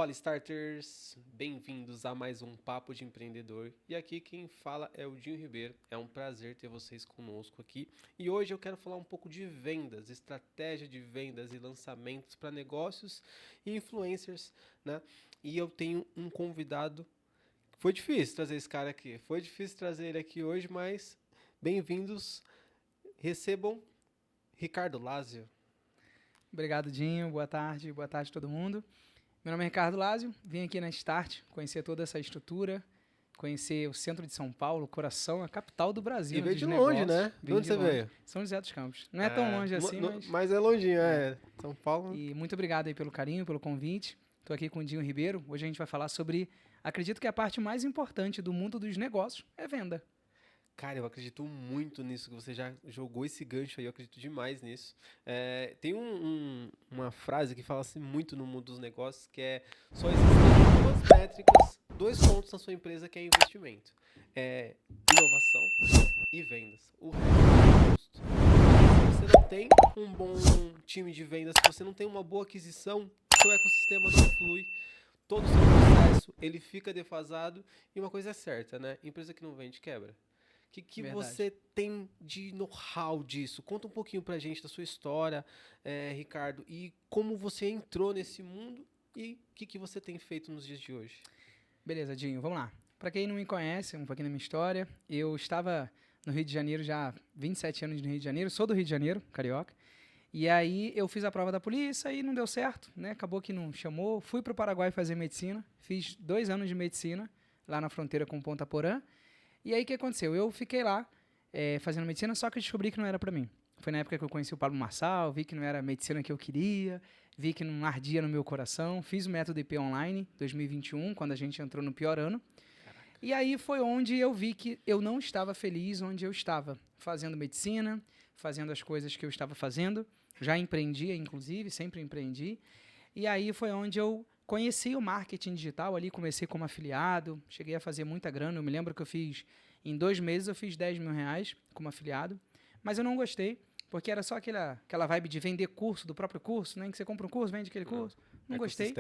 Fala Starters, bem-vindos a mais um Papo de Empreendedor. E aqui quem fala é o Dinho Ribeiro. É um prazer ter vocês conosco aqui. E hoje eu quero falar um pouco de vendas, estratégia de vendas e lançamentos para negócios e influencers, né? E eu tenho um convidado. Foi difícil trazer esse cara aqui. Foi difícil trazer ele aqui hoje, mas bem-vindos. Recebam Ricardo Lázio. Obrigado, Dinho. Boa tarde a todo mundo. Meu nome é Ricardo Lázio, vim aqui na Start conhecer toda essa estrutura, conhecer o centro de São Paulo, o coração, a capital do Brasil. E veio dos de longe, negócios. né? De onde você veio? São José dos Campos. Não é tão longe assim, mas é longinho, São Paulo. E muito obrigado aí pelo carinho, pelo convite. Estou aqui com o Dinho Ribeiro. Hoje a gente vai falar sobre, acredito que a parte mais importante do mundo dos negócios é venda. Cara, eu acredito muito nisso, que você já jogou esse gancho aí, eu acredito demais nisso. Tem uma frase que fala assim muito no mundo dos negócios, que é: só existem duas métricas, dois pontos na sua empresa, que é investimento. Inovação e vendas. O resto é custo. Se você não tem um bom time de vendas, se você não tem uma boa aquisição, seu ecossistema não flui. Todo o seu processo, ele fica defasado. E uma coisa é certa, né? Empresa que não vende, quebra. O que você tem de know-how disso? Conta um pouquinho pra gente da sua história, Ricardo, e como você entrou nesse mundo e o que você tem feito nos dias de hoje. Beleza, Dinho, vamos lá. Para quem não me conhece, um pouquinho da minha história, eu estava no Rio de Janeiro já há 27 anos no Rio de Janeiro, sou do Rio de Janeiro, carioca, e aí eu fiz a prova da polícia e não deu certo, né? Acabou que não chamou, fui para o Paraguai fazer medicina, fiz 2 anos de medicina lá na fronteira com Ponta Porã. E aí o que aconteceu? Eu fiquei lá fazendo medicina, só que eu descobri que não era pra mim. Foi na época que eu conheci o Pablo Marçal, vi que não era a medicina que eu queria, vi que não ardia no meu coração, fiz o método IP Online 2021, quando a gente entrou no pior ano. Caraca. E aí foi onde eu vi que eu não estava feliz onde eu estava, fazendo medicina, fazendo as coisas que eu estava fazendo. Já empreendia, inclusive, sempre empreendi. E aí foi onde eu conheci o marketing digital ali, comecei como afiliado, cheguei a fazer muita grana. Eu me lembro que em 2 meses eu fiz 10 mil reais como afiliado, mas eu não gostei, porque era só aquela vibe de vender curso, do próprio curso, né? Que você compra um curso, vende aquele curso. Não gostei.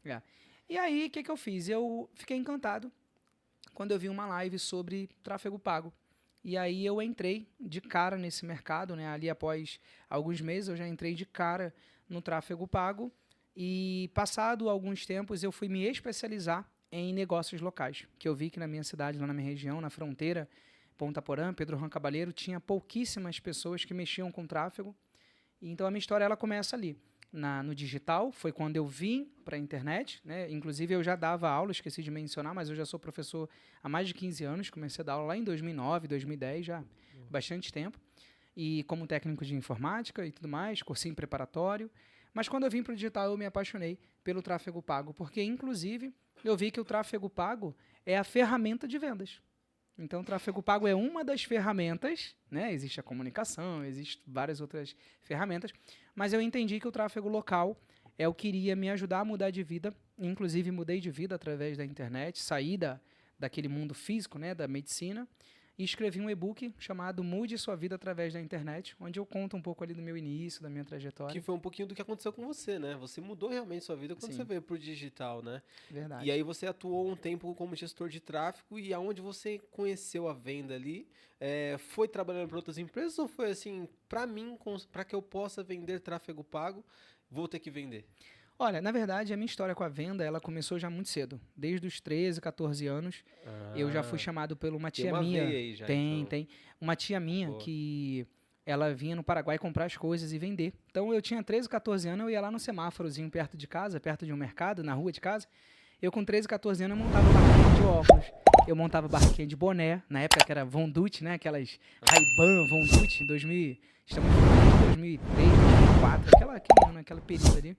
Né? E aí, o que eu fiz? Eu fiquei encantado quando eu vi uma live sobre tráfego pago. E aí eu entrei de cara nesse mercado, né? Ali após alguns meses eu já entrei de cara no tráfego pago. E passado alguns tempos eu fui me especializar em negócios locais, que eu vi que na minha cidade, lá na minha região, na fronteira, Ponta Porã, Pedro Juan Cabaleiro, tinha pouquíssimas pessoas que mexiam com tráfego. E então a minha história ela começa ali. No digital, foi quando eu vim para a internet, né? Inclusive eu já dava aula, esqueci de mencionar, mas eu já sou professor há mais de 15 anos, comecei a dar aula lá em 2009, 2010, já bastante tempo, e como técnico de informática e tudo mais, cursinho preparatório. Mas quando eu vim para o digital, eu me apaixonei pelo tráfego pago, porque, inclusive, eu vi que o tráfego pago é a ferramenta de vendas. Então, o tráfego pago é uma das ferramentas, né? Existe a comunicação, existem várias outras ferramentas, mas eu entendi que o tráfego local é o que iria me ajudar a mudar de vida. Inclusive, mudei de vida através da internet, saí daquele mundo físico, né? Da medicina, e escrevi um e-book chamado Mude Sua Vida Através da Internet, onde eu conto um pouco ali do meu início, da minha trajetória. Que foi um pouquinho do que aconteceu com você, né? Você mudou realmente sua vida quando Sim. você veio pro digital, né? Verdade. E aí você atuou um tempo como gestor de tráfego e aonde você conheceu a venda ali, foi trabalhando para outras empresas ou foi assim, para mim, para que eu possa vender tráfego pago, vou ter que vender? Olha, na verdade, a minha história com a venda, ela começou já muito cedo. Desde os 13, 14 anos, eu já fui chamado por uma tia minha. Veia aí já, Tem. Uma tia minha Boa. Que ela vinha no Paraguai comprar as coisas e vender. Então, eu tinha 13, 14 anos, eu ia lá no semáforozinho perto de casa, perto de um mercado, na rua de casa. Eu com 13, 14 anos, eu montava barraquinha de óculos. Eu montava barraquinha de boné, na época que era Von Dutch, né? Aquelas Ray-Ban, Von Dutch, em 2000, estamos falando de 2003, 2004, aquele período ali.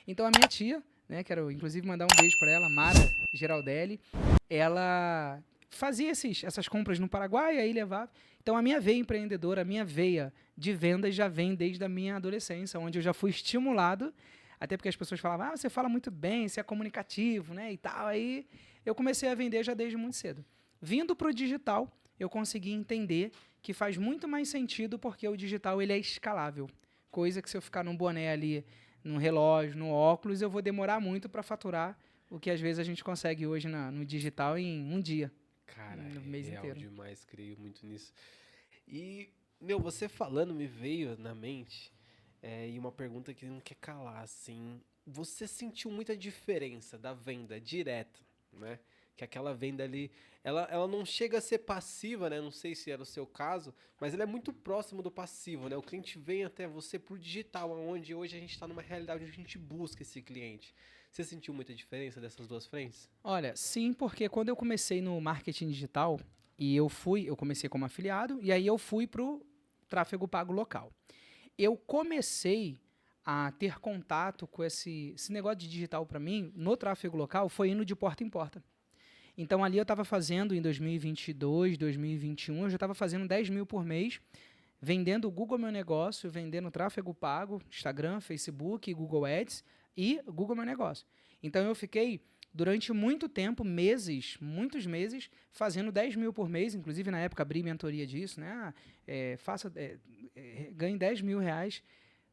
Então a minha tia, né, quero inclusive mandar um beijo para ela, Mara Geraldelli, ela fazia essas compras no Paraguai, aí levava. Então a minha veia empreendedora, a minha veia de vendas já vem desde a minha adolescência, onde eu já fui estimulado, até porque as pessoas falavam, você fala muito bem, você é comunicativo, né, e tal. Aí eu comecei a vender já desde muito cedo. Vindo para o digital, eu consegui entender que faz muito mais sentido porque o digital ele é escalável. Coisa que se eu ficar num boné ali, num relógio, no óculos, eu vou demorar muito para faturar o que às vezes a gente consegue hoje no digital em um dia. Cara, No é mês real inteiro. demais, creio muito nisso. E, meu, você falando me veio na mente, e uma pergunta que não quer calar, assim. Você sentiu muita diferença da venda direta, né? Que aquela venda ali, ela não chega a ser passiva, né? Não sei se era o seu caso, mas ela é muito próximo do passivo, né? O cliente vem até você por digital, onde hoje a gente está numa realidade onde a gente busca esse cliente. Você sentiu muita diferença dessas duas frentes? Olha, sim, porque quando eu comecei no marketing digital, eu comecei como afiliado, e aí eu fui para o tráfego pago local. Eu comecei a ter contato com esse negócio de digital para mim, no tráfego local, foi indo de porta em porta. Então ali eu estava fazendo em 2022, 2021, eu já estava fazendo 10 mil por mês, vendendo o Google Meu Negócio, vendendo tráfego pago, Instagram, Facebook, Google Ads e Google Meu Negócio. Então eu fiquei durante muito tempo, meses, muitos meses, fazendo 10 mil por mês, inclusive na época abri mentoria disso, né? Ganhe 10 mil reais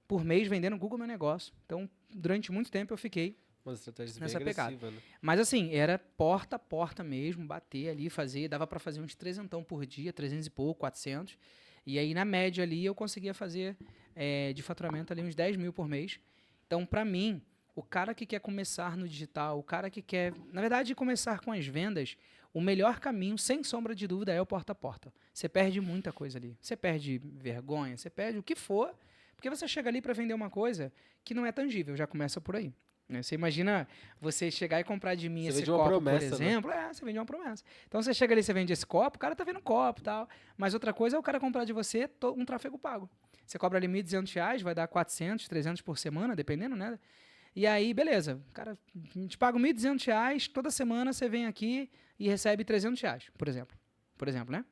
por mês vendendo Google Meu Negócio. Então, durante muito tempo eu fiquei Uma estratégia bem nessa pegada. agressiva, né? Mas assim, era porta a porta mesmo, bater ali, fazer, dava para fazer uns 300 por dia, 300 e pouco, 400. E aí, na média ali, eu conseguia fazer de faturamento ali uns 10 mil por mês. Então, para mim, o cara que quer começar no digital, o cara que quer, na verdade, começar com as vendas, o melhor caminho, sem sombra de dúvida, é o porta a porta. Você perde muita coisa ali. Você perde vergonha, você perde o que for, porque você chega ali para vender uma coisa que não é tangível, já começa por aí. Né? Você imagina você chegar e comprar de mim Você esse vende uma copo, promessa, por né? exemplo. Você vende uma promessa. Então você chega ali, você vende esse copo, o cara tá vendo copo e tal. Mas outra coisa é o cara comprar de você um tráfego pago. Você cobra ali R$ 1.200, vai dar 400, 300 por semana, dependendo, né? E aí, beleza. Cara, te pago R$ 1.200, toda semana você vem aqui e recebe R$ 300, por exemplo. Por exemplo, né?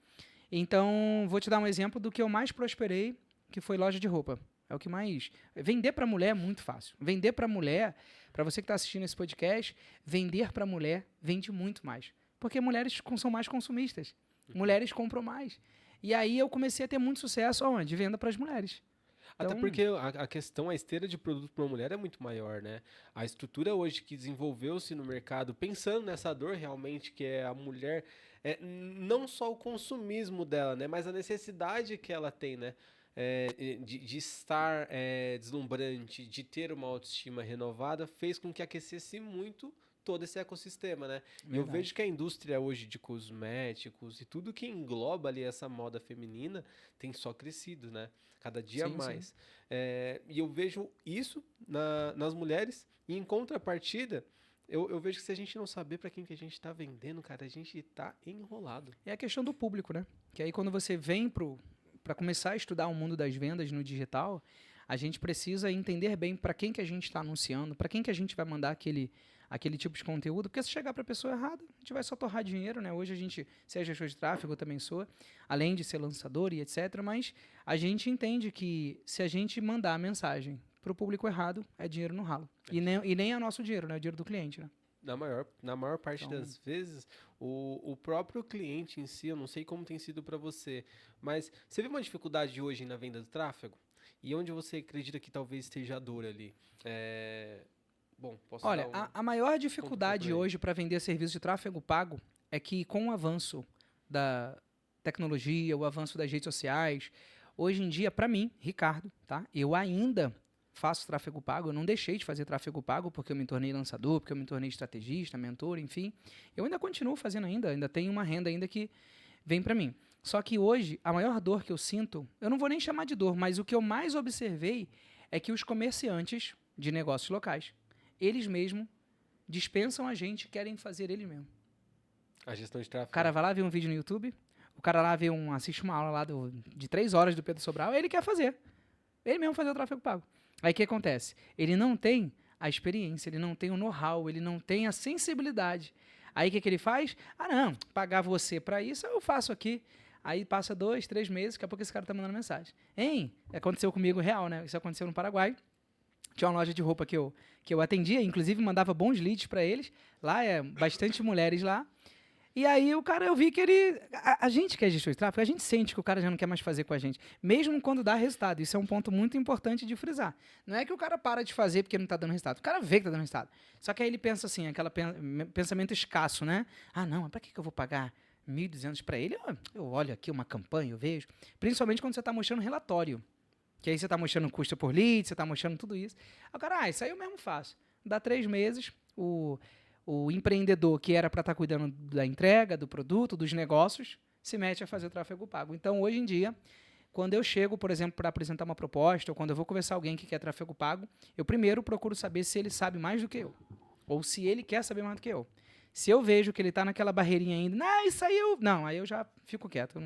Então, vou te dar um exemplo do que eu mais prosperei, que foi loja de roupa. É o que mais... Vender para mulher é muito fácil. Vender para mulher, para você que está assistindo esse podcast, vender para mulher vende muito mais. Porque mulheres são mais consumistas. Mulheres compram mais. E aí eu comecei a ter muito sucesso onde? Venda para as mulheres. Até Então, porque a questão, a esteira de produto para uma mulher é muito maior, né? A estrutura hoje que desenvolveu-se no mercado, pensando nessa dor realmente que é a mulher, não só o consumismo dela, né? Mas a necessidade que ela tem, né? De estar deslumbrante, de ter uma autoestima renovada, fez com que aquecesse muito todo esse ecossistema, né? E eu verdade. vejo que a indústria hoje de cosméticos e tudo que engloba ali essa moda feminina tem só crescido, né? Cada dia Sim, sim. mais. E eu vejo isso nas mulheres e em contrapartida, eu vejo que se a gente não saber para quem que a gente está vendendo, cara, a gente tá enrolado. É a questão do público, né? Que aí quando você vem para começar a estudar o mundo das vendas no digital, a gente precisa entender bem para quem que a gente está anunciando, para quem que a gente vai mandar aquele tipo de conteúdo, porque se chegar para a pessoa errada, a gente vai só torrar dinheiro, né? Hoje a gente, se é gestor de tráfego, eu também sou, além de ser lançador e etc, mas a gente entende que se a gente mandar a mensagem para o público errado, é dinheiro no ralo. E nem é nosso dinheiro, né? É o dinheiro do cliente, né? Na maior parte Então, das vezes, o próprio cliente em si, eu não sei como tem sido para você, mas você vê uma dificuldade hoje na venda do tráfego? E onde você acredita que talvez esteja a dor ali? Bom, posso olha, dar a maior pontapé dificuldade por aí. hoje para vender serviço de tráfego pago é que com o avanço da tecnologia, o avanço das redes sociais, hoje em dia, para mim, Ricardo, tá? Eu ainda faço tráfego pago, eu não deixei de fazer tráfego pago porque eu me tornei lançador, porque eu me tornei estrategista, mentor, enfim. Eu ainda continuo fazendo ainda tenho uma renda ainda que vem para mim. Só que hoje, a maior dor que eu sinto, eu não vou nem chamar de dor, mas o que eu mais observei é que os comerciantes de negócios locais, eles mesmos dispensam a gente e querem fazer eles mesmos. A gestão de O tráfego. cara vai lá ver um vídeo no YouTube, o cara lá assiste uma aula lá de 3 horas do Pedro Sobral, ele quer fazer. Ele mesmo fazer o tráfego pago. Aí o que acontece? Ele não tem a experiência, ele não tem o know-how, ele não tem a sensibilidade. Aí o que ele faz? Não, pagar você para isso, eu faço aqui. Aí passa 2, 3 meses, daqui a pouco esse cara tá mandando mensagem. Aconteceu comigo real, né? Isso aconteceu no Paraguai. Tinha uma loja de roupa que eu atendia, inclusive mandava bons leads para eles. Lá bastante mulheres lá. E aí o cara, eu vi que ele... A gente que é gestor de tráfego, a gente sente que o cara já não quer mais fazer com a gente. Mesmo quando dá resultado. Isso é um ponto muito importante de frisar. Não é que o cara para de fazer porque não está dando resultado. O cara vê que está dando resultado. Só que aí ele pensa assim, aquele pensamento escasso, né? Ah, não, mas para que eu vou pagar 1.200 para ele? Eu olho aqui uma campanha, eu vejo. Principalmente quando você está mostrando relatório. Que aí você está mostrando custo por lead, você está mostrando tudo isso. Aí o cara, isso aí eu mesmo faço. Dá 3 meses, o empreendedor que era para estar cuidando da entrega, do produto, dos negócios, se mete a fazer o tráfego pago. Então, hoje em dia, quando eu chego, por exemplo, para apresentar uma proposta, ou quando eu vou conversar com alguém que quer tráfego pago, eu primeiro procuro saber se ele sabe mais do que eu, ou se ele quer saber mais do que eu. Se eu vejo que ele está naquela barreirinha ainda, isso aí eu... Não, aí eu já fico quieto.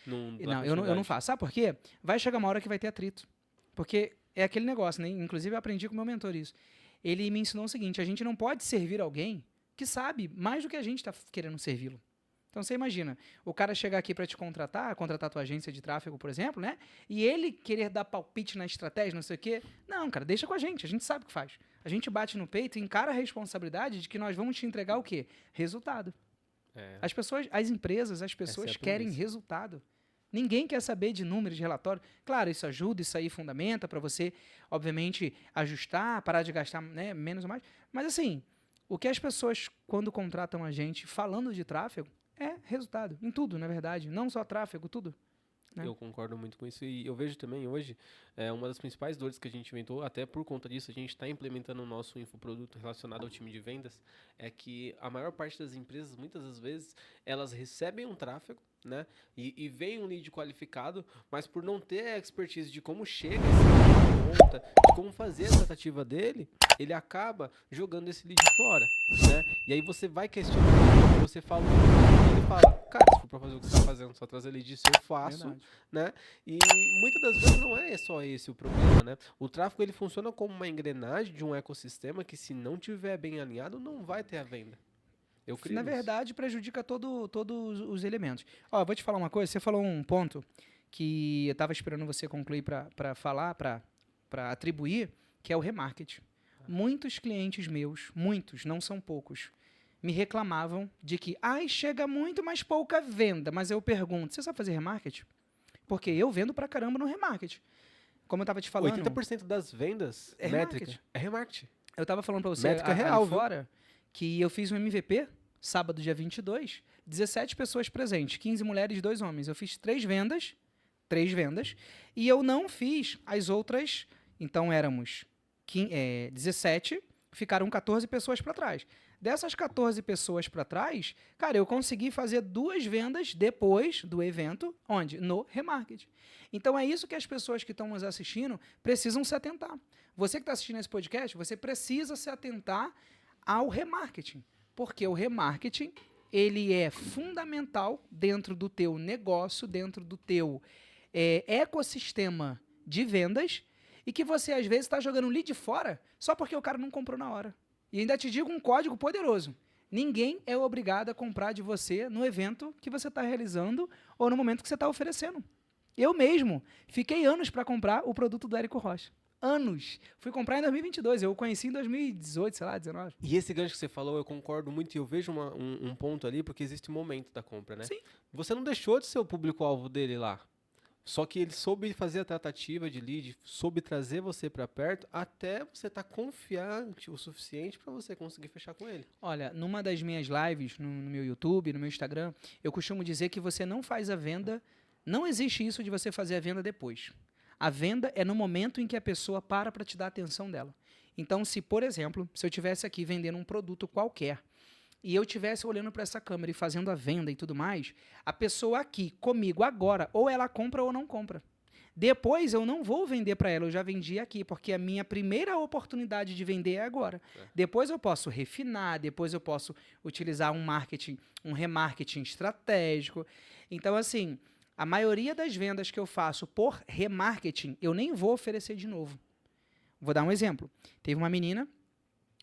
Eu não faço. Sabe por quê? Vai chegar uma hora que vai ter atrito. Porque é aquele negócio, né? Inclusive, eu aprendi com o meu mentor isso. Ele me ensinou o seguinte, a gente não pode servir alguém que sabe mais do que a gente está querendo servi-lo. Então, você imagina, o cara chegar aqui para te contratar a tua agência de tráfego, por exemplo, né? E ele querer dar palpite na estratégia, não sei o quê. Não, cara, deixa com a gente sabe o que faz. A gente bate no peito e encara a responsabilidade de que nós vamos te entregar o quê? Resultado. As pessoas, as empresas, as pessoas querem resultado. Ninguém quer saber de números, de relatório. Claro, isso ajuda, isso aí fundamenta para você, obviamente, ajustar, parar de gastar, né, menos ou mais. Mas, assim, o que as pessoas, quando contratam a gente falando de tráfego, é resultado. Em tudo, na verdade. Não só tráfego, tudo. Né? Eu concordo muito com isso e eu vejo também hoje uma das principais dores que a gente inventou, até por conta disso a gente está implementando o nosso infoproduto relacionado ao time de vendas, é que a maior parte das empresas, muitas das vezes, elas recebem um tráfego, né, e vem um lead qualificado, mas por não ter a expertise de como chega esse lead na conta, de como fazer a tratativa dele, ele acaba jogando esse lead fora, né, e aí você vai questionar, você fala, ele fala, cara, se for pra fazer o que você tá fazendo, só trazer lead disso eu faço, verdade, né, e muitas das vezes não é só esse o problema, né, o tráfego ele funciona como uma engrenagem de um ecossistema que se não tiver bem alinhado, não vai ter a venda. Na verdade, prejudica todos os elementos. Ó, vou te falar uma coisa, você falou um ponto que eu estava esperando você concluir para falar, para atribuir, que é o remarketing. Muitos clientes meus, muitos, não são poucos, me reclamavam de que, chega muito, mas pouca venda. Mas eu pergunto, você sabe fazer remarketing? Porque eu vendo pra caramba no remarketing. Como eu estava te falando... 80% das vendas é métrica. É remarketing. Eu estava falando para você métrica real, fora que eu fiz um MVP, sábado, dia 22, 17 pessoas presentes, 15 mulheres e 2 homens. Eu fiz 3 vendas, e eu não fiz as outras... Então, éramos 17, ficaram 14 pessoas para trás. Dessas 14 pessoas para trás, cara, eu consegui fazer 2 vendas depois do evento, onde? No remarketing. Então, é isso que as pessoas que estão nos assistindo precisam se atentar. Você que está assistindo esse podcast, você precisa se atentar ao remarketing, porque o remarketing, ele é fundamental dentro do teu negócio, dentro do teu ecossistema de vendas, e que você, às vezes, está jogando lead fora só porque o cara não comprou na hora. E ainda te digo um código poderoso. Ninguém é obrigado a comprar de você no evento que você está realizando ou no momento que você está oferecendo. Eu mesmo fiquei anos para comprar o produto do Érico Rocha. Anos. Fui comprar em 2022, eu o conheci em 2018, sei lá, 19. E esse gancho que você falou, eu concordo muito e eu vejo um ponto ali, porque existe um momento da compra, né? Sim. Você não deixou de ser o público-alvo dele lá. Só que ele soube fazer a tratativa de lead, soube trazer você para perto até você estar confiante o suficiente para você conseguir fechar com ele. Olha, numa das minhas lives, no meu YouTube, no meu Instagram, eu costumo dizer que você não faz a venda, não existe isso de você fazer a venda depois. A venda é no momento em que a pessoa para te dar a atenção dela. Então, se, por exemplo, se eu estivesse aqui vendendo um produto qualquer, e eu estivesse olhando para essa câmera e fazendo a venda e tudo mais, a pessoa aqui, comigo, agora, ou ela compra ou não compra. Depois eu não vou vender para ela, eu já vendi aqui, porque a minha primeira oportunidade de vender é agora. Depois eu posso refinar, depois eu posso utilizar um remarketing estratégico. Então, assim, a maioria das vendas que eu faço por remarketing, eu nem vou oferecer de novo. Vou dar um exemplo. Teve uma menina,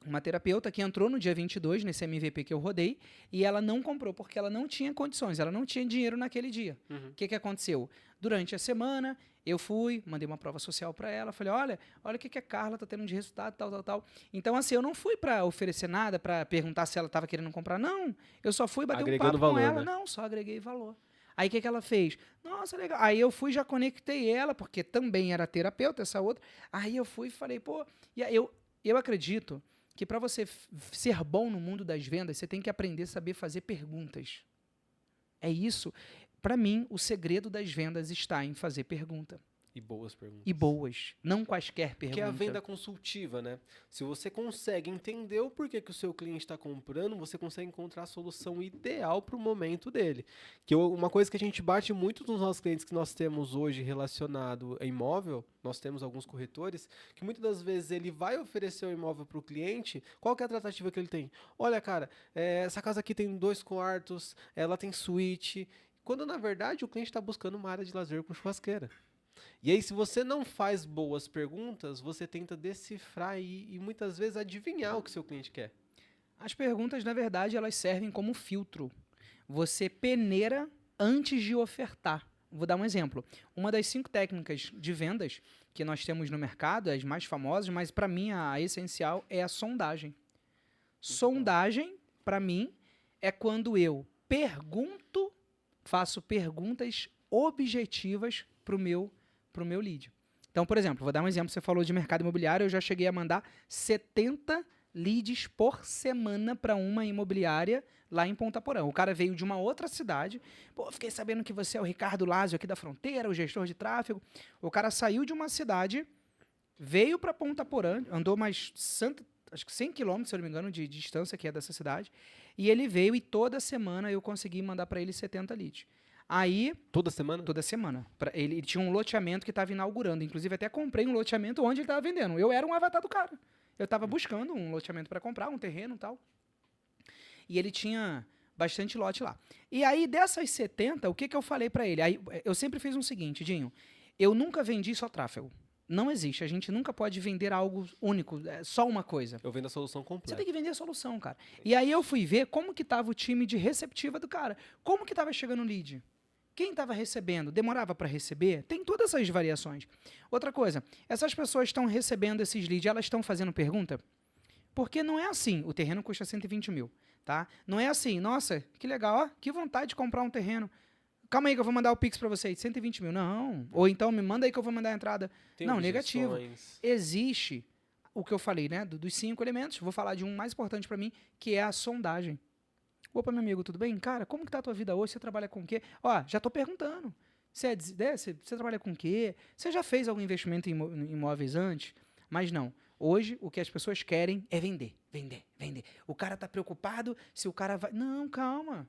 uma terapeuta que entrou no dia 22, nesse MVP que eu rodei, e ela não comprou, porque ela não tinha condições, ela não tinha dinheiro naquele dia. O que aconteceu? Durante a semana, Eu fui, mandei uma prova social para ela, falei, olha o que a Carla tá tendo de resultado, tal. Então, assim, eu não fui para oferecer nada, para perguntar se ela estava querendo comprar, não. Eu só fui bater um papo valor, com ela, né? não, só agreguei valor. Aí, o que ela fez? Nossa, legal. Aí, eu fui, já conectei ela, porque também era terapeuta, essa outra. Aí, eu fui e falei, pô... E aí, eu acredito que para você ser bom no mundo das vendas, você tem que aprender a saber fazer perguntas. É isso. Para mim, o segredo das vendas está em fazer pergunta. E boas perguntas. E boas. Não quaisquer perguntas. Que é a venda consultiva, né? Se você consegue entender o porquê que o seu cliente está comprando, você consegue encontrar a solução ideal para o momento dele. Uma coisa que a gente bate muito nos nossos clientes que nós temos hoje relacionado a imóvel, nós temos alguns corretores, que muitas das vezes ele vai oferecer o imóvel para o cliente, qual que é a tratativa que ele tem? Olha, cara, essa casa aqui tem 2 quartos, ela tem suíte, quando na verdade o cliente está buscando uma área de lazer com churrasqueira. E aí, se você não faz boas perguntas, você tenta decifrar e muitas vezes adivinhar o que seu cliente quer. As perguntas, na verdade, elas servem como filtro. Você peneira antes de ofertar. Vou dar um exemplo. Uma das 5 técnicas de vendas que nós temos no mercado, as mais famosas, mas para mim a essencial é a sondagem. Sondagem, para mim, é quando eu faço perguntas objetivas para o meu lead. Então, por exemplo, vou dar um exemplo. Você falou de mercado imobiliário, eu já cheguei a mandar 70 leads por semana para uma imobiliária lá em Ponta Porã. O cara veio de uma outra cidade. Pô, fiquei sabendo que você é o Ricardo Lázio aqui da Fronteira, o gestor de tráfego. O cara saiu de uma cidade, veio para Ponta Porã, andou mais acho que 100 quilômetros, se eu não me engano, de distância que é dessa cidade. E ele veio e toda semana eu consegui mandar para ele 70 leads. Aí... Toda semana? Toda semana. Ele tinha um loteamento que estava inaugurando. Inclusive, até comprei um loteamento onde ele estava vendendo. Eu era um avatar do cara. Eu estava buscando um loteamento para comprar, um terreno e tal. E ele tinha bastante lote lá. E aí, dessas 70, o que eu falei para ele? Aí, eu sempre fiz o seguinte, Dinho. Eu nunca vendi só tráfego. Não existe. A gente nunca pode vender algo único, só uma coisa. Eu vendo a solução completa. Você tem que vender a solução, cara. E aí eu fui ver como que estava o time de receptiva do cara. Como que estava chegando o lead? Quem estava recebendo? Demorava para receber? Tem todas essas variações. Outra coisa, essas pessoas estão recebendo esses leads, elas estão fazendo pergunta? Porque não é assim, o terreno custa 120 mil, tá? Não é assim, nossa, que legal, ó, que vontade de comprar um terreno. Calma aí que eu vou mandar o Pix para vocês, 120 mil. Não, ou então me manda aí que eu vou mandar a entrada. Tem não, objeções. negativo. Existe o que eu falei, né, dos 5 elementos. Vou falar de um mais importante para mim, que é a sondagem. Opa, meu amigo, tudo bem? Cara, como que tá a tua vida hoje? Você trabalha com o quê? Ó, já tô perguntando. Você trabalha com o quê? Você já fez algum investimento em imóveis antes? Mas não. Hoje, o que as pessoas querem é vender, vender, vender. O cara tá preocupado se o cara vai... Não, calma.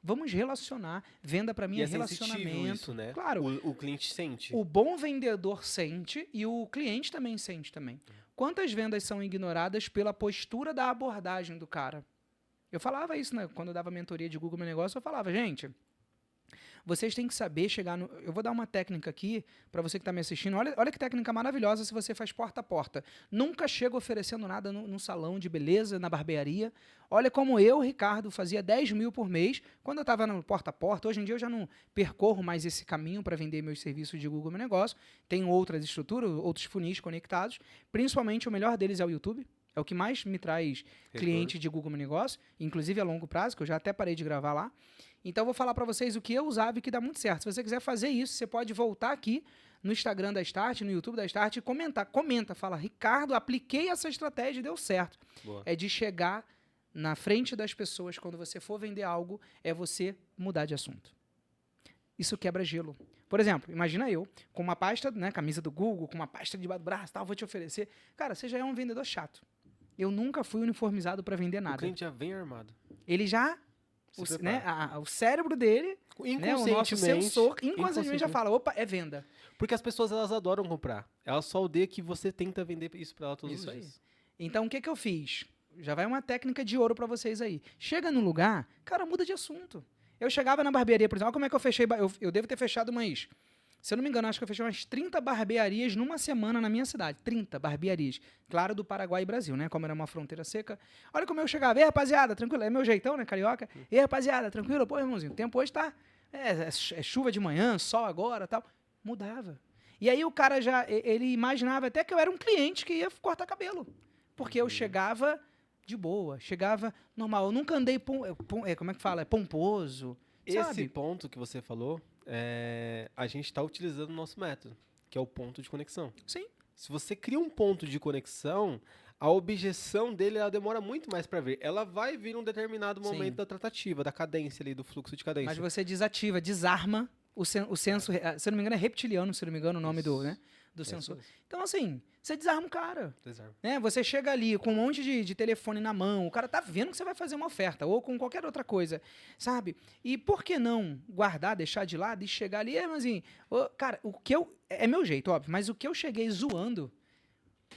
Vamos relacionar. Venda para mim é relacionamento. Isso, né? Claro. O cliente sente. O bom vendedor sente e o cliente também sente também. Quantas vendas são ignoradas pela postura da abordagem do cara? Eu falava isso, né? Quando eu dava mentoria de Google Meu Negócio, eu falava, gente, vocês têm que saber chegar no... Eu vou dar uma técnica aqui para você que está me assistindo. Olha que técnica maravilhosa se você faz porta a porta. Nunca chego oferecendo nada num salão de beleza, na barbearia. Olha como eu, Ricardo, fazia 10 mil por mês quando eu estava no porta a porta. Hoje em dia eu já não percorro mais esse caminho para vender meus serviços de Google Meu Negócio. Tenho outras estruturas, outros funis conectados. Principalmente o melhor deles é o YouTube. É o que mais me traz cliente de Google Meu Negócio, inclusive a longo prazo, que eu já até parei de gravar lá. Então, eu vou falar para vocês o que eu usava e que dá muito certo. Se você quiser fazer isso, você pode voltar aqui no Instagram da Start, no YouTube da Start e comentar. Comenta, fala, Ricardo, apliquei essa estratégia e deu certo. Boa. É de chegar na frente das pessoas quando você for vender algo, é você mudar de assunto. Isso quebra gelo. Por exemplo, imagina eu, com uma pasta, né, camisa do Google, com uma pasta debaixo do braço, tal, vou te oferecer. Cara, você já é um vendedor chato. Eu nunca fui uniformizado para vender nada. O cliente já vem armado. Ele já... o cérebro dele, né, o nosso sensor, inconscientemente já fala, opa, é venda. Porque as pessoas, elas adoram comprar. Elas só odeiam que você tenta vender isso para ela todos os dias. Então, o que eu fiz? Já vai uma técnica de ouro para vocês aí. Chega no lugar, cara, muda de assunto. Eu chegava na barbearia, por exemplo, como é que eu fechei... Eu devo ter fechado umas... Se eu não me engano, acho que eu fechei umas 30 barbearias numa semana na minha cidade. 30 barbearias. Claro, do Paraguai e Brasil, né? Como era uma fronteira seca. Olha como eu chegava. Ei, rapaziada, tranquilo. É meu jeitão, né, carioca? Ei, rapaziada, tranquilo? Pô, irmãozinho, o tempo hoje tá... É chuva de manhã, sol agora, tal. Mudava. E aí o cara ele imaginava até que eu era um cliente que ia cortar cabelo. Porque eu chegava de boa, chegava normal. Eu nunca andei, como é que fala? Pomposo, Esse sabe? ponto que você falou, a gente está utilizando o nosso método, que é o ponto de conexão. Sim. Se você cria um ponto de conexão, a objeção dele ela demora muito mais para vir. Ela vai vir num determinado momento Sim. da tratativa, da cadência ali, do fluxo de cadência. Mas você desativa, desarma o senso, se eu não me engano é reptiliano, se eu não me engano o nome do sensor. Então assim, você desarma o cara. Desarma. Né? Você chega ali com um monte de telefone na mão, o cara tá vendo que você vai fazer uma oferta, ou com qualquer outra coisa, sabe? E por que não guardar, deixar de lado e chegar ali, mas assim, cara, é meu jeito, óbvio, mas o que eu cheguei zoando,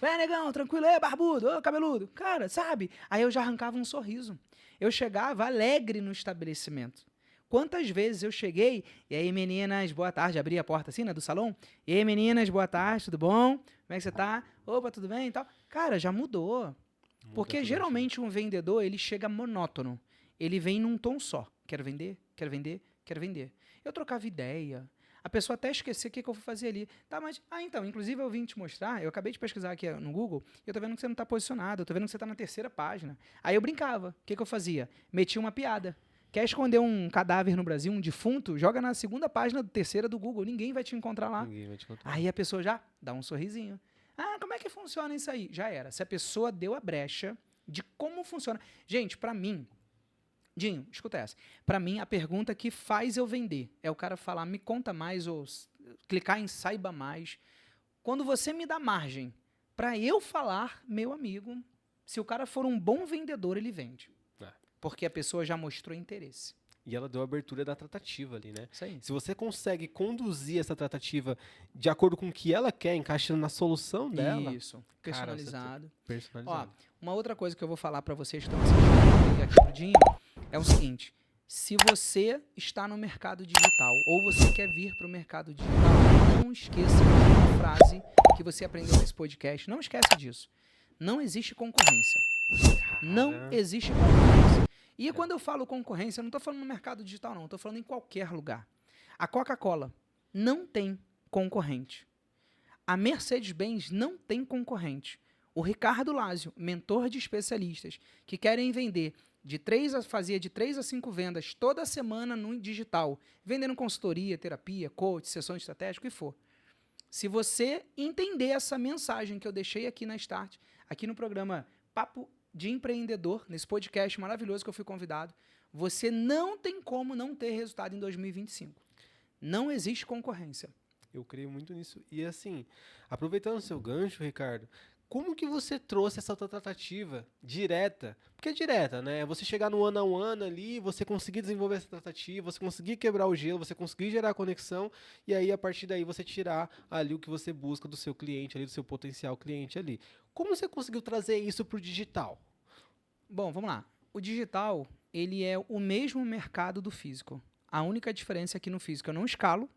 negão, tranquilo, barbudo, cabeludo, cara, sabe? Aí eu já arrancava um sorriso. Eu chegava alegre no estabelecimento. Quantas vezes eu cheguei, e aí meninas, boa tarde, abri a porta assim, né, do salão, e aí meninas, boa tarde, tudo bom? Como é que você tá? Opa, tudo bem e tal? Cara, já mudou. Porque geralmente um vendedor, ele chega monótono. Ele vem num tom só. Quero vender, quero vender, quero vender. Eu trocava ideia. A pessoa até esquecer o que eu vou fazer ali. Tá, mas... então, inclusive eu vim te mostrar, eu acabei de pesquisar aqui no Google, e eu tô vendo que você não tá posicionado, eu tô vendo que você tá na 3ª página. Aí eu brincava. O que eu fazia? Metia uma piada. Quer esconder um cadáver no Brasil, um defunto? Joga na 2ª página, 3ª do Google. Ninguém vai te encontrar lá. Ninguém vai te encontrar. Aí a pessoa já dá um sorrisinho. Ah, como é que funciona isso aí? Já era. Se a pessoa deu a brecha de como funciona. Gente, pra mim... Dinho, escuta essa. Pra mim, a pergunta que faz eu vender é o cara falar, me conta mais, ou clicar em saiba mais. Quando você me dá margem pra eu falar, meu amigo, se o cara for um bom vendedor, ele vende. Porque a pessoa já mostrou interesse. E ela deu a abertura da tratativa ali, né? Isso aí. Se você consegue conduzir essa tratativa de acordo com o que ela quer, encaixando na solução dela... Isso. Personalizado. Personalizado. Ó, uma outra coisa que eu vou falar pra vocês que estão assistindo aqui pro Dinho é o seguinte. Se você está no mercado digital ou você quer vir para o mercado digital, não esqueça de uma frase que você aprendeu nesse podcast. Não esqueça disso. Não existe concorrência. Não existe concorrência. E quando eu falo concorrência, eu não estou falando no mercado digital, não. Estou falando em qualquer lugar. A Coca-Cola não tem concorrente. A Mercedes-Benz não tem concorrente. O Ricardo Lázio, mentor de especialistas que querem vender fazia de 3 a 5 vendas toda semana no digital, vendendo consultoria, terapia, coach, sessões estratégicas, o que for. Se você entender essa mensagem que eu deixei aqui na Start, aqui no programa Papo de Empreendedor, nesse podcast maravilhoso que eu fui convidado, você não tem como não ter resultado em 2025. Não existe concorrência. Eu creio muito nisso. E assim, aproveitando o seu gancho, Ricardo, como que você trouxe essa tratativa direta? Porque é direta, né? Você chegar no one-on-one ali, você conseguir desenvolver essa tratativa, você conseguir quebrar o gelo, você conseguir gerar conexão, e aí, a partir daí, você tirar ali o que você busca do seu cliente, ali, do seu potencial cliente ali. Como você conseguiu trazer isso para o digital? Bom, vamos lá. O digital, ele é o mesmo mercado do físico. A única diferença é que no físico eu não escalo,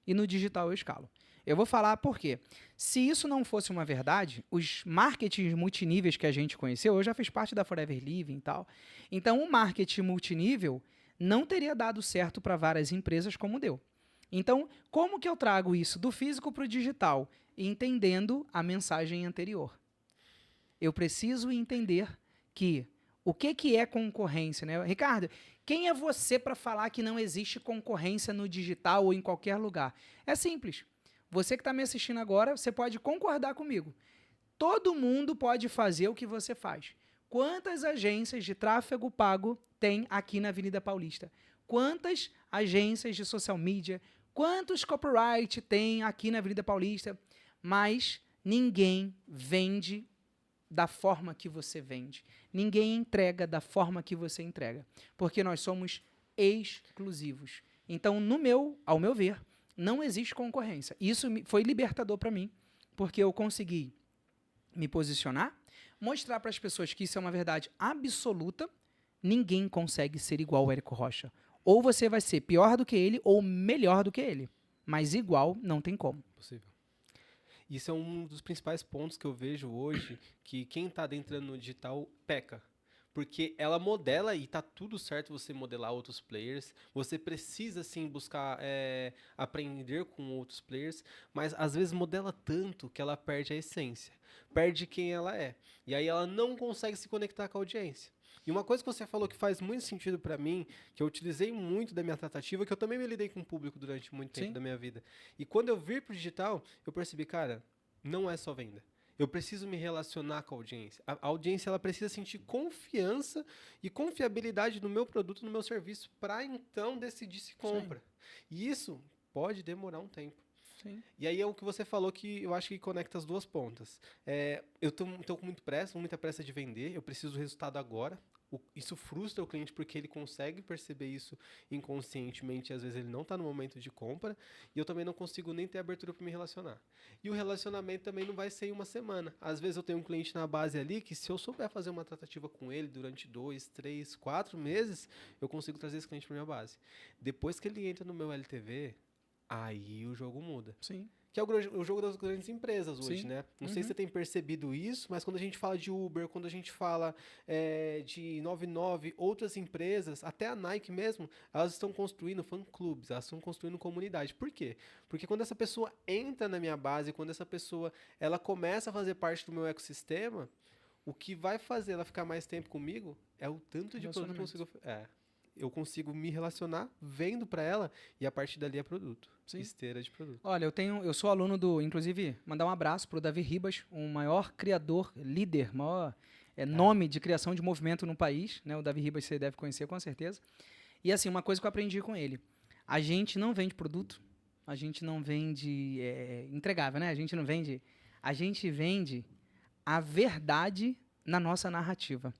e no digital eu escalo. Eu vou falar por quê. Se isso não fosse uma verdade, os marketings multiníveis que a gente conheceu, eu já fiz parte da Forever Living e tal. Então, o marketing multinível não teria dado certo para várias empresas como deu. Então, como que eu trago isso do físico para o digital? Entendendo a mensagem anterior. Eu preciso entender que o que é concorrência, né? Ricardo, quem é você para falar que não existe concorrência no digital ou em qualquer lugar? É simples. Você que está me assistindo agora, você pode concordar comigo. Todo mundo pode fazer o que você faz. Quantas agências de tráfego pago tem aqui na Avenida Paulista? Quantas agências de social media? Quantos copyright tem aqui na Avenida Paulista? Mas ninguém vende da forma que você vende. Ninguém entrega da forma que você entrega. Porque nós somos exclusivos. Então, ao meu ver, não existe concorrência. Isso foi libertador para mim, porque eu consegui me posicionar, mostrar para as pessoas que isso é uma verdade absoluta. Ninguém consegue ser igual ao Érico Rocha. Ou você vai ser pior do que ele, ou melhor do que ele. Mas igual não tem como. Possível. Isso é um dos principais pontos que eu vejo hoje, que quem está adentrando no digital peca. porque ela modela e tá tudo certo você modelar outros players. Você precisa, sim, buscar aprender com outros players, mas às vezes modela tanto que ela perde a essência, perde quem ela é. E aí ela não consegue se conectar com a audiência. E uma coisa que você falou que faz muito sentido pra mim, que eu utilizei muito da minha tratativa, que eu também me lidei com o público durante muito tempo Sim. da minha vida. E quando eu vir pro digital, eu percebi, cara, não é só venda. Eu preciso me relacionar com a audiência. A audiência ela precisa sentir confiança e confiabilidade no meu produto, no meu serviço, para então decidir se compra. E isso pode demorar um tempo. Sim. E aí é o que você falou que eu acho que conecta as duas pontas. Eu tô com muita pressa de vender, eu preciso do resultado agora. Isso frustra o cliente porque ele consegue perceber isso inconscientemente e às vezes ele não está no momento de compra, e eu também não consigo nem ter abertura para me relacionar. E o relacionamento também não vai ser em uma semana. Às vezes eu tenho um cliente na base ali que, se eu souber fazer uma tratativa com ele durante 2, 3, 4 meses, eu consigo trazer esse cliente para minha base. Depois que ele entra no meu LTV, aí o jogo muda. Sim. Que é o jogo das grandes empresas hoje, Sim. né? Não sei se você tem percebido isso, mas quando a gente fala de Uber, quando a gente fala de 99, outras empresas, até a Nike mesmo, elas estão construindo fã-clubes, elas estão construindo comunidade. Por quê? Porque quando essa pessoa entra na minha base, quando essa pessoa ela começa a fazer parte do meu ecossistema, o que vai fazer ela ficar mais tempo comigo é o tanto de produto que eu consigo... eu consigo me relacionar vendo para ela e a partir dali é produto. Sim. Esteira de produto. Olha, eu sou aluno inclusive, mandar um abraço pro Davi Ribas, o maior criador, líder, maior nome de criação de movimento no país, né? O Davi Ribas você deve conhecer com certeza. E assim, uma coisa que eu aprendi com ele, a gente não vende produto, a gente não vende entregável, né? A gente vende a verdade na nossa narrativa.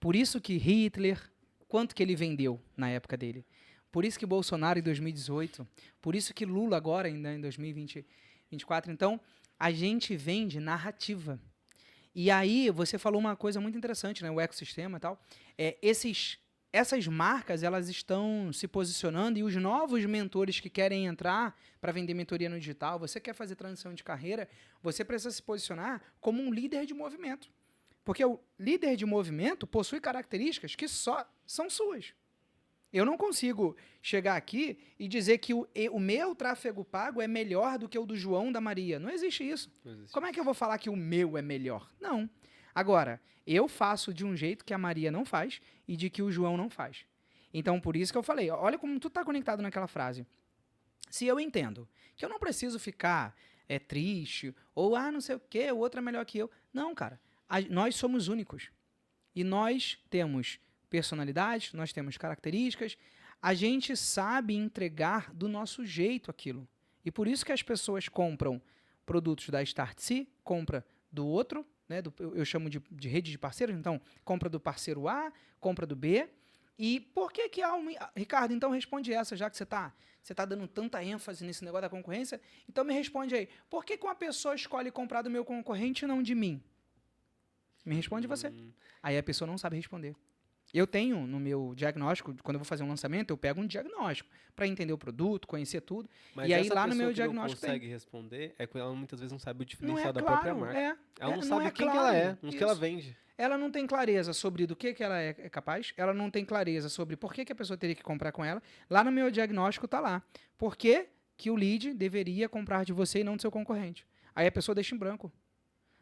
Por isso que Hitler, quanto que ele vendeu na época dele? Por isso que Bolsonaro em 2018, por isso que Lula agora ainda em 2024. Então, a gente vende narrativa. E aí, você falou uma coisa muito interessante, né? O ecossistema e tal. Essas marcas, elas estão se posicionando e os novos mentores que querem entrar para vender mentoria no digital, você quer fazer transição de carreira, você precisa se posicionar como um líder de movimento. Porque o líder de movimento possui características que só são suas. Eu não consigo chegar aqui e dizer que o meu tráfego pago é melhor do que o do João, da Maria. Não existe isso. Não existe. Como é que eu vou falar que o meu é melhor? Não. Agora, eu faço de um jeito que a Maria não faz e de que o João não faz. Então, por isso que eu falei, olha como tu está conectado naquela frase. Se eu entendo que eu não preciso ficar triste ou, não sei o quê, o outro é melhor que eu. Não, cara. Nós somos únicos. E nós temos personalidade, nós temos características, a gente sabe entregar do nosso jeito aquilo. E por isso que as pessoas compram produtos da Startse, compra do outro, né, eu chamo de rede de parceiros, então compra do parceiro A, compra do B. E por que há Ricardo, então responde essa, já que você tá dando tanta ênfase nesse negócio da concorrência, então me responde aí, por que uma pessoa escolhe comprar do meu concorrente e não de mim? Me responde você. Aí a pessoa não sabe responder. Eu tenho no meu diagnóstico, quando eu vou fazer um lançamento, eu pego um diagnóstico para entender o produto, conhecer tudo. Mas e aí lá no meu diagnóstico não consegue responder, que ela muitas vezes não sabe o não diferencial da claro, própria marca. Ela não sabe quem que ela é, o que ela vende. Ela não tem clareza sobre do que ela é capaz, ela não tem clareza sobre por que a pessoa teria que comprar com ela. Lá no meu diagnóstico tá lá. Por que o lead deveria comprar de você e não do seu concorrente? Aí a pessoa deixa em branco.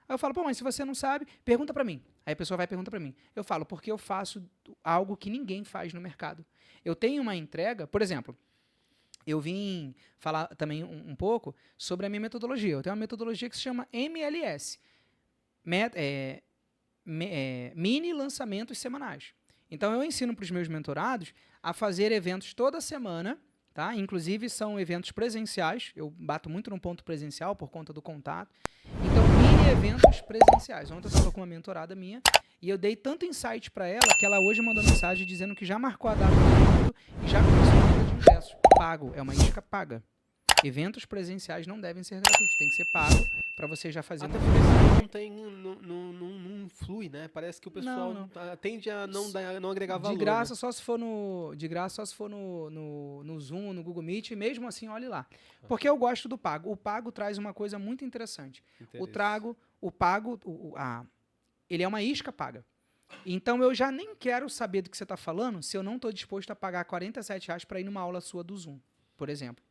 Aí eu falo, mas se você não sabe, pergunta para mim. Aí a pessoa vai e pergunta para mim. Eu falo, porque eu faço algo que ninguém faz no mercado. Eu tenho uma entrega, por exemplo, eu vim falar também um pouco sobre a minha metodologia. Eu tenho uma metodologia que se chama MLS. Mini lançamentos semanais. Então eu ensino para os meus mentorados a fazer eventos toda semana, tá? Inclusive são eventos presenciais, eu bato muito no ponto presencial por conta do contato. Então, mini eventos presenciais. Ontem eu estava com uma mentorada minha e eu dei tanto insight para ela que ela hoje mandou mensagem dizendo que já marcou a data do evento e já começou a venda de ingressos. Pago, é uma isca paga. Eventos presenciais não devem ser gratuitos, tem que ser pago para você já fazer. Até porque não flui, né? Parece que o pessoal tende a não agregar valor. De graça, né? Só se for no Zoom, no Google Meet, e mesmo assim, olhe lá. Porque eu gosto do pago. O pago traz uma coisa muito interessante. O pago, ele é uma isca paga. Então eu já nem quero saber do que você está falando se eu não estou disposto a pagar R$ 47 para ir numa aula sua do Zoom, por exemplo.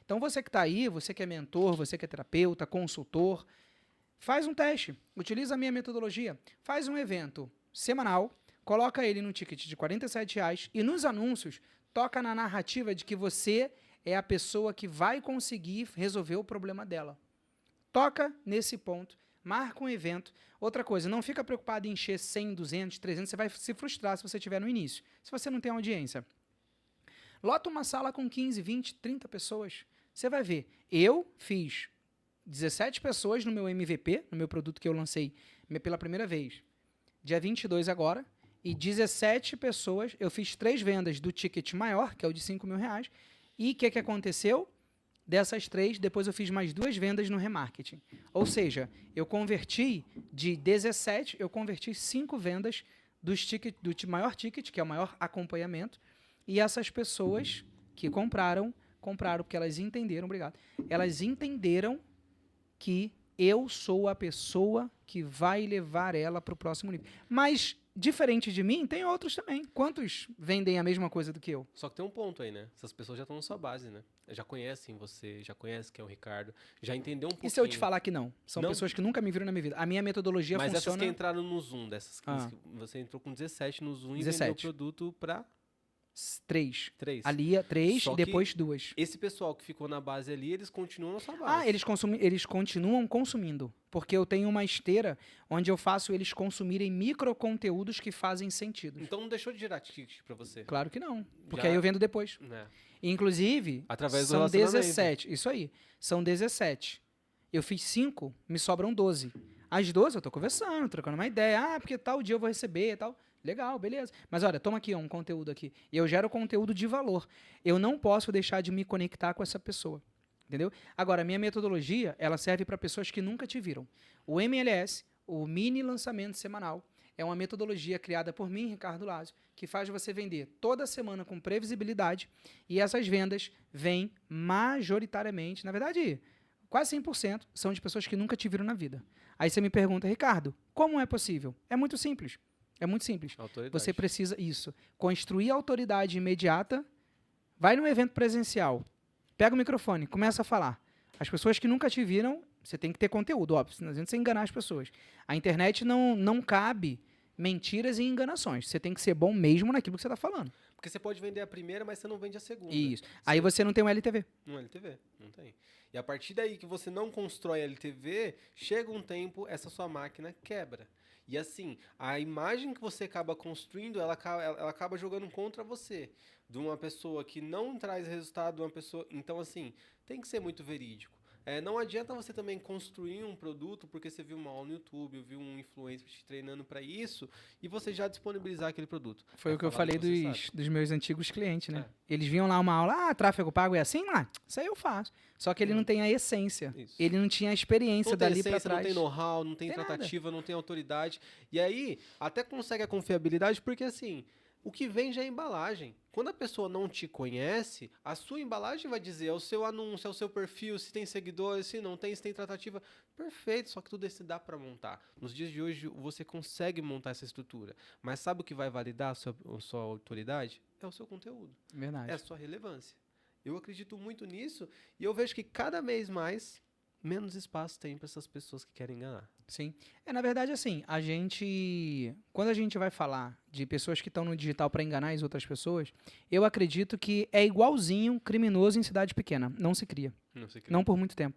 Então você que está aí, você que é mentor, você que é terapeuta, consultor, faz um teste, utiliza a minha metodologia, faz um evento semanal, coloca ele num ticket de R$ 47 e nos anúncios toca na narrativa de que você é a pessoa que vai conseguir resolver o problema dela. Toca nesse ponto, marca um evento. Outra coisa, não fica preocupado em encher 100, 200, 300, você vai se frustrar se você estiver no início, se você não tem audiência. Lota uma sala com 15, 20, 30 pessoas, você vai ver. Eu fiz 17 pessoas no meu MVP, no meu produto que eu lancei pela primeira vez, dia 22 agora, e 17 pessoas, eu fiz 3 vendas do ticket maior, que é o de R$ 5.000, e o que aconteceu? Dessas 3, depois eu fiz mais 2 vendas no remarketing. Ou seja, eu converti de 17, eu converti 5 vendas do maior ticket, que é o maior acompanhamento, e essas pessoas que compraram porque elas entenderam, obrigado, elas entenderam que eu sou a pessoa que vai levar ela para o próximo nível. Mas, diferente de mim, tem outros também. Quantos vendem a mesma coisa do que eu? Só que tem um ponto aí, né? Essas pessoas já estão na sua base, né? Já conhecem você, já conhecem quem é o Ricardo, já entendeu um pouquinho. E se eu te falar que não? São Não? pessoas que nunca me viram na minha vida. A minha metodologia Mas funciona... essas que entraram no Zoom, dessas 15, você entrou com 17 no Zoom 17. e vendeu o produto para 3. 3. Ali, 3 Só e que depois 2. Esse pessoal que ficou na base ali, eles continuam na sua base. Eles continuam consumindo. Porque eu tenho uma esteira onde eu faço eles consumirem microconteúdos que fazem sentido. Então não deixou de gerar ticket para você. Claro que não. Porque Já- aí eu vendo depois. É. Inclusive, Através do são relacionamento. 17. Isso aí. São 17. Eu fiz 5, me sobram 12. As 12 eu tô conversando, trocando uma ideia. Porque tal dia eu vou receber e tal. Legal, beleza. Mas olha, toma aqui um conteúdo aqui. E eu gero conteúdo de valor. Eu não posso deixar de me conectar com essa pessoa. Entendeu? Agora, a minha metodologia, ela serve para pessoas que nunca te viram. O MLS, o mini lançamento semanal, é uma metodologia criada por mim, Ricardo Lázio, que faz você vender toda semana com previsibilidade e essas vendas vêm majoritariamente, na verdade, quase 100% são de pessoas que nunca te viram na vida. Aí você me pergunta, Ricardo, como é possível? É muito simples. É muito simples. Autoridade. Você precisa, construir autoridade imediata, vai num evento presencial, pega o microfone, começa a falar. As pessoas que nunca te viram, você tem que ter conteúdo, óbvio, senão você enganar as pessoas. A internet não cabe mentiras e enganações. Você tem que ser bom mesmo naquilo que você está falando. Porque você pode vender a primeira, mas você não vende a segunda. Isso. Aí você não tem um LTV. Um LTV, não tem. E a partir daí que você não constrói LTV, chega um tempo, essa sua máquina quebra. E assim, a imagem que você acaba construindo, ela acaba jogando contra você. De uma pessoa que não traz resultado, de uma pessoa... Então, assim, tem que ser muito verídico. Não adianta você também construir um produto porque você viu uma aula no YouTube, viu um influencer te treinando para isso e você já disponibilizar aquele produto. Foi o que eu falei dos meus antigos clientes, né? É. Eles vinham lá uma aula, tráfego pago é assim? Isso aí eu faço. Só que ele não tem a essência. Isso. Ele não tinha a experiência Não tem dali para essência, trás. não tem know-how, não tem tratativa, não tem autoridade. E aí, até consegue a confiabilidade porque, assim, o que vende é a embalagem. Quando a pessoa não te conhece, a sua embalagem vai dizer, é o seu anúncio, é o seu perfil, se tem seguidores, se não tem, se tem tratativa. Perfeito, só que tudo isso dá para montar. Nos dias de hoje, você consegue montar essa estrutura. Mas sabe o que vai validar a sua autoridade? É o seu conteúdo. Verdade. É a sua relevância. Eu acredito muito nisso e eu vejo que cada vez mais, menos espaço tem para essas pessoas que querem enganar. Sim. Na verdade, assim, quando a gente vai falar de pessoas que estão no digital para enganar as outras pessoas, eu acredito que é igualzinho criminoso em cidade pequena. Não se cria. Não por muito tempo.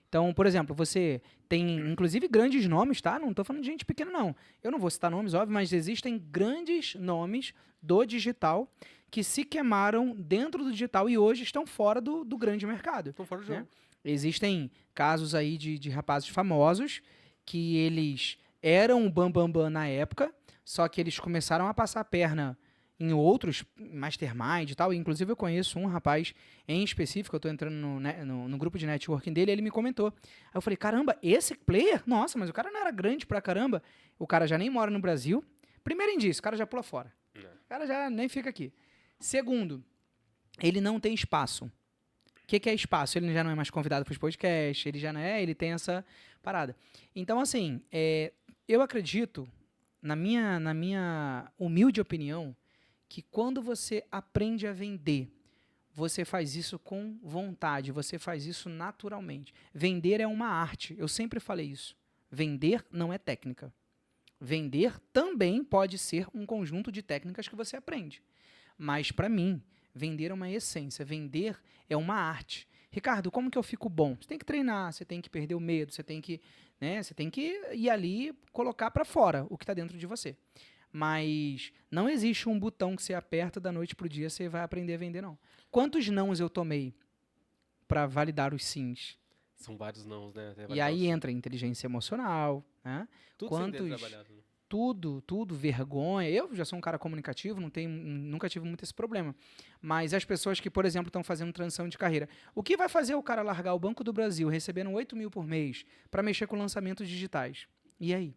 Então, por exemplo, você tem, inclusive, grandes nomes, tá? Não estou falando de gente pequena, não. Eu não vou citar nomes, óbvio, mas existem grandes nomes do digital que se queimaram dentro do digital e hoje estão fora do grande mercado. Estão fora do jogo. Né? Existem casos aí de rapazes famosos que eles eram o bambambam na época, só que eles começaram a passar a perna em outros, mastermind e tal. Inclusive, eu conheço um rapaz em específico, eu estou entrando no grupo de networking dele, ele me comentou. Aí eu falei, caramba, esse player? Nossa, mas o cara não era grande pra caramba. O cara já nem mora no Brasil. Primeiro indício, o cara já pula fora. O cara já nem fica aqui. Segundo, ele não tem espaço. O que é espaço? Ele já não é mais convidado para os podcasts, ele já não é, ele tem essa parada. Então, assim, eu acredito na minha humilde opinião, que quando você aprende a vender, você faz isso com vontade, você faz isso naturalmente. Vender é uma arte, eu sempre falei isso. Vender não é técnica. Vender também pode ser um conjunto de técnicas que você aprende. Mas, para mim, vender é uma essência, vender é uma arte. Ricardo, como que eu fico bom? Você tem que treinar, você tem que perder o medo, você tem que, né, você tem que ir ali colocar para fora o que está dentro de você. Mas não existe um botão que você aperta da noite pro dia você vai aprender a vender, não. Quantos nãos eu tomei para validar os sims? São vários nãos, né? Até E validar aí os- entra inteligência emocional, né? Tudo sem ter Quantos trabalhado. Né? tudo, vergonha. Eu já sou um cara comunicativo, nunca tive muito esse problema. Mas as pessoas que, por exemplo, estão fazendo transição de carreira, o que vai fazer o cara largar o Banco do Brasil recebendo 8 mil por mês para mexer com lançamentos digitais? E aí?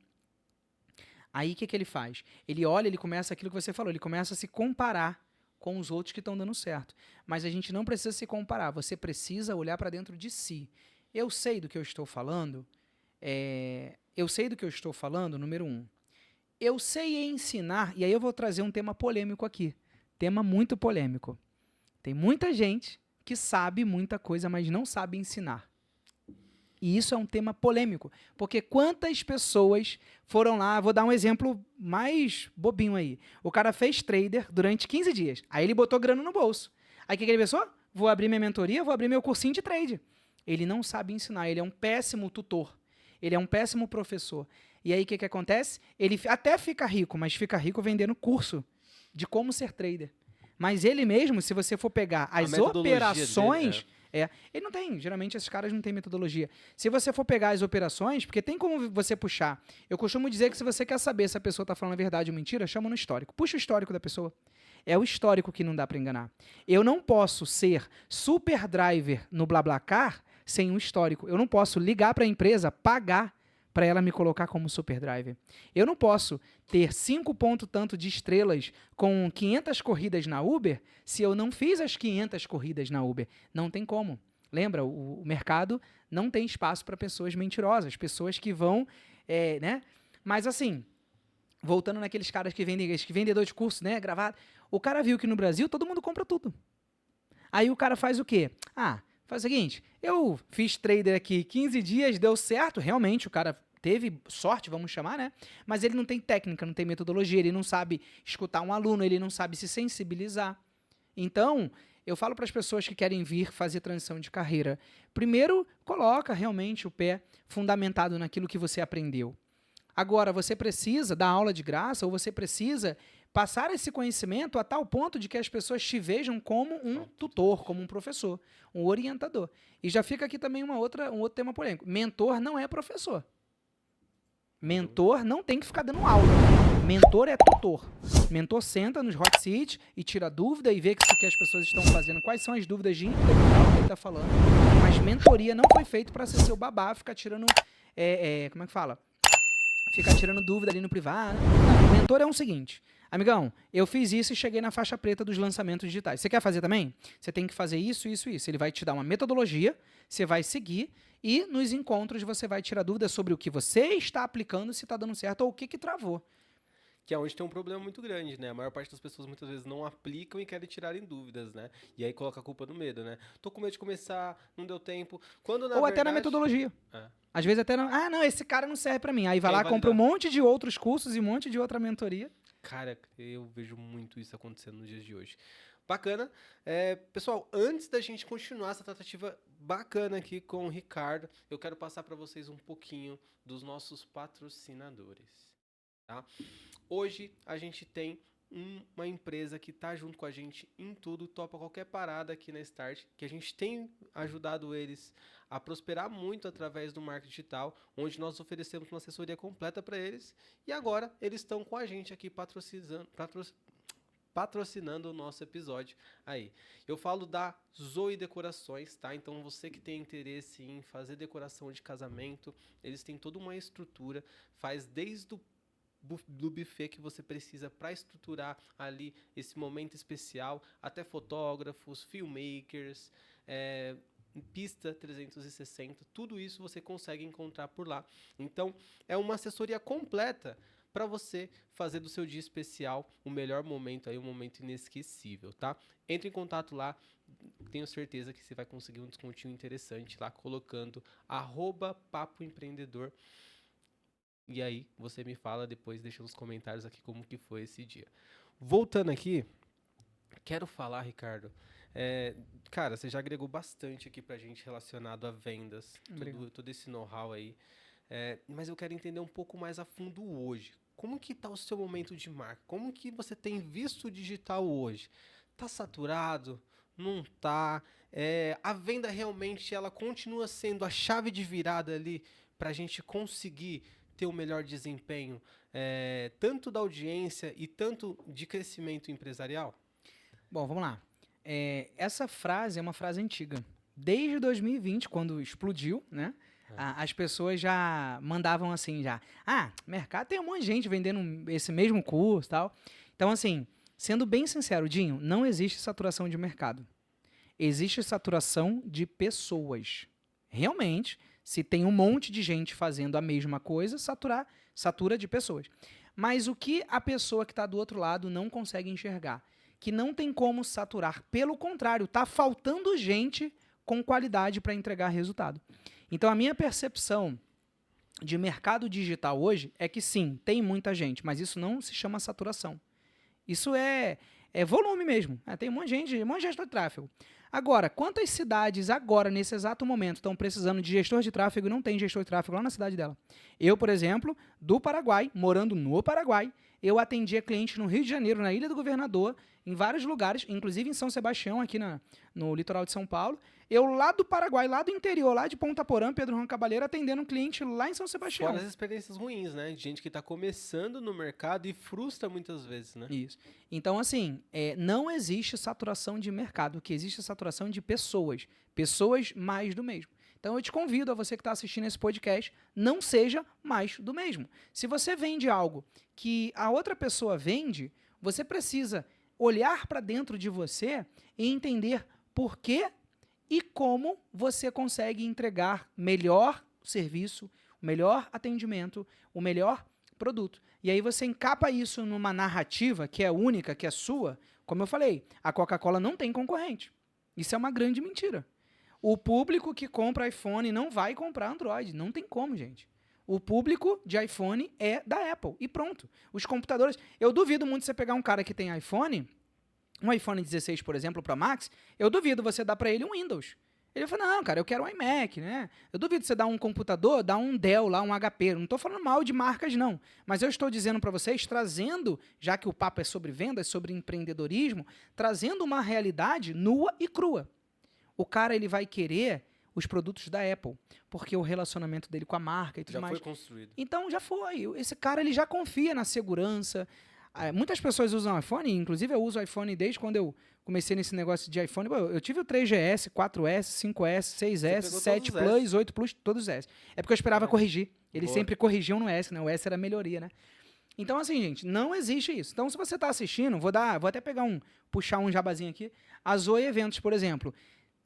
Aí o que, que ele faz? Ele olha, ele começa aquilo que você falou, ele começa a se comparar com os outros que estão dando certo. Mas a gente não precisa se comparar, você precisa olhar para dentro de si. Eu sei do que eu estou falando, número um. Eu sei ensinar, e aí eu vou trazer um tema polêmico aqui. Tema muito polêmico. Tem muita gente que sabe muita coisa, mas não sabe ensinar. E isso é um tema polêmico, porque quantas pessoas foram lá, vou dar um exemplo mais bobinho aí. O cara fez trader durante 15 dias, aí ele botou grana no bolso. Aí o que ele pensou? Vou abrir minha mentoria, vou abrir meu cursinho de trade. Ele não sabe ensinar, ele é um péssimo tutor, ele é um péssimo professor. E aí o que acontece? Ele até fica rico, mas fica rico vendendo curso de como ser trader. Mas ele mesmo, se você for pegar as metodologia operações... dele, ele não tem, geralmente esses caras não têm metodologia. Se você for pegar as operações, porque tem como você puxar. Eu costumo dizer que se você quer saber se a pessoa está falando a verdade ou mentira, chama no histórico. Puxa o histórico da pessoa. É o histórico que não dá para enganar. Eu não posso ser super driver no BlaBlaCar sem um histórico. Eu não posso ligar para a empresa, pagar para ela me colocar como super driver. Eu não posso ter 5 ponto tanto de estrelas com 500 corridas na Uber se eu não fiz as 500 corridas na Uber. Não tem como. Lembra, o mercado não tem espaço para pessoas mentirosas, pessoas que vão, né? Mas assim, voltando naqueles caras que vendem, que vendedor de curso, né, gravado, o cara viu que no Brasil todo mundo compra tudo. Aí o cara faz o quê? Faz o seguinte, eu fiz trader aqui 15 dias, deu certo, realmente o cara teve sorte, vamos chamar, né? Mas ele não tem técnica, não tem metodologia, ele não sabe escutar um aluno, ele não sabe se sensibilizar. Então, eu falo para as pessoas que querem vir fazer transição de carreira, primeiro, coloca realmente o pé fundamentado naquilo que você aprendeu. Agora, você precisa dar aula de graça ou você precisa passar esse conhecimento a tal ponto de que as pessoas te vejam como um tutor, como um professor, um orientador. E já fica aqui também um outro tema polêmico. Mentor não é professor. Mentor não tem que ficar dando aula. Mentor é tutor. Mentor senta nos hot seats e tira dúvida e vê que o que as pessoas estão fazendo, quais são as dúvidas de intelectual que ele está falando. Mas mentoria não foi feito para ser seu babá, ficar tirando... como é que fala? Ficar tirando dúvida ali no privado. Não, mentor é o seguinte... Amigão, eu fiz isso e cheguei na faixa preta dos lançamentos digitais. Você quer fazer também? Você tem que fazer isso, isso, isso. Ele vai te dar uma metodologia, você vai seguir e nos encontros você vai tirar dúvidas sobre o que você está aplicando, se está dando certo ou o que travou. Que é onde tem um problema muito grande, né? A maior parte das pessoas muitas vezes não aplicam e querem tirarem dúvidas, né? E aí coloca a culpa no medo, né? Tô com medo de começar, não deu tempo. Quando, na ou verdade... até na metodologia. Às vezes até não, esse cara não serve para mim. Aí vai lá, compra um monte de outros cursos e um monte de outra mentoria. Cara, eu vejo muito isso acontecendo nos dias de hoje. Bacana. Pessoal, antes da gente continuar essa tratativa bacana aqui com o Ricardo, eu quero passar para vocês um pouquinho dos nossos patrocinadores. Tá? Hoje a gente tem uma empresa que está junto com a gente em tudo, topa qualquer parada aqui na Start, que a gente tem ajudado eles a prosperar muito através do marketing digital, onde nós oferecemos uma assessoria completa para eles, e agora eles estão com a gente aqui patrocinando o nosso episódio aí. Eu falo da Zoe Decorações, tá? Então você que tem interesse em fazer decoração de casamento, eles têm toda uma estrutura, faz desde do buffet que você precisa para estruturar ali esse momento especial, até fotógrafos, filmmakers, pista 360, tudo isso você consegue encontrar por lá. Então, é uma assessoria completa para você fazer do seu dia especial o melhor momento aí, um momento inesquecível, tá? Entre em contato lá, tenho certeza que você vai conseguir um descontinho interessante lá, colocando @papoempreendedor. E aí, você me fala depois, deixa nos comentários aqui como que foi esse dia. Voltando aqui, quero falar, Ricardo, cara, você já agregou bastante aqui pra gente relacionado a vendas, todo esse know-how aí. Mas eu quero entender um pouco mais a fundo hoje. Como que tá o seu momento de marca? Como que você tem visto o digital hoje? Tá saturado? Não tá? A venda realmente ela continua sendo a chave de virada ali para a gente conseguir ter o melhor desempenho, tanto da audiência e tanto de crescimento empresarial? Bom, vamos lá. Essa frase é uma frase antiga. Desde 2020, quando explodiu, né? As pessoas já mandavam assim já. Mercado tem um monte de gente vendendo esse mesmo curso e tal. Então, assim, sendo bem sincero, Dinho, não existe saturação de mercado. Existe saturação de pessoas. Realmente, se tem um monte de gente fazendo a mesma coisa, satura de pessoas. Mas o que a pessoa que está do outro lado não consegue enxergar? Que não tem como saturar. Pelo contrário, está faltando gente com qualidade para entregar resultado. Então, a minha percepção de mercado digital hoje é que sim, tem muita gente, mas isso não se chama saturação. Isso é volume mesmo. Tem um monte de gestor de tráfego. Agora, quantas cidades agora, nesse exato momento, estão precisando de gestor de tráfego e não tem gestor de tráfego lá na cidade dela? Eu, por exemplo, do Paraguai, morando no Paraguai, eu atendia clientes no Rio de Janeiro, na Ilha do Governador, em vários lugares, inclusive em São Sebastião, aqui no litoral de São Paulo. Eu lá do Paraguai, lá do interior, lá de Ponta Porã, Pedro Juan Cabaleiro, atendendo um cliente lá em São Sebastião. Fora as experiências ruins, né? De gente que está começando no mercado e frustra muitas vezes, né? Isso. Então, assim, não existe saturação de mercado. O que existe é saturação de pessoas. Pessoas mais do mesmo. Então, eu te convido a você que está assistindo esse podcast, não seja mais do mesmo. Se você vende algo que a outra pessoa vende, você precisa olhar para dentro de você e entender por que e como você consegue entregar melhor serviço, o melhor atendimento, o melhor produto. E aí você encapa isso numa narrativa que é única, que é sua. Como eu falei, a Coca-Cola não tem concorrente. Isso é uma grande mentira. O público que compra iPhone não vai comprar Android. Não tem como, gente. O público de iPhone é da Apple. E pronto. Os computadores... Eu duvido muito você pegar um cara que tem iPhone, um iPhone 16, por exemplo, para Max, eu duvido você dar para ele um Windows. Ele fala, não, cara, eu quero um iMac, né? Eu duvido você dar um computador, dar um Dell lá, um HP. Não estou falando mal de marcas, não. Mas eu estou dizendo para vocês, trazendo, já que o papo é sobre vendas, sobre empreendedorismo, trazendo uma realidade nua e crua. O cara, ele vai querer os produtos da Apple, porque o relacionamento dele com a marca e tudo mais. Já foi construído. Então, já foi. Esse cara, ele já confia na segurança. Muitas pessoas usam iPhone, inclusive eu uso iPhone desde quando eu comecei nesse negócio de iPhone. Eu tive o 3GS, 4S, 5S, 6S, 7 Plus, 8 Plus, todos os S. É porque eu esperava corrigir. Eles sempre corrigiam no S, né? O S era melhoria, né? Então, assim, gente, não existe isso. Então, se você está assistindo, vou até puxar um jabazinho aqui. A Zoe Eventos, por exemplo.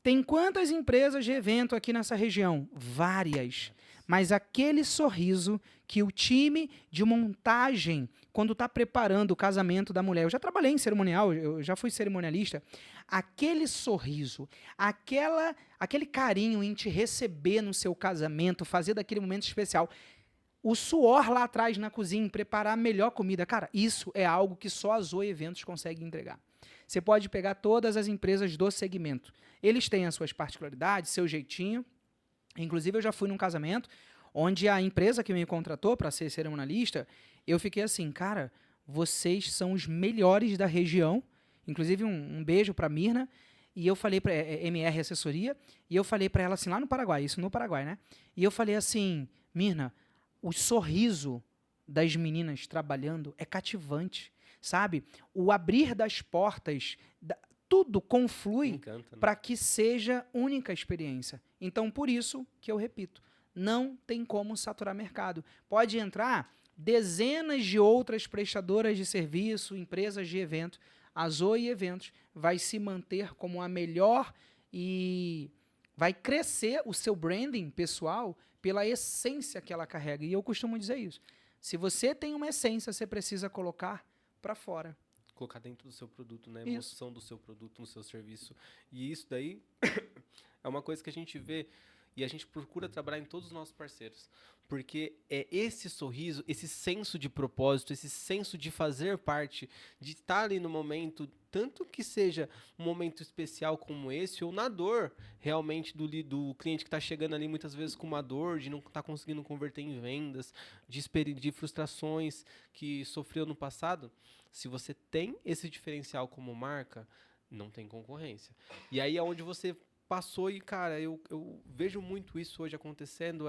Tem quantas empresas de evento aqui nessa região? Várias. Mas aquele sorriso que o time de montagem, quando está preparando o casamento da mulher, eu já trabalhei em cerimonial, eu já fui cerimonialista, aquele sorriso, aquele carinho em te receber no seu casamento, fazer daquele momento especial, o suor lá atrás na cozinha, em preparar a melhor comida, cara, isso é algo que só a Zoe Eventos consegue entregar. Você pode pegar todas as empresas do segmento. Eles têm as suas particularidades, seu jeitinho. Inclusive, eu já fui num casamento onde a empresa que me contratou para ser cerimonialista, eu fiquei assim, cara, vocês são os melhores da região. Inclusive, um beijo para a Mirna. E eu falei para MR Assessoria, e eu falei para ela assim, lá no Paraguai, isso no Paraguai, né? E eu falei assim, Mirna, o sorriso das meninas trabalhando é cativante, sabe? O abrir das portas, tudo conflui para que seja única experiência. Então, por isso que eu repito, não tem como saturar mercado. Pode entrar dezenas de outras prestadoras de serviço, empresas de evento. A Zoe Eventos vai se manter como a melhor e vai crescer o seu branding pessoal pela essência que ela carrega. E eu costumo dizer isso. Se você tem uma essência, você precisa colocar para fora. Colocar dentro do seu produto, né? A Isso. emoção do seu produto, no seu serviço. E isso daí é uma coisa que a gente vê e a gente procura trabalhar em todos os nossos parceiros. Porque é esse sorriso, esse senso de propósito, esse senso de fazer parte, de estar ali no momento, tanto que seja um momento especial como esse, ou na dor realmente do cliente que está chegando ali muitas vezes com uma dor, de não estar conseguindo converter em vendas, de frustrações que sofreu no passado. Se você tem esse diferencial como marca, não tem concorrência. E aí é onde você passou e, cara, eu vejo muito isso hoje acontecendo,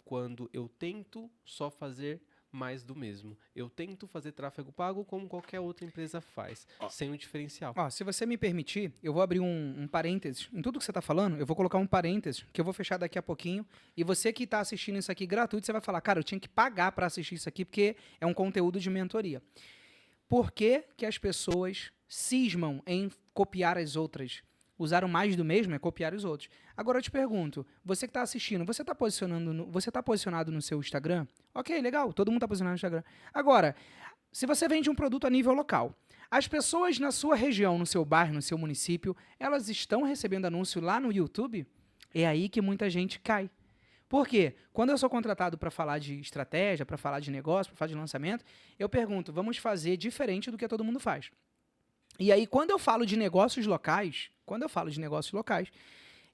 quando eu tento só fazer mais do mesmo. Eu tento fazer tráfego pago como qualquer outra empresa faz, sem um diferencial. Se você me permitir, eu vou abrir um parênteses. Em tudo que você está falando, eu vou colocar um parênteses, que eu vou fechar daqui a pouquinho. E você que está assistindo isso aqui gratuito, você vai falar, cara, eu tinha que pagar para assistir isso aqui, porque é um conteúdo de mentoria. Por que que as pessoas cismam em copiar as outras? Usar o mais do mesmo é copiar os outros. Agora eu te pergunto, você que está assistindo, você está posicionado no seu Instagram? Ok, legal, todo mundo está posicionado no Instagram. Agora, se você vende um produto a nível local, as pessoas na sua região, no seu bairro, no seu município, elas estão recebendo anúncio lá no YouTube? É aí que muita gente cai. Por quê? Quando eu sou contratado para falar de estratégia, para falar de negócio, para falar de lançamento, eu pergunto, vamos fazer diferente do que todo mundo faz. E aí, quando eu falo de negócios locais,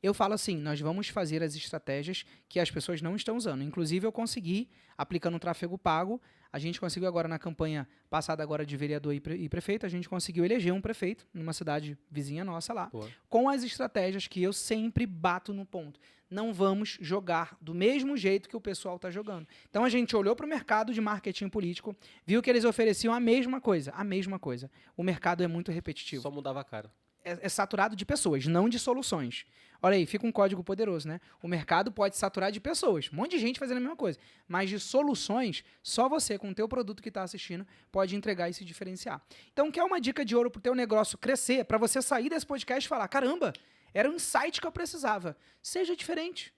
eu falo assim, nós vamos fazer as estratégias que as pessoas não estão usando. Inclusive, eu consegui, aplicando o tráfego pago, a gente conseguiu agora na campanha passada agora de vereador e prefeito, a gente conseguiu eleger um prefeito numa cidade vizinha nossa lá, com as estratégias que eu sempre bato no ponto. Não vamos jogar do mesmo jeito que o pessoal está jogando. Então, a gente olhou para o mercado de marketing político, viu que eles ofereciam a mesma coisa. O mercado é muito repetitivo. Só mudava a cara. É saturado de pessoas, não de soluções. Olha aí, fica um código poderoso, né? O mercado pode saturar de pessoas, um monte de gente fazendo a mesma coisa. Mas de soluções, só você, com o teu produto que está assistindo, pode entregar e se diferenciar. Então, quer uma dica de ouro para o teu negócio crescer, para você sair desse podcast e falar, caramba, era um insight que eu precisava. Seja diferente.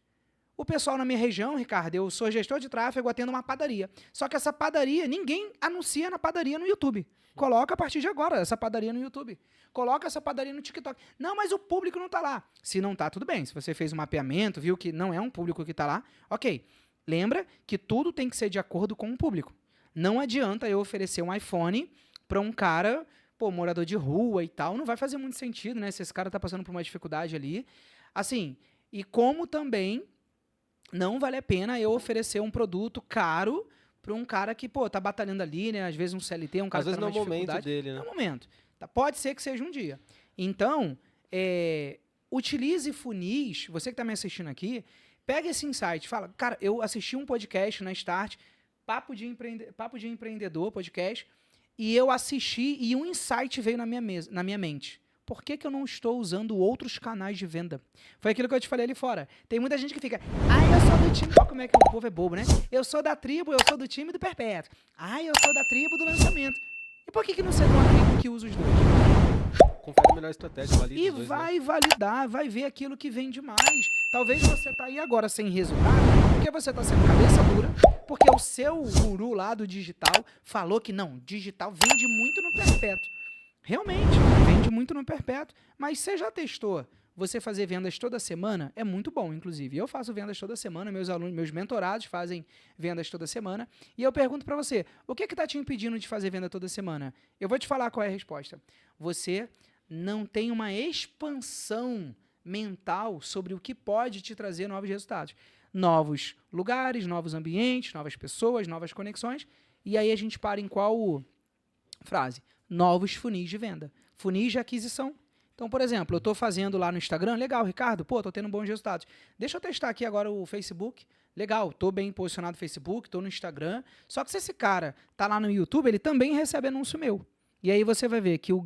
O pessoal na minha região, Ricardo, eu sou gestor de tráfego, atendo uma padaria. Só que essa padaria, ninguém anuncia na padaria no YouTube. Coloca a partir de agora essa padaria no YouTube. Coloca essa padaria no TikTok. Não, mas o público não está lá. Se não está, tudo bem. Se você fez um mapeamento, viu que não é um público que está lá, ok. Lembra que tudo tem que ser de acordo com o público. Não adianta eu oferecer um iPhone para um cara, morador de rua e tal. Não vai fazer muito sentido, né? Se esse cara está passando por uma dificuldade ali. Assim, e como também não vale a pena eu oferecer um produto caro para um cara que, tá batalhando ali, né? Às vezes um CLT, um cara que tá numa dificuldade. Às vezes não é o momento dele, né? Não é o momento. Pode ser que seja um dia. Então, utilize funis, você que está me assistindo aqui, pega esse insight, fala, cara, eu assisti um podcast na Start, Papo de Empreendedor, podcast, e eu assisti e um insight veio na minha mente. Por que eu não estou usando outros canais de venda? Foi aquilo que eu te falei ali fora. Tem muita gente que fica, eu sou do time... Olha como é que o povo é bobo, né? Eu sou da tribo, eu sou do time do Perpétuo. Eu sou da tribo do lançamento. E por que não ser de uma tribo que usa os dois? Confere a melhor estratégia, valida e os dois, vai validar, vai ver aquilo que vende mais. Talvez você tá aí agora sem resultado, porque você tá sendo cabeça dura, porque o seu guru lá do digital falou que não, digital vende muito no perpétuo. Realmente, vende muito no perpétuo, mas você já testou você fazer vendas toda semana? É muito bom, inclusive. Eu faço vendas toda semana, meus alunos, meus mentorados fazem vendas toda semana, e eu pergunto para você, o que está te impedindo de fazer venda toda semana? Eu vou te falar qual é a resposta. Você não tem uma expansão mental sobre o que pode te trazer novos resultados. Novos lugares, novos ambientes, novas pessoas, novas conexões, e aí a gente para em qual frase? Novos funis de venda. Funis de aquisição. Então, por exemplo, eu estou fazendo lá no Instagram, legal, Ricardo, estou tendo bons resultados. Deixa eu testar aqui agora o Facebook, legal, estou bem posicionado no Facebook, estou no Instagram, só que se esse cara está lá no YouTube, ele também recebe anúncio meu. E aí você vai ver que o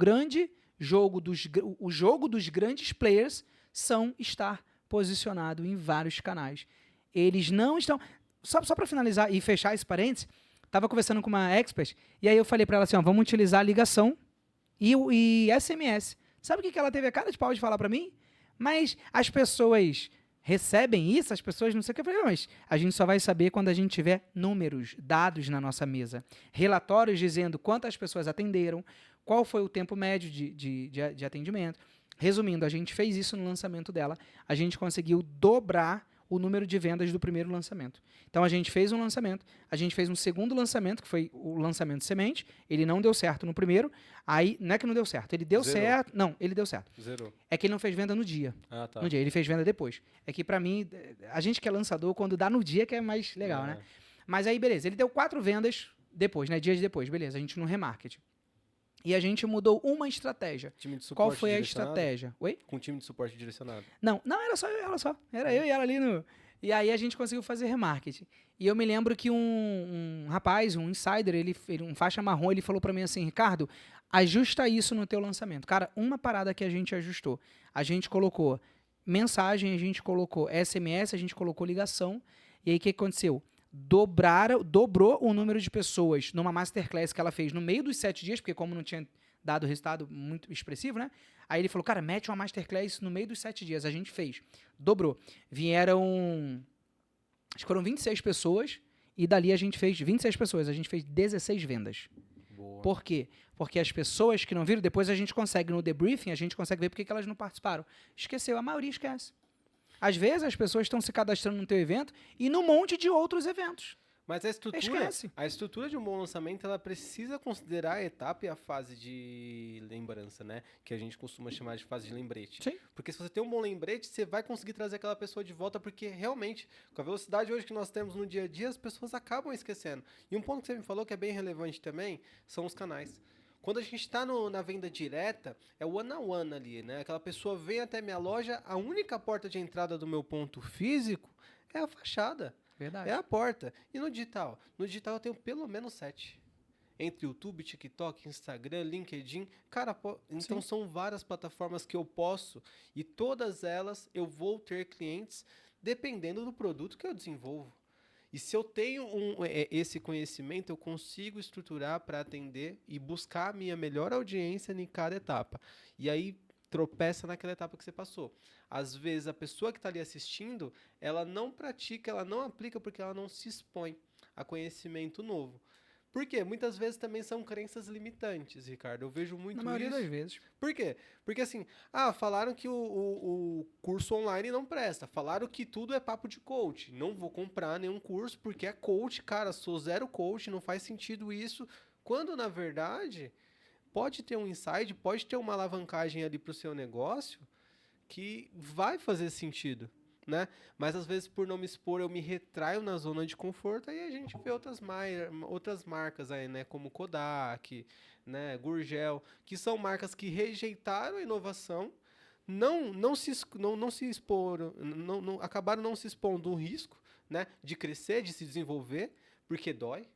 jogo dos grandes players são estar posicionado em vários canais. Eles não estão... Só para finalizar e fechar esse parênteses, estava conversando com uma expert, e aí eu falei para ela assim, vamos utilizar ligação e SMS. Sabe o que ela teve a cara de pau de falar para mim? Mas as pessoas recebem isso, as pessoas não sei o que. Eu falei, mas a gente só vai saber quando a gente tiver números, dados na nossa mesa. Relatórios dizendo quantas pessoas atenderam, qual foi o tempo médio de atendimento. Resumindo, a gente fez isso no lançamento dela. A gente conseguiu dobrar o número de vendas do primeiro lançamento. Então, a gente fez um lançamento, a gente fez um segundo lançamento, que foi o lançamento semente. Ele não deu certo no primeiro. Aí, não é que não deu certo, ele deu Zerou. certo. Não, ele deu certo. Zerou. É que ele não fez venda no dia. Ah, tá. No dia, ele fez venda depois. É que pra mim, a gente que é lançador, quando dá no dia que é mais legal, né? Mas aí, beleza, ele deu 4 vendas depois, né? Dias depois, beleza, a gente no remarketing. E a gente mudou uma estratégia. Time de suporte Qual foi a direcionado? estratégia? Oi? Com time de suporte direcionado. Não, era só eu e ela só. Era eu e ela ali no... E aí a gente conseguiu fazer remarketing. E eu me lembro que um rapaz, um insider, ele um faixa marrom, ele falou pra mim assim, Ricardo, ajusta isso no teu lançamento. Cara, uma parada que a gente ajustou. A gente colocou mensagem, a gente colocou SMS, a gente colocou ligação. E aí o que aconteceu? Dobrou o número de pessoas numa masterclass que ela fez no meio dos 7 dias, porque como não tinha dado resultado muito expressivo, né? Aí ele falou, cara, mete uma masterclass no meio dos 7 dias. A gente fez. Dobrou. Vieram, acho que foram 26 pessoas, e dali a gente fez 26 pessoas, a gente fez 16 vendas. Boa. Por quê? Porque as pessoas que não viram, depois a gente consegue, no debriefing, a gente consegue ver por que elas não participaram. Esqueceu, a maioria esquece. Às vezes as pessoas estão se cadastrando no teu evento e num monte de outros eventos. Mas Esquece. a estrutura de um bom lançamento, ela precisa considerar a etapa e a fase de lembrança, né? Que a gente costuma chamar de fase de lembrete. Sim. Porque se você tem um bom lembrete, você vai conseguir trazer aquela pessoa de volta, porque realmente, com a velocidade hoje que nós temos no dia a dia, as pessoas acabam esquecendo. E um ponto que você me falou que é bem relevante também, são os canais. Quando a gente está na venda direta, é o one-on-one ali, né? Aquela pessoa vem até minha loja, a única porta de entrada do meu ponto físico é a fachada. Verdade. É a porta. E no digital? No digital eu tenho pelo menos 7. Entre YouTube, TikTok, Instagram, LinkedIn. Cara, então são várias plataformas que eu posso. E todas elas eu vou ter clientes dependendo do produto que eu desenvolvo. E se eu tenho esse conhecimento, eu consigo estruturar para atender e buscar a minha melhor audiência em cada etapa. E aí tropeça naquela etapa que você passou. Às vezes a pessoa que está ali assistindo, ela não pratica, ela não aplica porque ela não se expõe a conhecimento novo. Por quê? Muitas vezes também são crenças limitantes, Ricardo. Eu vejo muito isso. Na maioria das vezes. Por quê? Porque assim, falaram que o curso online não presta. Falaram que tudo é papo de coach. Não vou comprar nenhum curso porque é coach. Cara, sou zero coach, não faz sentido isso. Quando, na verdade, pode ter um insight, pode ter uma alavancagem ali para o seu negócio que vai fazer sentido, né? Mas às vezes por não me expor eu me retraio na zona de conforto, aí a gente vê outras marcas aí, né? Como Kodak, né? Gurgel, que são marcas que rejeitaram a inovação, acabaram não se expondo um risco, né? De crescer, de se desenvolver, porque dói.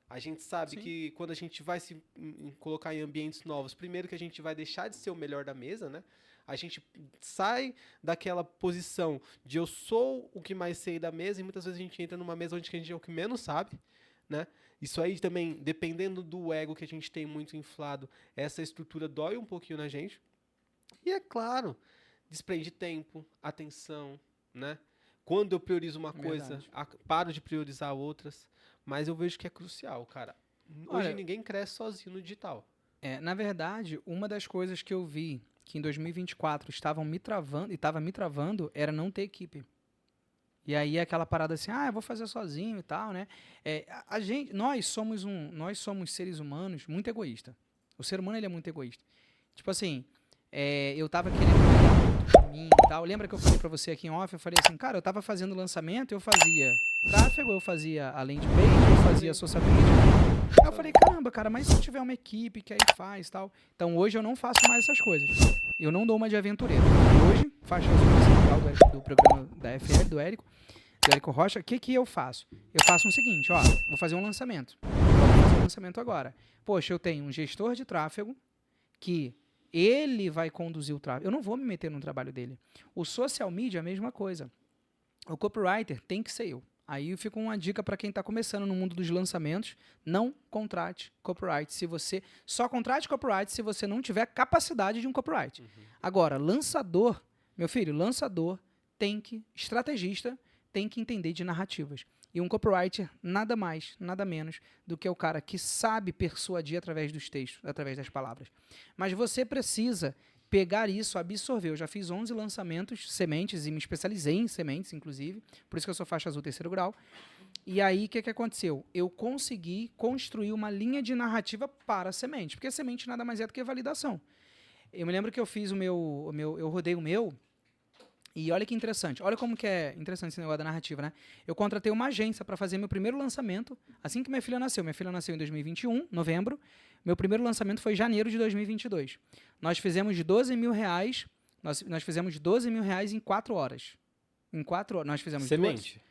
A gente sabe que quando a gente vai se colocar em ambientes novos, primeiro que a gente vai deixar de ser o melhor da mesa, né? A gente sai daquela posição de eu sou o que mais sei da mesa e muitas vezes a gente entra numa mesa onde a gente é o que menos sabe, né? Isso aí também, dependendo do ego que a gente tem muito inflado, essa estrutura dói um pouquinho na gente. E é claro, desprende tempo, atenção, né? Quando eu priorizo uma coisa, paro de priorizar outras. Mas eu vejo que é crucial, cara. Hoje ninguém cresce sozinho no digital. Na verdade, uma das coisas que eu vi que em 2024 estava me travando era não ter equipe. E aí aquela parada assim, eu vou fazer sozinho e tal, né? Nós somos seres humanos muito egoístas. O ser humano ele é muito egoísta. Tipo assim, eu tava querendo pegar muito pra mim e tal. Lembra que eu falei pra você aqui em off? Eu falei assim, cara, eu tava fazendo lançamento, eu fazia tráfego, eu fazia a landing page, eu fazia social media. Aí eu falei, caramba, cara, mas se eu tiver uma equipe que aí faz e tal. Então hoje eu não faço mais essas coisas. Eu não dou uma de aventureiro. Hoje, faixa central do programa da FL, do Érico Rocha, o que eu faço? Eu faço o seguinte, vou fazer um lançamento. Vou fazer um lançamento agora. Poxa, eu tenho um gestor de tráfego que ele vai conduzir o tráfego. Eu não vou me meter no trabalho dele. O social media é a mesma coisa. O copywriter tem que ser eu. Aí fica uma dica para quem está começando no mundo dos lançamentos, não contrate copyright. Só contrate copyright se você não tiver capacidade de um copyright. Agora, lançador, meu filho, lançador estrategista, tem que entender de narrativas. E um copywriter, nada mais, nada menos do que o cara que sabe persuadir através dos textos, através das palavras. Mas você precisa pegar isso, absorver. Eu já fiz 11 lançamentos, sementes, e me especializei em sementes, inclusive. Por isso que eu sou faixa azul 3º grau. E aí, o que aconteceu? Eu consegui construir uma linha de narrativa para a semente. Porque a semente nada mais é do que validação. Eu me lembro que eu fiz eu rodei o meu. E olha que interessante, olha como que é interessante esse negócio da narrativa, né? Eu contratei uma agência para fazer meu primeiro lançamento, assim que minha filha nasceu. Minha filha nasceu em 2021, novembro. Meu primeiro lançamento foi em janeiro de 2022. Nós fizemos de 12 mil reais, nós fizemos 12 mil reais em 4 horas. Em 4 horas, nós fizemos Semente.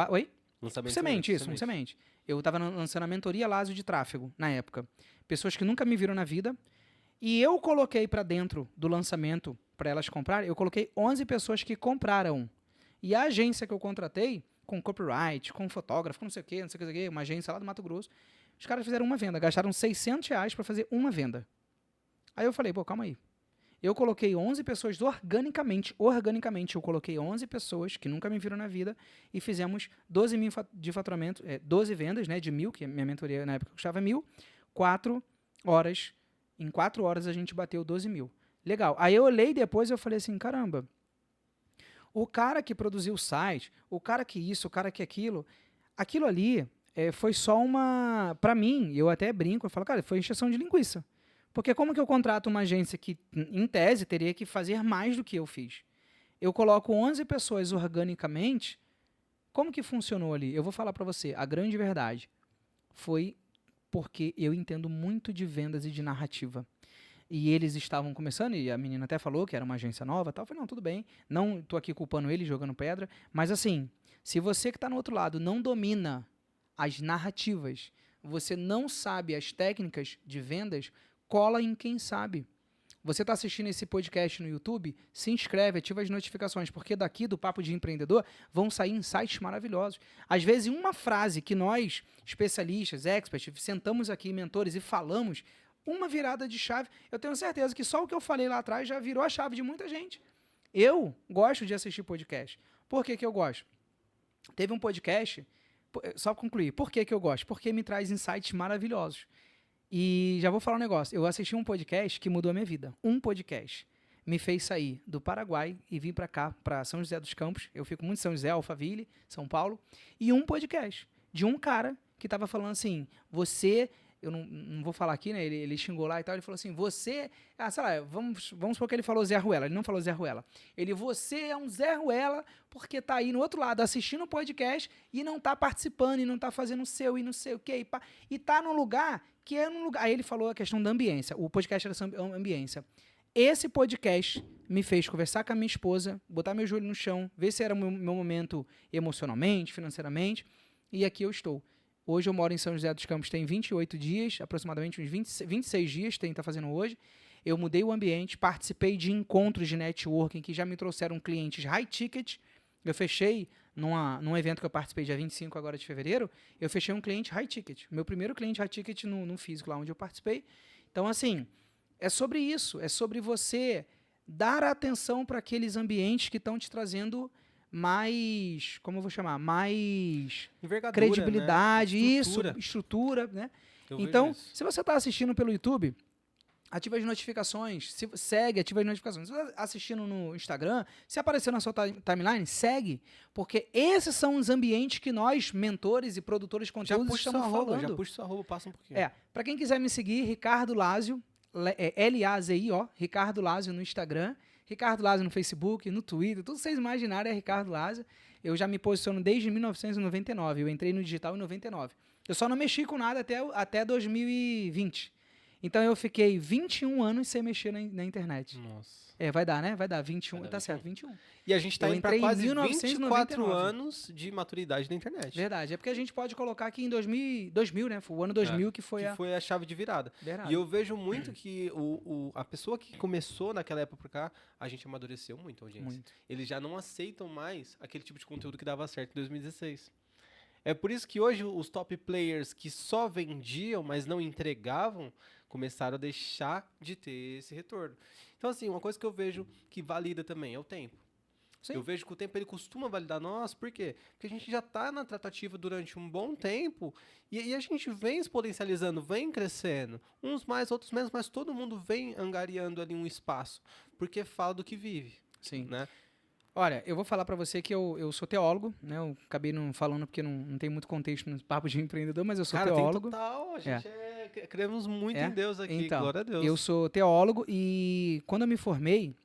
Oi? Lançamento Semente, isso, um semente. Eu estava lançando a mentoria Lázio de tráfego, na época. Pessoas que nunca me viram na vida. E eu coloquei para dentro do lançamento, para elas comprarem, eu coloquei 11 pessoas que compraram. E a agência que eu contratei, com copyright, com fotógrafo, com não sei o quê, uma agência lá do Mato Grosso, os caras fizeram uma venda, gastaram 600 reais para fazer uma venda. Aí eu falei, pô, calma aí. Eu coloquei 11 pessoas organicamente, eu coloquei 11 pessoas que nunca me viram na vida e fizemos 12 mil de faturamento, 12 vendas, né, de 1.000, que a minha mentoria na época custava 1.000, 4 horas. Em 4 horas a gente bateu 12 mil. Legal. Aí eu olhei depois e eu falei assim, caramba, o cara que produziu o site, o cara que isso, o cara que aquilo ali foi só uma... Pra mim, eu até brinco, eu falo, cara, foi encheção de linguiça. Porque como que eu contrato uma agência que, em tese, teria que fazer mais do que eu fiz? Eu coloco 11 pessoas organicamente, como que funcionou ali? Eu vou falar pra você, a grande verdade foi porque eu entendo muito de vendas e de narrativa. E eles estavam começando, e a menina até falou que era uma agência nova, tal. Eu falei, não, tudo bem, não estou aqui culpando eles, jogando pedra, mas assim, se você que está no outro lado não domina as narrativas, você não sabe as técnicas de vendas, cola em quem sabe. Você está assistindo esse podcast no YouTube? Se inscreve, ativa as notificações, porque daqui do Papo de Empreendedor vão sair insights maravilhosos. Às vezes, uma frase que nós, especialistas, experts, sentamos aqui, mentores, e falamos, uma virada de chave, eu tenho certeza que só o que eu falei lá atrás já virou a chave de muita gente. Eu gosto de assistir podcast. Por que eu gosto? Teve um podcast, só para concluir, por que eu gosto? Porque me traz insights maravilhosos. E já vou falar um negócio. Eu assisti um podcast que mudou a minha vida. Um podcast. Me fez sair do Paraguai e vir para cá, para São José dos Campos. Eu fico muito em São José, Alphaville, São Paulo. E um podcast de um cara que estava falando assim, você... Eu não vou falar aqui, né? Ele xingou lá e tal. Ele falou assim, você... sei lá, vamos supor que ele falou Zé Ruela. Ele não falou Zé Ruela. Você é um Zé Ruela porque tá aí no outro lado assistindo o podcast e não tá participando e não tá fazendo o seu e não sei o quê. E tá num lugar que é num lugar... Aí ele falou a questão da ambiência. O podcast era sobre ambiência. Esse podcast me fez conversar com a minha esposa, botar meu joelho no chão, ver se era o meu momento emocionalmente, financeiramente. E aqui eu estou. Hoje eu moro em São José dos Campos, tem 28 dias, aproximadamente uns 26 dias, está fazendo hoje. Eu mudei o ambiente, participei de encontros de networking que já me trouxeram clientes high ticket. Eu fechei, num evento que eu participei dia 25 agora de fevereiro, eu fechei um cliente high ticket. Meu primeiro cliente high ticket no físico, lá onde eu participei. Então, assim, é sobre isso, é sobre você dar atenção para aqueles ambientes que estão te trazendo mais, como eu vou chamar, mais credibilidade, né? estrutura, né? Então, se você está assistindo pelo YouTube, ativa as notificações, ativa as notificações. Se você está assistindo no Instagram, se aparecer na sua timeline, segue, porque esses são os ambientes que nós, mentores e produtores de conteúdo, estamos falando. Já puxa sua arroba, passa um pouquinho. Para quem quiser me seguir, Ricardo Lázio, L-A-Z-I-O, Ricardo Lázio no Instagram, Ricardo Lázio no Facebook, no Twitter, tudo que vocês imaginarem é Ricardo Lázio. Eu já me posiciono desde 1999, eu entrei no digital em 99. Eu só não mexi com nada até 2020. Então eu fiquei 21 anos sem mexer na internet. Nossa. Vai dar, né? Vai dar 21, tá 21. Certo, 21. E a gente tá indo para quase 24 anos de maturidade da internet. Verdade, é porque a gente pode colocar aqui em 2000, né? Foi o ano 2000 que foi a chave de virada. Verdade. E eu vejo muito que a pessoa que começou naquela época pra cá, a gente amadureceu muito, audiência. Muito. Eles já não aceitam mais aquele tipo de conteúdo que dava certo em 2016. É por isso que hoje os top players que só vendiam, mas não entregavam, começaram a deixar de ter esse retorno. Então, assim, uma coisa que eu vejo que valida também é o tempo. Sim. Eu vejo que o tempo ele costuma validar nós, por quê? Porque a gente já está na tratativa durante um bom tempo e a gente vem exponencializando, vem crescendo. Uns mais, outros menos, mas todo mundo vem angariando ali um espaço, porque fala do que vive, Sim. né? Olha, eu vou falar pra você que eu sou teólogo, né? Eu acabei não falando porque não tem muito contexto no papo de empreendedor, mas eu sou Cara, teólogo. tem total, a gente cremos muito em Deus aqui, Então, glória a Deus. eu sou teólogo e quando eu me formei,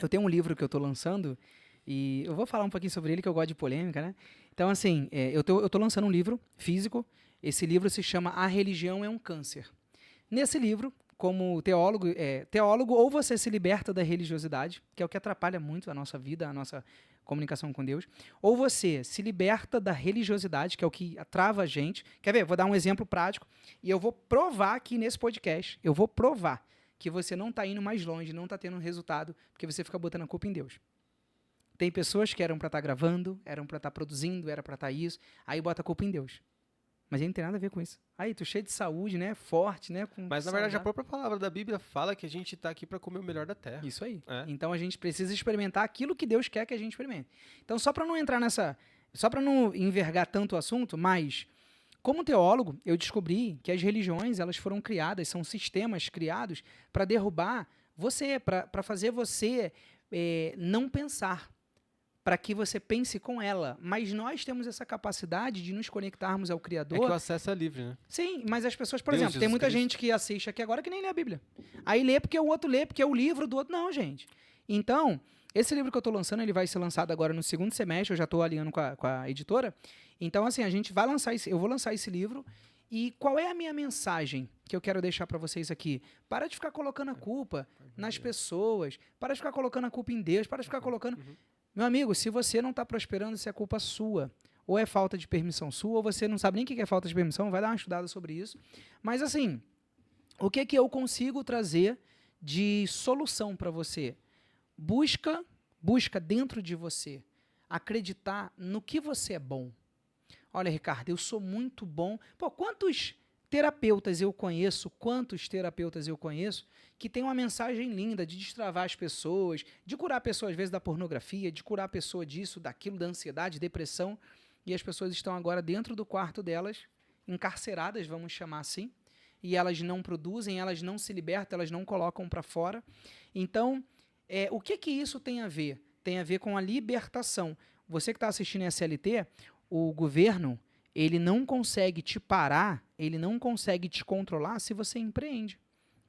eu tenho um livro que eu tô lançando e eu vou falar um pouquinho sobre ele, que eu gosto de polêmica, né? Então, assim, eu tô lançando um livro físico. Esse livro se chama A Religião é um Câncer. Nesse livro, como teólogo, ou você se liberta da religiosidade, que é o que atrapalha muito a nossa vida, a nossa comunicação com Deus, ou você se liberta da religiosidade, que é o que trava a gente. Quer ver? Vou dar um exemplo prático e eu vou provar aqui nesse podcast, eu vou provar que você não está indo mais longe, não está tendo resultado, porque você fica botando a culpa em Deus. Tem pessoas que eram para estar gravando, eram para estar produzindo, era para estar isso, aí bota a culpa em Deus. Mas ele não tem nada a ver com isso. Aí, tu cheio de saúde, né? Forte, né? Mas, na verdade, a própria palavra da Bíblia fala que a gente está aqui para comer o melhor da terra. Isso aí. É. Então, a gente precisa experimentar aquilo que Deus quer que a gente experimente. Então, só para não entrar nessa... Só para não envergar tanto o assunto, mas... Como teólogo, eu descobri que as religiões, elas foram criadas, são sistemas criados para derrubar você, para fazer você não pensar, para que você pense com ela. Mas nós temos essa capacidade de nos conectarmos ao Criador. É que o acesso é livre, né? Sim, mas as pessoas, por Deus, exemplo, tem Jesus muita Cristo. gente que assiste aqui agora que nem lê a Bíblia. Aí lê porque o outro lê, porque é o livro do outro. Não, gente. Então, esse livro que eu estou lançando, ele vai ser lançado agora no segundo semestre, eu já estou alinhando com a editora. Então, assim, eu vou lançar esse livro. E qual é a minha mensagem que eu quero deixar para vocês aqui? Para de ficar colocando a culpa nas pessoas, para de ficar colocando a culpa em Deus, para de ficar colocando... Meu amigo, se você não está prosperando, isso é culpa sua. Ou é falta de permissão sua, ou você não sabe nem o que é falta de permissão, vai dar uma estudada sobre isso. Mas, assim, o que eu consigo trazer de solução para você? Busca dentro de você acreditar no que você é bom. Olha, Ricardo, eu sou muito bom. Pô, quantos terapeutas eu conheço que tem uma mensagem linda de destravar as pessoas, de curar a pessoa, às vezes, da pornografia, de curar a pessoa disso, daquilo, da ansiedade, depressão, e as pessoas estão agora dentro do quarto delas, encarceradas, vamos chamar assim, e elas não produzem, elas não se libertam, elas não colocam para fora. Então, o que isso tem a ver? Tem a ver com a libertação. Você que está assistindo a SLT, o governo, ele não consegue te parar, ele não consegue te controlar se você empreende.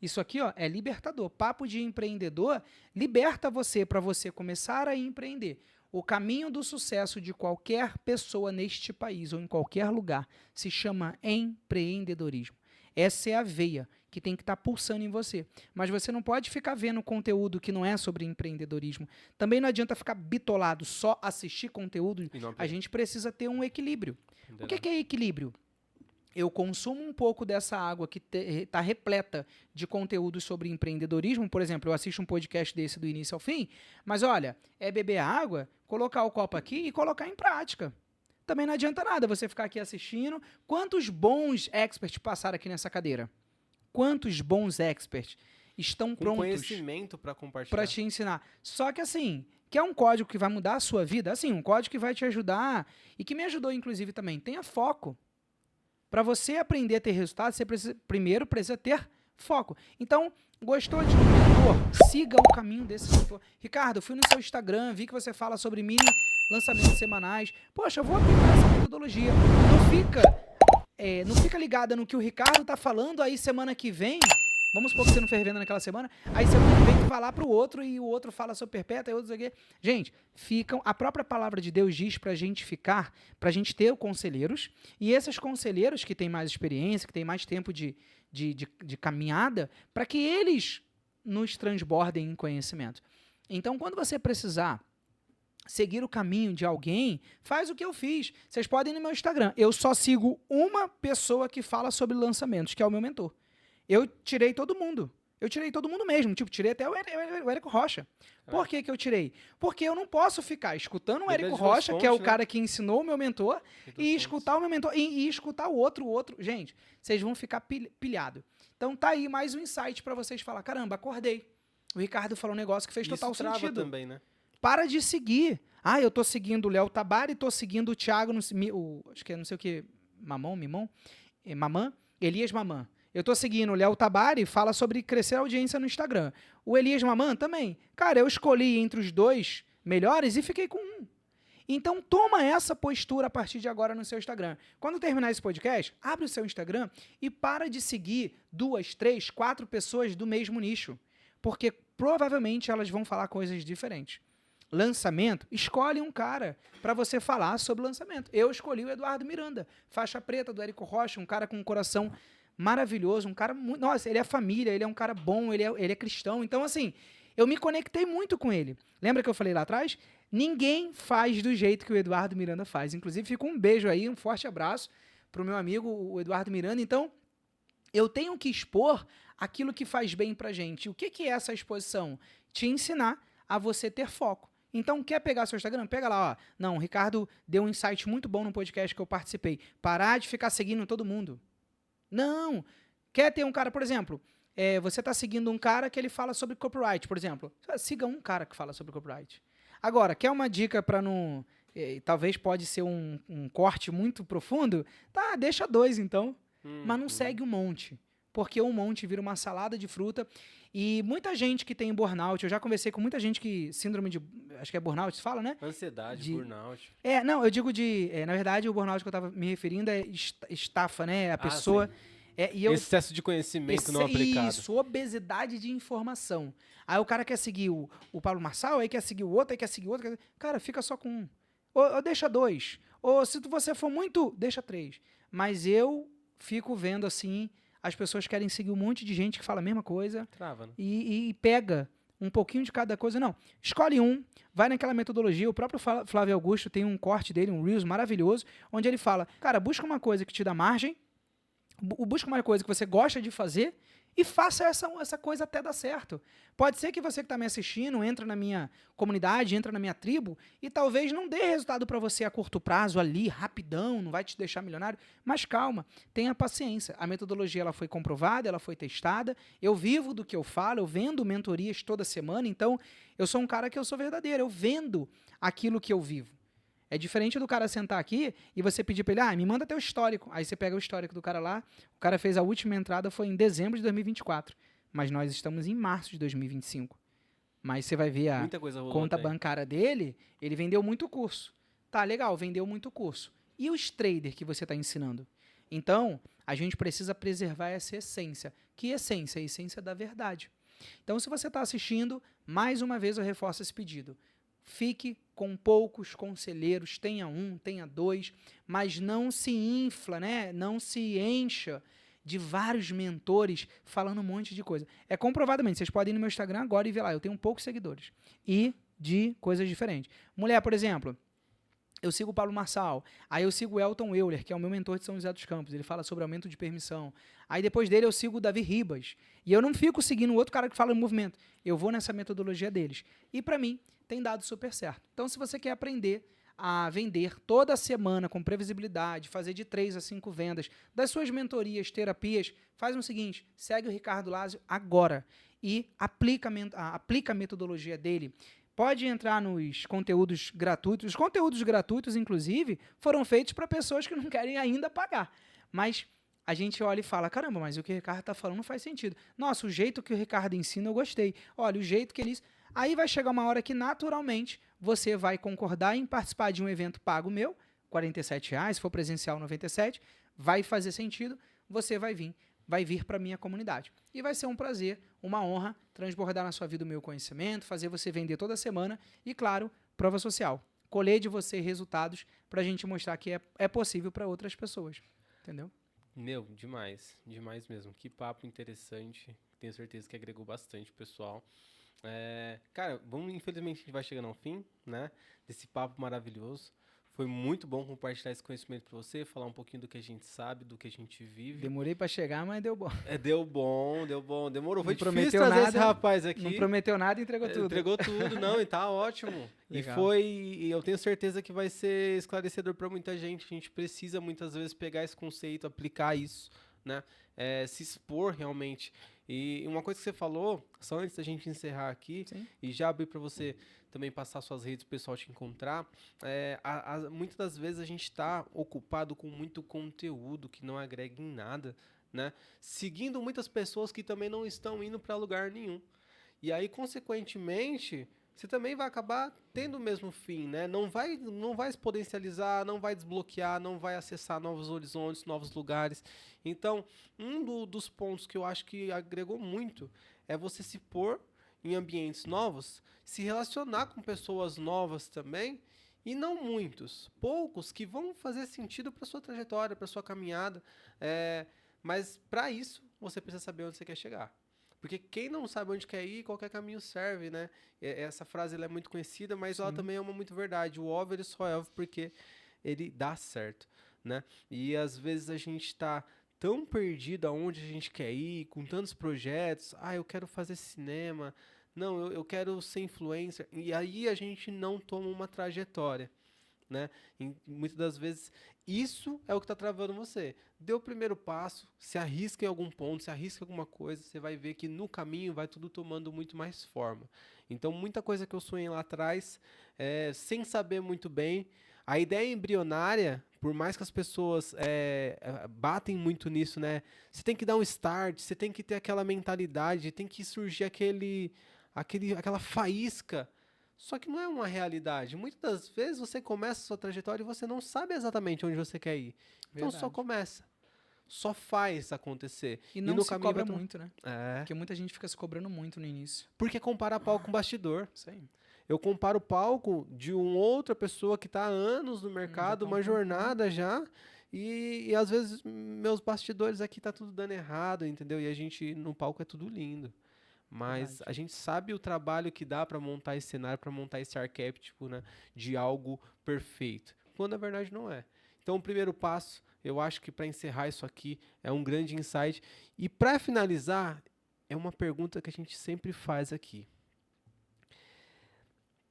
Isso aqui, ó, é libertador. Papo de empreendedor liberta você para você começar a empreender. O caminho do sucesso de qualquer pessoa neste país ou em qualquer lugar se chama empreendedorismo. Essa é a veia que tem que estar pulsando em você. Mas você não pode ficar vendo conteúdo que não é sobre empreendedorismo. Também não adianta ficar bitolado, só assistir conteúdo. A gente precisa ter um equilíbrio. O que é equilíbrio? Eu consumo um pouco dessa água que está repleta de conteúdos sobre empreendedorismo. Por exemplo, eu assisto um podcast desse do início ao fim, mas olha, é beber água, colocar o copo aqui e colocar em prática. Também não adianta nada você ficar aqui assistindo. Quantos bons experts passaram aqui nessa cadeira? Quantos bons experts estão prontos conhecimento para compartilhar, para te ensinar? Só que assim, quer um código que vai mudar a sua vida? Assim, um código que vai te ajudar e que me ajudou inclusive também. Tenha foco. Para você aprender a ter resultados, você primeiro precisa ter foco. Então, gostou de um mentor? Siga o caminho desse mentor. Ricardo, fui no seu Instagram, vi que você fala sobre mini lançamentos semanais. Poxa, eu vou aplicar essa metodologia. Não fica ligada no que o Ricardo está falando, aí semana que vem, vamos supor que você não fez venda naquela semana, aí semana que vem tu vai lá pro outro e o outro fala sobre perpétua e outros aqui. Gente, a própria palavra de Deus diz pra gente ter conselheiros, e esses conselheiros que têm mais experiência, que têm mais tempo de caminhada, para que eles nos transbordem em conhecimento. Então, quando você precisar seguir o caminho de alguém, faz o que eu fiz. Vocês podem ir no meu Instagram. Eu só sigo uma pessoa que fala sobre lançamentos, que é o meu mentor. Eu tirei todo mundo. Eu tirei todo mundo mesmo. Tipo, tirei até o Érico Rocha. Por que eu tirei? Porque eu não posso ficar escutando o Érico Rocha, que é o cara que ensinou o meu mentor, e escutar o meu mentor, e escutar o outro. Gente, vocês vão ficar pilhados. Então tá aí mais um insight para vocês falar, caramba, acordei. O Ricardo falou um negócio que fez total sentido. Também, né? para de seguir. Ah, eu tô seguindo o Léo Tabari, tô seguindo o Thiago, acho que é não sei o que, Mamã, Elias Mamã. Eu tô seguindo o Léo Tabari, fala sobre crescer a audiência no Instagram. O Elias Mamã também. Cara, eu escolhi entre os dois melhores e fiquei com um. Então toma essa postura a partir de agora no seu Instagram. Quando terminar esse podcast, abre o seu Instagram e para de seguir 2, 3, 4 pessoas do mesmo nicho. Porque provavelmente elas vão falar coisas diferentes. Lançamento, escolhe um cara para você falar sobre lançamento. Eu escolhi o Eduardo Miranda, faixa preta do Érico Rocha, um cara com um coração maravilhoso, um cara muito... Nossa, ele é família, ele é um cara bom, ele é cristão. Então, assim, eu me conectei muito com ele. Lembra que eu falei lá atrás? Ninguém faz do jeito que o Eduardo Miranda faz. Inclusive, fica um beijo aí, um forte abraço pro meu amigo, o Eduardo Miranda. Então, eu tenho que expor aquilo que faz bem pra gente. O que é essa exposição? Te ensinar a você ter foco. Então, quer pegar seu Instagram? Pega lá, ó. Não, o Ricardo deu um insight muito bom no podcast que eu participei. Parar de ficar seguindo todo mundo. Não. Quer ter um cara, por exemplo, você está seguindo um cara que ele fala sobre copyright, por exemplo. Siga um cara que fala sobre copyright. Agora, quer uma dica para não... talvez pode ser um corte muito profundo? Tá, deixa 2, então. Mas não segue um monte. Porque um monte vira uma salada de fruta. E muita gente que tem burnout, eu já conversei com muita gente que... Síndrome de... Acho que é burnout, se fala, né? Ansiedade, burnout. Não, eu digo de... na verdade, o burnout que eu estava me referindo é estafa, né? A pessoa... Excesso de conhecimento não aplicado. Isso, obesidade de informação. Aí o cara quer seguir o Pablo Marçal, aí quer seguir o outro, aí quer seguir o outro. Cara, fica só com um. Ou deixa 2. Ou se você for muito, deixa 3. Mas eu fico vendo assim, as pessoas querem seguir um monte de gente que fala a mesma coisa. Trava, né? E pega um pouquinho de cada coisa. Não, escolhe um, vai naquela metodologia. O próprio Flávio Augusto tem um corte dele, um Reels maravilhoso, onde ele fala, cara, busca uma coisa que te dá margem, busca uma coisa que você gosta de fazer e faça essa coisa até dar certo. Pode ser que você que está me assistindo entra na minha comunidade, entra na minha tribo e talvez não dê resultado para você a curto prazo ali, rapidão, não vai te deixar milionário, mas calma, tenha paciência. A metodologia ela foi comprovada, ela foi testada, eu vivo do que eu falo, eu vendo mentorias toda semana, então eu sou um cara que eu sou verdadeiro, eu vendo aquilo que eu vivo. É diferente do cara sentar aqui e você pedir para ele, me manda teu histórico. Aí você pega o histórico do cara lá, o cara fez a última entrada, foi em dezembro de 2024. Mas nós estamos em março de 2025. Mas você vai ver a conta bancária dele, ele vendeu muito curso. Tá, legal, vendeu muito curso. E os traders que você está ensinando? Então, a gente precisa preservar essa essência. Que essência? A essência da verdade. Então, se você está assistindo, mais uma vez eu reforço esse pedido. Fique com poucos conselheiros, tenha 1, tenha 2, mas não se infla, né? Não se encha de vários mentores falando um monte de coisa. É comprovadamente, vocês podem ir no meu Instagram agora e ver lá, eu tenho poucos seguidores. E de coisas diferentes. Mulher, por exemplo, eu sigo o Pablo Marçal, aí eu sigo o Elton Euler, que é o meu mentor de São José dos Campos, ele fala sobre aumento de permissão. Aí depois dele eu sigo o Davi Ribas, e eu não fico seguindo o outro cara que fala no movimento, eu vou nessa metodologia deles. E para mim, tem dado super certo. Então, se você quer aprender a vender toda semana com previsibilidade, fazer de 3 a 5 vendas das suas mentorias, terapias, faz o seguinte, segue o Ricardo Lázio agora e aplica a metodologia dele. Pode entrar nos conteúdos gratuitos. Os conteúdos gratuitos, inclusive, foram feitos para pessoas que não querem ainda pagar. Mas a gente olha e fala, caramba, mas o que o Ricardo está falando não faz sentido. Nossa, o jeito que o Ricardo ensina eu gostei. Olha, o jeito que ele... Aí vai chegar uma hora que, naturalmente, você vai concordar em participar de um evento pago meu, R$ 47,00, se for presencial, R$ 97,00, vai fazer sentido, você vai vir para a minha comunidade. E vai ser um prazer, uma honra, transbordar na sua vida o meu conhecimento, fazer você vender toda semana e, claro, prova social. Colher de você resultados para a gente mostrar que é possível para outras pessoas. Entendeu? Meu, demais. Demais mesmo. Que papo interessante. Tenho certeza que agregou bastante, pessoal. Cara, infelizmente a gente vai chegando ao fim, né, desse papo maravilhoso. Foi muito bom compartilhar esse conhecimento para você, falar um pouquinho do que a gente sabe, do que a gente vive. Demorei para chegar, mas deu bom. Deu bom. Demorou. Foi difícil trazer esse rapaz aqui. Não prometeu nada e entregou tudo. Entregou tudo, não, e tá ótimo. E eu tenho certeza que vai ser esclarecedor para muita gente. A gente precisa muitas vezes pegar esse conceito, aplicar isso, né? Se expor realmente. E uma coisa que você falou, só antes da gente encerrar aqui, Sim. e já abrir para você também passar suas redes para o pessoal te encontrar, muitas das vezes a gente está ocupado com muito conteúdo que não agrega em nada, né? Seguindo muitas pessoas que também não estão indo para lugar nenhum. E aí, consequentemente, você também vai acabar tendo o mesmo fim, né? Não vai exponencializar, não vai desbloquear, não vai acessar novos horizontes, novos lugares. Então, dos pontos que eu acho que agregou muito é você se pôr em ambientes novos, se relacionar com pessoas novas também, e não muitos, poucos que vão fazer sentido para sua trajetória, para sua caminhada. Mas para isso, você precisa saber onde você quer chegar. Porque quem não sabe onde quer ir, qualquer caminho serve, né? Essa frase ela é muito conhecida, mas ela também é uma muito verdade. O óbvio ele só é óbvio porque ele dá certo, né? E às vezes a gente está tão perdido aonde a gente quer ir, com tantos projetos. Ah, eu quero fazer cinema. Não, eu quero ser influencer. E aí a gente não toma uma trajetória, né? E muitas das vezes isso é o que está travando você. Dê o primeiro passo, se arrisca em algum ponto, se arrisca em alguma coisa, você vai ver que no caminho vai tudo tomando muito mais forma. Então, muita coisa que eu sonhei lá atrás, sem saber muito bem, a ideia embrionária, por mais que as pessoas batem muito nisso, né? Você tem que dar um start, você tem que ter aquela mentalidade, tem que surgir aquela faísca. Só que não é uma realidade. Muitas das vezes você começa a sua trajetória e você não sabe exatamente onde você quer ir. Então só começa. Só faz acontecer. E não no se caminho cobra muito, né? É. Porque muita gente fica se cobrando muito no início. Porque compara palco com bastidor. Isso aí. Eu comparo o palco de uma outra pessoa que está há anos no mercado, uma jornada já, e às vezes meus bastidores aqui tá tudo dando errado, entendeu? E a gente no palco é tudo lindo. Mas a gente sabe o trabalho que dá para montar esse cenário, para montar esse arquétipo, né, de algo perfeito, quando na verdade não é. Então, o primeiro passo, eu acho que para encerrar isso aqui, é um grande insight. E para finalizar, é uma pergunta que a gente sempre faz aqui.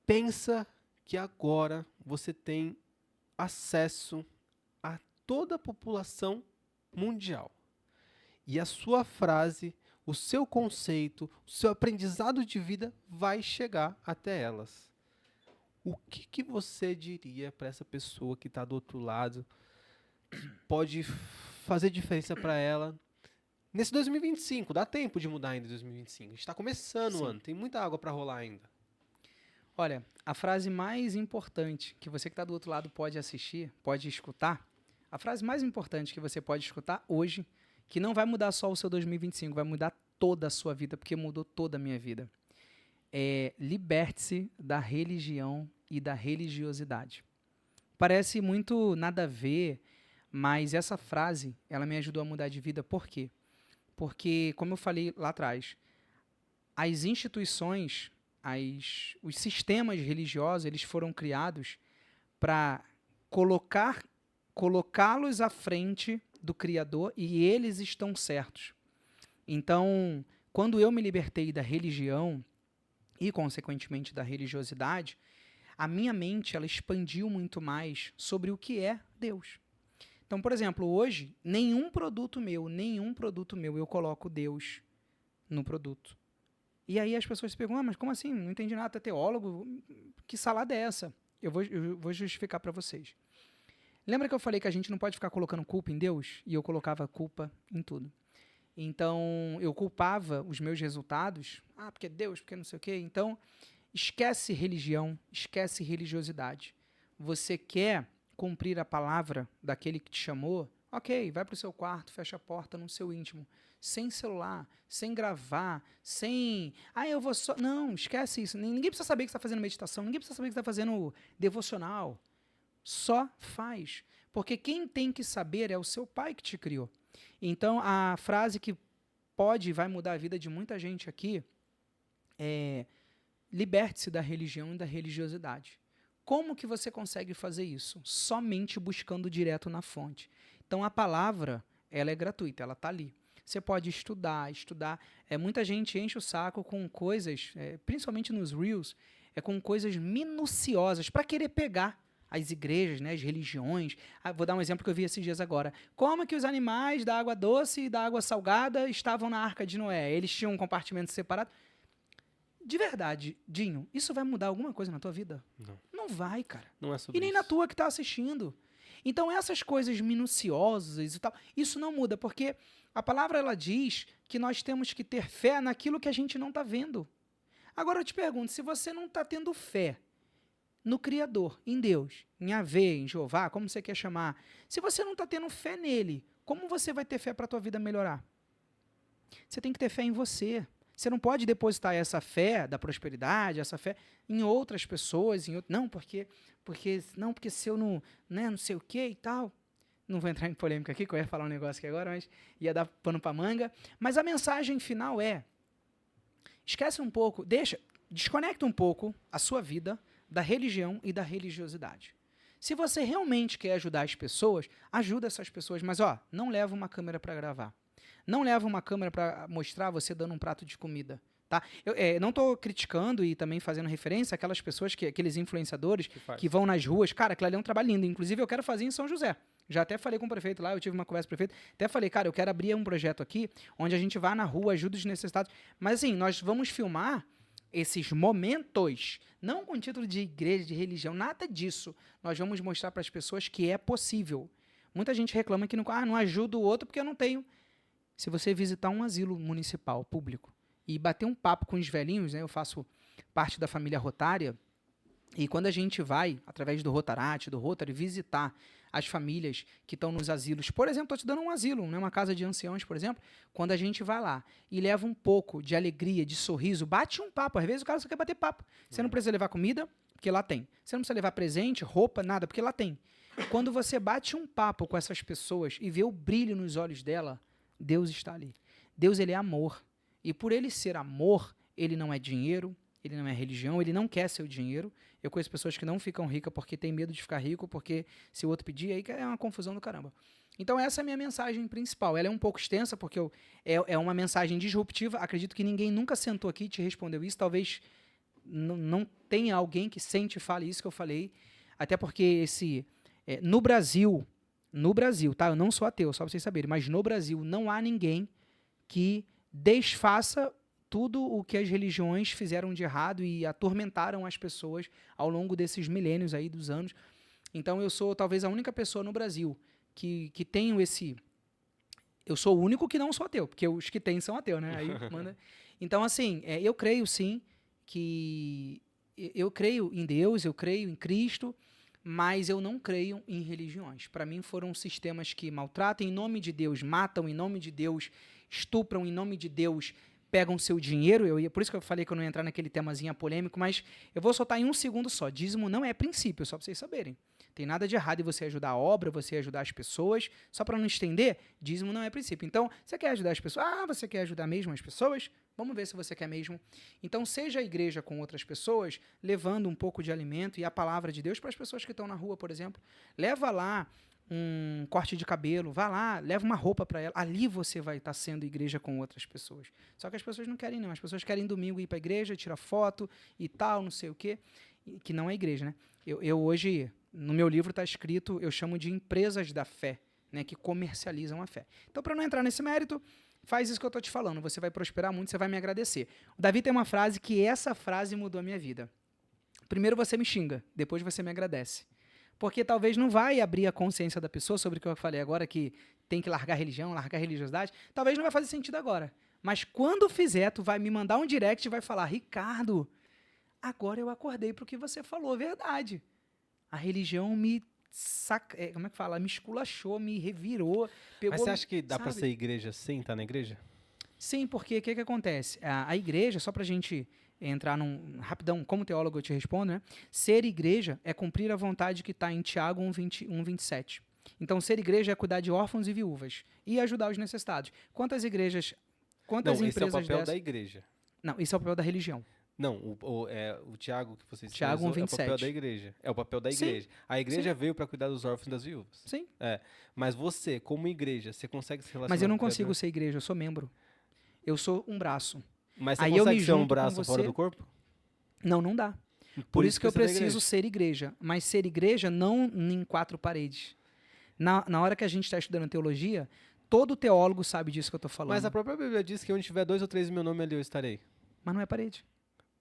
Pensa que agora você tem acesso a toda a população mundial. E a sua frase, o seu conceito, o seu aprendizado de vida vai chegar até elas. O que você diria para essa pessoa que está do outro lado, que pode fazer diferença para ela nesse 2025? Dá tempo de mudar ainda em 2025. A gente está começando o ano, tem muita água para rolar ainda. Olha, a frase mais importante que você que está do outro lado pode assistir, pode escutar, a frase mais importante que você pode escutar hoje, que não vai mudar só o seu 2025, vai mudar toda a sua vida, porque mudou toda a minha vida. Liberte-se da religião e da religiosidade. Parece muito nada a ver, mas essa frase, ela me ajudou a mudar de vida. Por quê? Porque, como eu falei lá atrás, as instituições, os sistemas religiosos, eles foram criados para colocá-los à frente do Criador e eles estão certos. Então, quando eu me libertei da religião e, consequentemente, da religiosidade, a minha mente ela expandiu muito mais sobre o que é Deus. Então, por exemplo, hoje, nenhum produto meu, eu coloco Deus no produto. E aí as pessoas se perguntam, mas como assim? Não entendi nada, é teólogo? Que salada é essa? Eu vou justificar para vocês. Lembra que eu falei que a gente não pode ficar colocando culpa em Deus? E eu colocava culpa em tudo. Então, eu culpava os meus resultados. Porque Deus, porque não sei o quê. Então, esquece religião, esquece religiosidade. Você quer cumprir a palavra daquele que te chamou? Ok, vai para o seu quarto, fecha a porta no seu íntimo. Sem celular, sem gravar, sem... eu vou só... Não, esquece isso. Ninguém precisa saber que você está fazendo meditação, ninguém precisa saber que você está fazendo devocional. Só faz. Porque quem tem que saber é o seu pai que te criou. Então, a frase que pode e vai mudar a vida de muita gente aqui é: liberte-se da religião e da religiosidade. Como que você consegue fazer isso? Somente buscando direto na fonte. Então, a palavra, ela é gratuita, ela está ali. Você pode estudar. Muita gente enche o saco com coisas, principalmente nos Reels, com coisas minuciosas, para querer pegar as igrejas, né, as religiões. Vou dar um exemplo que eu vi esses dias agora. Como que os animais da água doce e da água salgada estavam na Arca de Noé? Eles tinham um compartimento separado. De verdade, Dinho, isso vai mudar alguma coisa na tua vida? Não. Não vai, cara. Não é sobre E nem isso. na tua que está assistindo. Então, essas coisas minuciosas e tal, isso não muda, porque a palavra ela diz que nós temos que ter fé naquilo que a gente não está vendo. Agora eu te pergunto, se você não está tendo fé no Criador, em Deus, em Yahvé, em Jeová, como você quer chamar, se você não está tendo fé nele, como você vai ter fé para a tua vida melhorar? Você tem que ter fé em você. Você não pode depositar essa fé da prosperidade, essa fé em outras pessoas, não, porque se eu não, né, não sei o que e tal. Não vou entrar em polêmica aqui, que eu ia falar um negócio aqui agora, mas ia dar pano para manga. Mas a mensagem final é: esquece um pouco, desconecta um pouco a sua vida da religião e da religiosidade. Se você realmente quer ajudar as pessoas, ajuda essas pessoas, mas não leva uma câmera para gravar. Não leva uma câmera para mostrar você dando um prato de comida, tá? Eu não estou criticando e também fazendo referência àquelas pessoas, aqueles influenciadores que vão nas ruas. Cara, aquilo ali é um trabalho lindo. Inclusive, eu quero fazer em São José. Já até falei com o prefeito lá, eu tive uma conversa com o prefeito. Até falei, cara, eu quero abrir um projeto aqui, onde a gente vá na rua, ajuda os necessitados. Mas assim, nós vamos filmar esses momentos, não com título de igreja, de religião, nada disso. Nós vamos mostrar para as pessoas que é possível. Muita gente reclama que não ajuda o outro porque eu não tenho. Se você visitar um asilo municipal, público, e bater um papo com os velhinhos, né, eu faço parte da família rotária, e quando a gente vai, através do Rotaract, do Rotary, visitar as famílias que estão nos asilos, por exemplo, estou te dando um asilo, né, uma casa de anciãos, por exemplo, quando a gente vai lá e leva um pouco de alegria, de sorriso, bate um papo, às vezes o cara só quer bater papo. Você não precisa levar comida, porque lá tem. Você não precisa levar presente, roupa, nada, porque lá tem. Quando você bate um papo com essas pessoas e vê o brilho nos olhos dela, Deus está ali. Deus, ele é amor. E por ele ser amor, ele não é dinheiro, ele não é religião, ele não quer seu dinheiro. Eu conheço pessoas que não ficam ricas porque tem medo de ficar rico, porque se o outro pedir, aí é uma confusão do caramba. Então essa é a minha mensagem principal. Ela é um pouco extensa, porque é uma mensagem disruptiva. Acredito que ninguém nunca sentou aqui e te respondeu isso. Talvez não tenha alguém que sente e fale isso que eu falei. Até porque no Brasil, tá? Eu não sou ateu, só para vocês saberem, mas no Brasil não há ninguém que desfaça tudo o que as religiões fizeram de errado e atormentaram as pessoas ao longo desses milênios aí dos anos. Então eu sou talvez a única pessoa no Brasil que tenho esse... Eu sou o único que não sou ateu, porque os que têm são ateus, né? Aí manda... Então, assim, eu creio sim que... Eu creio em Deus, eu creio em Cristo, mas eu não creio em religiões. Para mim foram sistemas que maltratam em nome de Deus, matam em nome de Deus, estupram em nome de Deus, pegam seu dinheiro. Por isso que eu falei que eu não ia entrar naquele temazinho polêmico, mas eu vou soltar em um segundo só. Dízimo não é princípio, só para vocês saberem. Tem nada de errado em você ajudar a obra, você ajudar as pessoas. Só para não estender, dízimo não é princípio. Então, você quer ajudar as pessoas? Você quer ajudar mesmo as pessoas? Vamos ver se você quer mesmo. Então, seja a igreja com outras pessoas, levando um pouco de alimento e a palavra de Deus para as pessoas que estão na rua, por exemplo. Leva lá um corte de cabelo, vá lá, leva uma roupa para ela. Ali você vai estar sendo igreja com outras pessoas. Só que as pessoas não querem, não. As pessoas querem domingo ir para a igreja, tirar foto e tal, não sei o quê. Que não é igreja, né? Eu hoje, no meu livro está escrito, eu chamo de empresas da fé, né, que comercializam a fé. Então, para não entrar nesse mérito, faz isso que eu estou te falando. Você vai prosperar muito, você vai me agradecer. O Davi tem uma frase que essa frase mudou a minha vida. Primeiro você me xinga, depois você me agradece. Porque talvez não vai abrir a consciência da pessoa sobre o que eu falei agora, que tem que largar religião, largar religiosidade. Talvez não vai fazer sentido agora. Mas quando fizer, tu vai me mandar um direct e vai falar, Ricardo, agora eu acordei para o que você falou, verdade. A religião me como é que fala? Me esculachou, me revirou. Pegou, mas você acha que dá para ser igreja sem estar na igreja? Sim, porque o que acontece? A igreja, só para a gente entrar rapidão, como teólogo eu te respondo, né? Ser igreja é cumprir a vontade que está em Tiago 1:27. Então, ser igreja é cuidar de órfãos e viúvas e ajudar os necessitados. Quantas empresas esse é o papel da igreja. Não, esse é o papel da religião. Não, o Tiago que vocês Tiago 1:27. É o papel da igreja. É o papel da igreja. Sim. A igreja veio para cuidar dos órfãos e das viúvas. Sim. Mas você, como igreja, você consegue se relacionar... Mas eu não consigo ser igreja, eu sou membro. Eu sou um braço. Mas você consegue ser um braço fora do corpo? Não dá. Por isso que eu precisa da preciso igreja. ser igreja. Mas ser igreja não em quatro paredes. Na hora que a gente está estudando teologia, todo teólogo sabe disso que eu estou falando. Mas a própria Bíblia diz que onde tiver 2 ou 3 em meu nome ali eu estarei. Mas não é parede.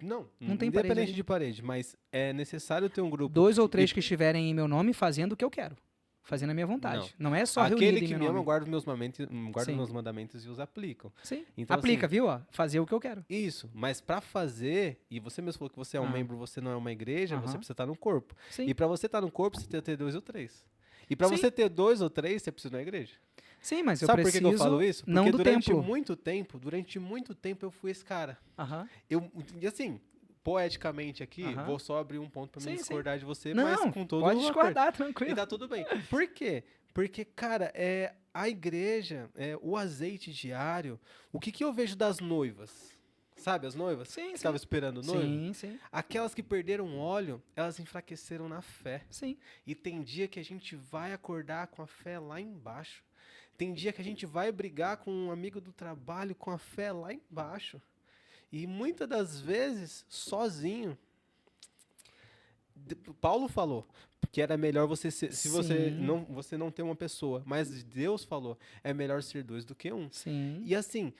Não, Não tem parede independente ali. de parede, mas é necessário ter um grupo. 2 ou 3 E que estiverem em meu nome fazendo o que eu quero. Fazendo a minha vontade. Não é só aquele reunido em que meu me ama nome. guarda os Sim. meus mandamentos e os aplicam. Sim. Então, Aplica, assim, viu? Ó, fazer o que eu quero. isso, mas pra fazer, e você mesmo falou que você é um Ah. membro, você não é uma igreja, você Aham. precisa estar no corpo. Sim. E pra você estar no corpo, você tem que ter 2 ou 3. E pra Sim. você ter 2 ou 3, você precisa ir na igreja. Sim, mas eu Sabe por preciso que eu falo isso? Porque não do durante templo. durante muito tempo eu fui esse cara. Aham. E assim, poeticamente aqui, Aham. vou só abrir um ponto pra Sim, me sim. discordar de você, Não, mas com todo pode o acordo. discordar, E tranquilo. tá tudo bem. Por quê? Porque, cara, a igreja, o azeite diário, o que eu vejo das noivas? Sabe as noivas? Sim, Que sim. estavam esperando o noivo? Sim, sim, Aquelas que perderam óleo, elas enfraqueceram na fé. sim. E tem dia que a gente vai acordar com a fé lá embaixo. Tem dia que a gente vai brigar com um amigo do trabalho com a fé lá embaixo. E muitas das vezes, sozinho. Paulo falou que era melhor você ser, se Sim. você não ter uma pessoa, mas Deus falou, é melhor ser 2 do que 1. Sim. E assim,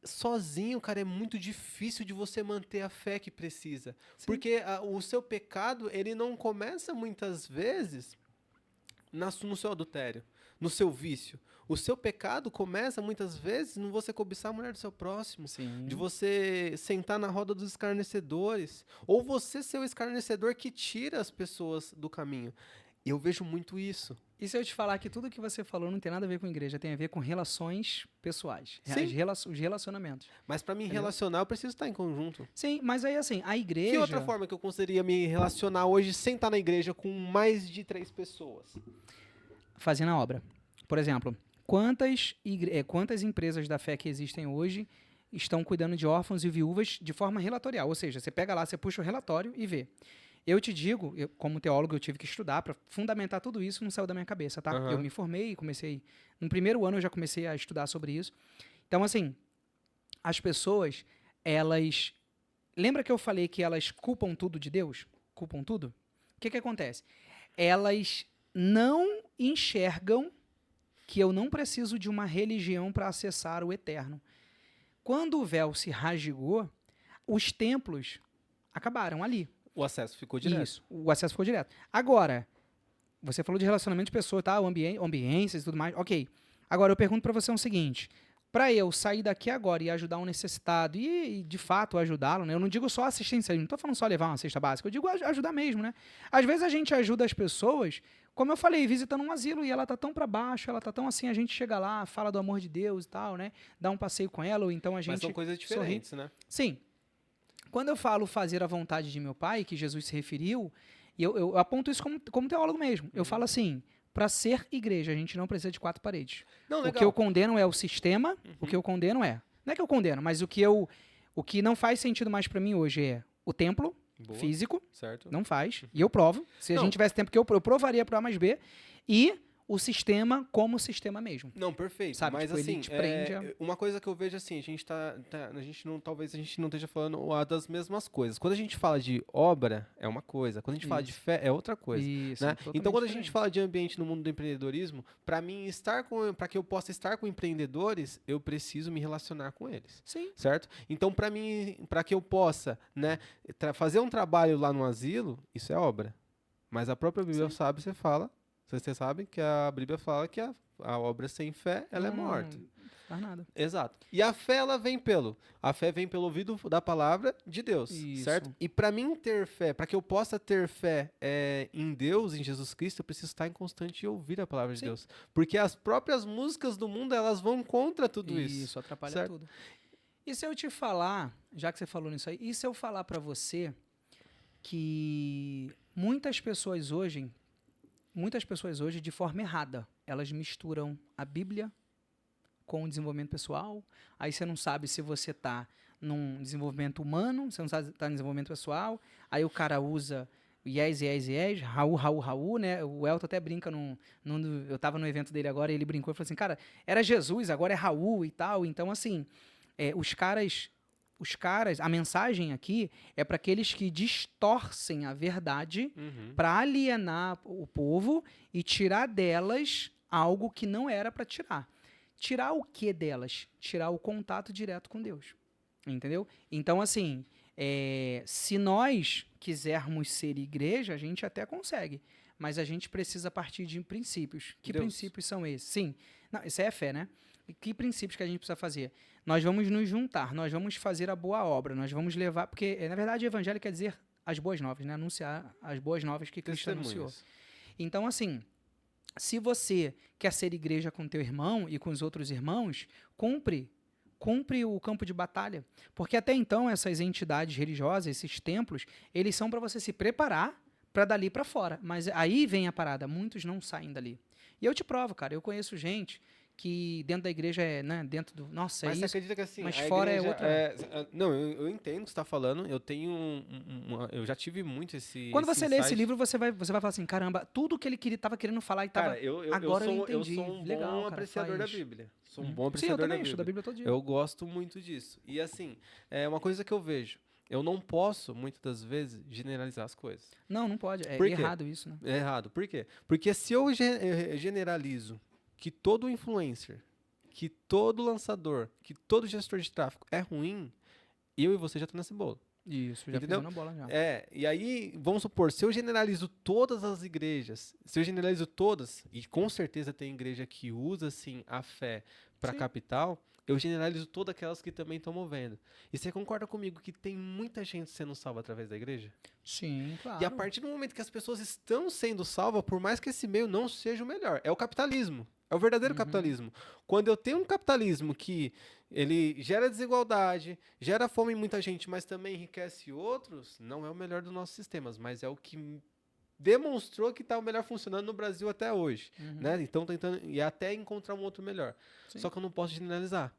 sozinho, cara, é muito difícil de você manter a fé que precisa. Sim. Porque o seu pecado, ele não começa muitas vezes no seu adultério, no seu vício. O seu pecado começa muitas vezes no você cobiçar a mulher do seu próximo, Sim. de você sentar na roda dos escarnecedores, ou você ser o escarnecedor que tira as pessoas do caminho. Eu vejo muito isso. E se eu te falar que tudo que você falou não tem nada a ver com igreja, tem a ver com relações pessoais, Sim. os relacionamentos. Mas para me Entendeu? relacionar, eu preciso estar em conjunto. Sim, mas aí assim, a igreja... Que outra forma que eu conseguiria me relacionar hoje sem estar na igreja com mais de 3 pessoas? Fazendo a obra. Por exemplo, quantas empresas da fé que existem hoje estão cuidando de órfãos e viúvas de forma relatorial? Ou seja, você pega lá, você puxa o relatório e vê. Eu te digo, como teólogo, eu tive que estudar para fundamentar tudo isso, não saiu da minha cabeça, tá? Aham. Eu me formei e comecei... No primeiro ano eu já comecei a estudar sobre isso. Então, assim, as pessoas, elas... Lembra que eu falei que elas culpam tudo de Deus? Culpam tudo? O que acontece? Elas não enxergam que eu não preciso de uma religião para acessar o eterno. Quando o véu se rasgou, os templos acabaram ali. O acesso ficou direto. Isso, o acesso ficou direto. Agora, você falou de relacionamento de pessoa, tá? Ambiências e tudo mais, ok. Agora, eu pergunto para você o seguinte, para eu sair daqui agora e ajudar um necessitado e de fato ajudá-lo, né? Eu não digo só assistência, não estou falando só levar uma cesta básica, eu digo ajudar mesmo, né? Às vezes a gente ajuda as pessoas, como eu falei, visitando um asilo e ela tá tão para baixo, ela tá tão assim, a gente chega lá, fala do amor de Deus e tal, né? Dá um passeio com ela, ou então a gente Mas são coisas diferentes, né? Sim. Quando eu falo fazer a vontade de meu pai, que Jesus se referiu, e eu aponto isso como teólogo mesmo. Eu falo assim, para ser igreja, a gente não precisa de 4 paredes. Não, O legal. que eu condeno é o sistema, o que eu condeno não é que eu condeno, mas o que não faz sentido mais para mim hoje é o templo Boa, físico, certo. não faz, e eu provo. Se a Não. gente tivesse tempo que eu provaria para A mais B, e o sistema como sistema mesmo. Não, perfeito. Sabe, Mas tipo, ele assim, te prende uma coisa que eu vejo assim, talvez a gente não esteja falando das mesmas coisas. Quando a gente fala de obra, é uma coisa. Quando a gente fala de Isso. fé, é outra coisa. Isso, Né? totalmente Então, quando a diferente. gente fala de ambiente no mundo do empreendedorismo, para mim para que eu possa estar com empreendedores, eu preciso me relacionar com eles. Sim. Certo? Então, para que eu possa, né, fazer um trabalho lá no asilo, isso é obra. Mas a própria Bíblia sabe, vocês sabem que a Bíblia fala que a obra sem fé, ela é morta. Não faz nada. Exato. E a fé, a fé vem pelo ouvido da palavra de Deus, Isso. certo? E para mim ter fé, para que eu possa ter fé em Deus, em Jesus Cristo, eu preciso estar em constante ouvir a palavra de Sim. Deus. Porque as próprias músicas do mundo, elas vão contra tudo isso. Isso atrapalha certo? tudo. E se eu te falar, já que você falou nisso aí, e se eu falar pra você que muitas pessoas hoje, de forma errada, elas misturam a Bíblia com o desenvolvimento pessoal, aí você não sabe se você tá num desenvolvimento humano, você não sabe se tá no desenvolvimento pessoal, aí o cara usa yes, Raul, né? O Elton até brinca, eu tava no evento dele agora, e ele brincou e falou assim, cara, era Jesus, agora é Raul e tal, então assim, os caras os caras, a mensagem aqui é para aqueles que distorcem a verdade para alienar o povo e tirar delas algo que não era para tirar. Tirar o que delas? Tirar o contato direto com Deus. Entendeu? Então, assim, se nós quisermos ser igreja, a gente até consegue. Mas a gente precisa partir de princípios. Que princípios são esses? Sim. Não, isso aí é fé, né? E que princípios que a gente precisa fazer? Nós vamos nos juntar, nós vamos fazer a boa obra, nós vamos levar... Porque, na verdade, o evangelho quer dizer as boas novas, né? Anunciar as boas novas que Cristo anunciou. Então, assim, se você quer ser igreja com teu irmão e com os outros irmãos, cumpre o campo de batalha. Porque até então, essas entidades religiosas, esses templos, eles são para você se preparar para dali para fora. Mas aí vem a parada, muitos não saem dali. E eu te provo, cara, eu conheço gente que dentro da igreja né, dentro do... Nossa, mas é você isso, acredita que assim, mas fora igreja é outra... Não, eu entendo o que você está falando, eu tenho eu já tive muito esse Quando você lê esse insight. livro, você vai falar assim, caramba, tudo que ele estava querendo falar e estava... Cara, agora eu entendi. Eu sou um legal, bom cara, apreciador da faz. Bíblia. Sou um bom apreciador Sim, eu também da estudo a Bíblia todo dia. Eu gosto muito disso. E assim, é uma coisa que eu vejo. Eu não posso, muitas das vezes, generalizar as coisas. Não pode. É Por quê? errado isso, né? É errado. Por quê? Porque se eu generalizo que todo influencer, que todo lançador, que todo gestor de tráfego é ruim, eu e você já estamos nesse bolo. Isso, já Entendeu? pisou na bola já. E aí, vamos supor, se eu generalizo todas as igrejas, se eu generalizo todas, e com certeza tem igreja que usa, sim, a fé para capital, eu generalizo todas aquelas que também estão movendo. E você concorda comigo que tem muita gente sendo salva através da igreja? Sim, claro. E a partir do momento que as pessoas estão sendo salvas, por mais que esse meio não seja o melhor, é o capitalismo. É o verdadeiro capitalismo. Quando eu tenho um capitalismo que ele gera desigualdade, gera fome em muita gente, mas também enriquece outros, não é o melhor dos nossos sistemas, mas é o que demonstrou que está o melhor funcionando no Brasil até hoje. Né? Então, tentando e até encontrar um outro melhor. Sim. Só que eu não posso generalizar.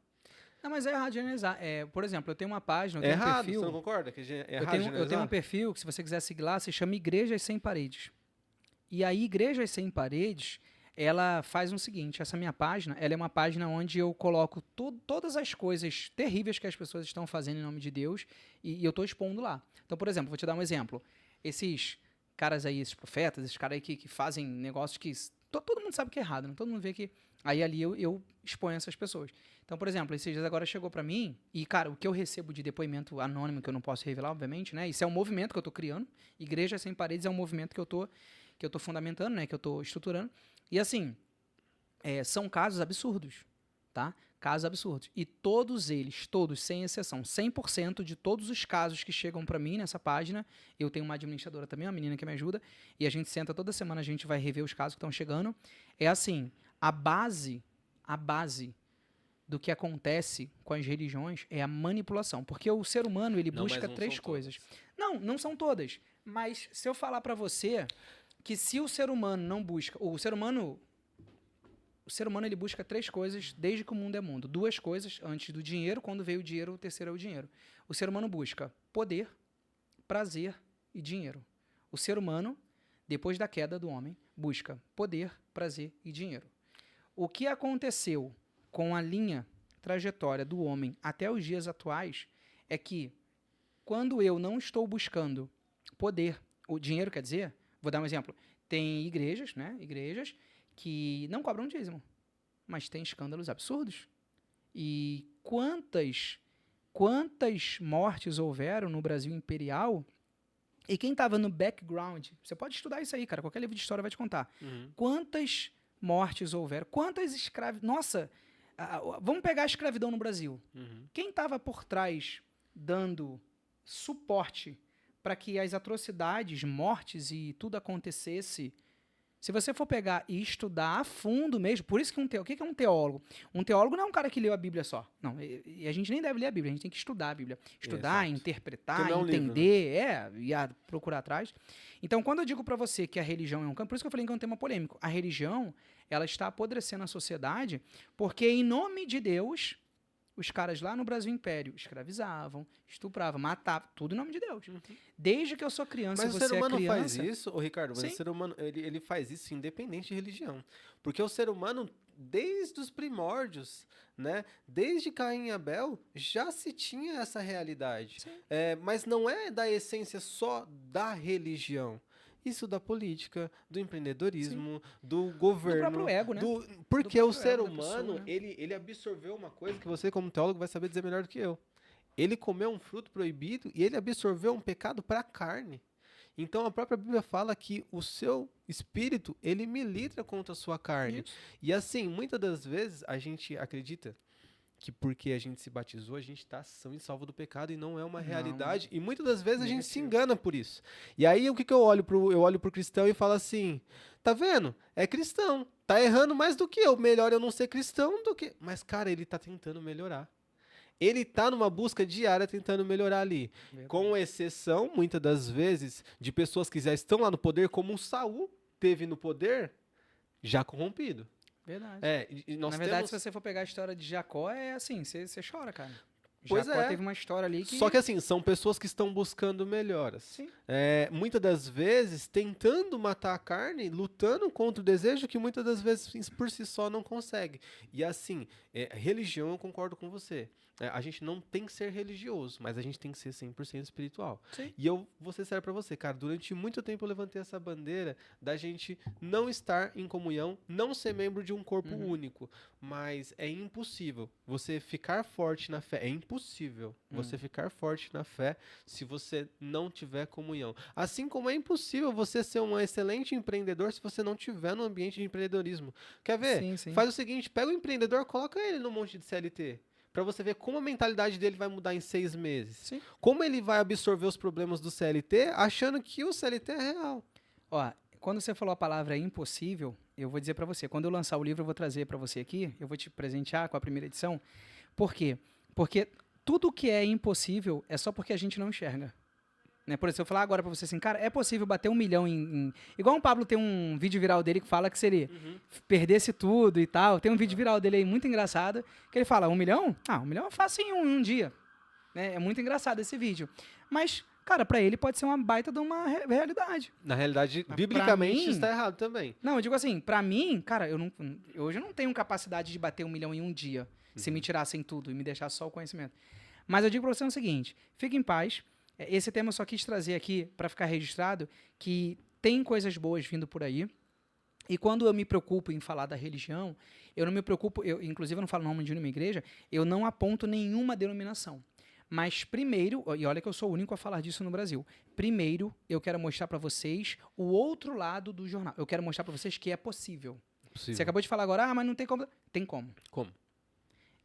Não, mas é errado generalizar. Por exemplo, eu tenho uma página, eu tenho errado, um perfil... Você não concorda? Que é errado eu tenho um perfil que, se você quiser seguir lá, se chama Igrejas Sem Paredes. E aí, Igrejas Sem Paredes, ela faz o seguinte, essa minha página, ela é uma página onde eu coloco todas as coisas terríveis que as pessoas estão fazendo em nome de Deus e eu estou expondo lá. Então, por exemplo, vou te dar um exemplo. Esses caras aí, esses profetas, esses caras aí que fazem negócios que... Todo mundo sabe que é errado, né? Todo mundo vê que... Aí ali eu exponho essas pessoas. Então, por exemplo, esses dias agora chegou pra mim e, cara, o que eu recebo de depoimento anônimo, que eu não posso revelar, obviamente, né? Isso é um movimento que eu tô criando. Igreja Sem Paredes é um movimento que eu tô fundamentando, né? Que eu tô estruturando. E assim, são casos absurdos, tá? Casos absurdos. E todos eles, todos, sem exceção, 100% de todos os casos que chegam para mim nessa página, eu tenho uma administradora também, uma menina que me ajuda, e a gente senta toda semana, a gente vai rever os casos que estão chegando. É assim, a base do que acontece com as religiões é a manipulação. Porque o ser humano, ele busca três coisas. Não são todas. Mas se eu falar para você que se o ser humano não busca... O ser humano ele busca três coisas desde que o mundo é mundo. Duas coisas antes do dinheiro. Quando veio o dinheiro, o terceiro é o dinheiro. O ser humano busca poder, prazer e dinheiro. O ser humano, depois da queda do homem, busca poder, prazer e dinheiro. O que aconteceu com a linha trajetória do homem até os dias atuais é que quando eu não estou buscando poder, o dinheiro quer dizer... Vou dar um exemplo. Tem igrejas, né? Igrejas que não cobram dízimo, mas tem escândalos absurdos. E quantas mortes houveram no Brasil imperial? E quem estava no background, você pode estudar isso aí, cara. Qualquer livro de história vai te contar. Quantas mortes houveram? Quantas escravos... Nossa, vamos pegar a escravidão no Brasil. Quem estava por trás dando suporte para que as atrocidades, mortes e tudo acontecesse, se você for pegar e estudar a fundo mesmo, por isso que o que é um teólogo? Um teólogo não é um cara que leu a Bíblia só. Não, e a gente nem deve ler a Bíblia, a gente tem que estudar a Bíblia. Estudar, interpretar, entender, livro, né? E procurar atrás. Então, quando eu digo para você que a religião é um campo, por isso que eu falei que é um tema polêmico. A religião, ela está apodrecendo a sociedade porque, em nome de Deus, os caras lá no Brasil Império escravizavam, estupravam, matavam, tudo em nome de Deus. Desde que eu sou criança, Mas o você ser humano é criança... faz isso, ô Ricardo, mas Sim. o ser humano, ele faz isso independente de religião. Porque o ser humano, desde os primórdios, né, desde Caim e Abel, já se tinha essa realidade. Sim. Mas não é da essência só da religião. Isso da política, do empreendedorismo, do governo. Do próprio ego, né? Porque Do o ser próprio ego da humano, pessoa, né? ele absorveu uma coisa que você, como teólogo, vai saber dizer melhor do que eu. Ele comeu um fruto proibido e ele absorveu um pecado para a carne. Então a própria Bíblia fala que o seu espírito, ele milita contra a sua carne. Isso. E assim, muitas das vezes a gente acredita que porque a gente se batizou, a gente está são e salvo do pecado e não é uma Não. realidade. E muitas das vezes a gente se Negativo. engana por isso. E aí o que eu olho pro cristão e falo assim: tá vendo? É cristão. Tá errando mais do que eu. Melhor eu não ser cristão do que. Mas, cara, ele tá tentando melhorar. Ele tá numa busca diária tentando melhorar ali. Verdade. Com exceção, muitas das vezes, de pessoas que já estão lá no poder, como o Saul teve no poder, já corrompido. Verdade. E nós Na verdade, temos... se você for pegar a história de Jacó, é assim, você chora, cara. Pois Jacó é. teve uma história ali que... Só que assim, são pessoas que estão buscando melhoras. Sim. Muitas das vezes tentando matar a carne, lutando contra o desejo que muitas das vezes por si só não consegue. E assim, religião eu concordo com você. A gente não tem que ser religioso, mas a gente tem que ser 100% espiritual. Sim. E eu vou ser sério pra você, cara, durante muito tempo eu levantei essa bandeira da gente não estar em comunhão, não ser membro de um corpo único. Mas é impossível você ficar forte na fé. É impossível você ficar forte na fé se você não tiver comunhão. Assim como é impossível você ser um excelente empreendedor se você não tiver no ambiente de empreendedorismo. Quer ver? Sim, sim. Faz o seguinte, pega o empreendedor, coloca ele num monte de CLT. Pra você ver como a mentalidade dele vai mudar em 6 meses. Sim. Como ele vai absorver os problemas do CLT achando que o CLT é real. Ó, quando você falou a palavra impossível, eu vou dizer pra você, quando eu lançar o livro, eu vou trazer pra você aqui, eu vou te presentear com a primeira edição. Por quê? Porque tudo que é impossível é só porque a gente não enxerga. Né? Por exemplo, se eu falar agora pra você assim, cara, é possível bater 1 milhão em... Igual o Pablo tem um vídeo viral dele que fala que se ele perdesse tudo e tal, tem um vídeo viral dele aí muito engraçado, que ele fala, 1 milhão? Ah, 1 milhão eu faço em um dia. Né? É muito engraçado esse vídeo. Mas, cara, pra ele pode ser uma baita de uma realidade. Na realidade, Mas biblicamente, pra mim- está errado também. Não, eu digo assim, pra mim, cara, hoje eu não tenho capacidade de bater 1 milhão em um dia, se me tirassem tudo e me deixassem só o conhecimento. Mas eu digo pra você o seguinte, fique em paz. Esse tema eu só quis trazer aqui pra ficar registrado que tem coisas boas vindo por aí. E quando eu me preocupo em falar da religião, eu não me preocupo, inclusive eu não falo nome de nenhuma igreja, eu não aponto nenhuma denominação. Mas primeiro, e olha que eu sou o único a falar disso no Brasil, primeiro eu quero mostrar pra vocês o outro lado do jornal. Eu quero mostrar pra vocês que é possível. Você acabou de falar agora, mas não tem como. Tem como. Como?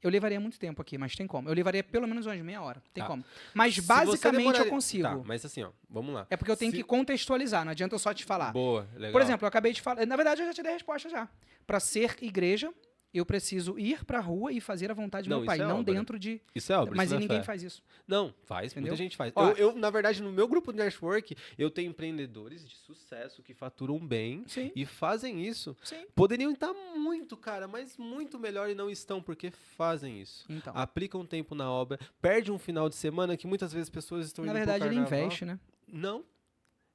Eu levaria muito tempo aqui, mas tem como. Eu levaria pelo menos umas meia hora. Tem Tá. como. Mas Se você basicamente eu demoraria- consigo. Tá, mas assim, ó, vamos lá. É porque eu tenho que contextualizar, não adianta eu só te falar. Boa, legal. Por exemplo, eu acabei de falar. Na verdade, eu já te dei a resposta já. Para ser igreja, eu preciso ir pra rua e fazer a vontade do Não, meu pai, isso é não obra. dentro de. Isso é obra, Mas isso não é ninguém fé. faz isso. Não, faz, Entendeu? muita gente faz. Ó, Na verdade, no meu grupo de network, eu tenho empreendedores de sucesso que faturam bem Sim. e fazem isso. Sim. Poderiam estar muito, cara, mas muito melhor e não estão porque fazem isso. Então. Aplicam tempo na obra, perde um final de semana que muitas vezes pessoas estão Na indo verdade, pro ele carnaval. investe, né? Não.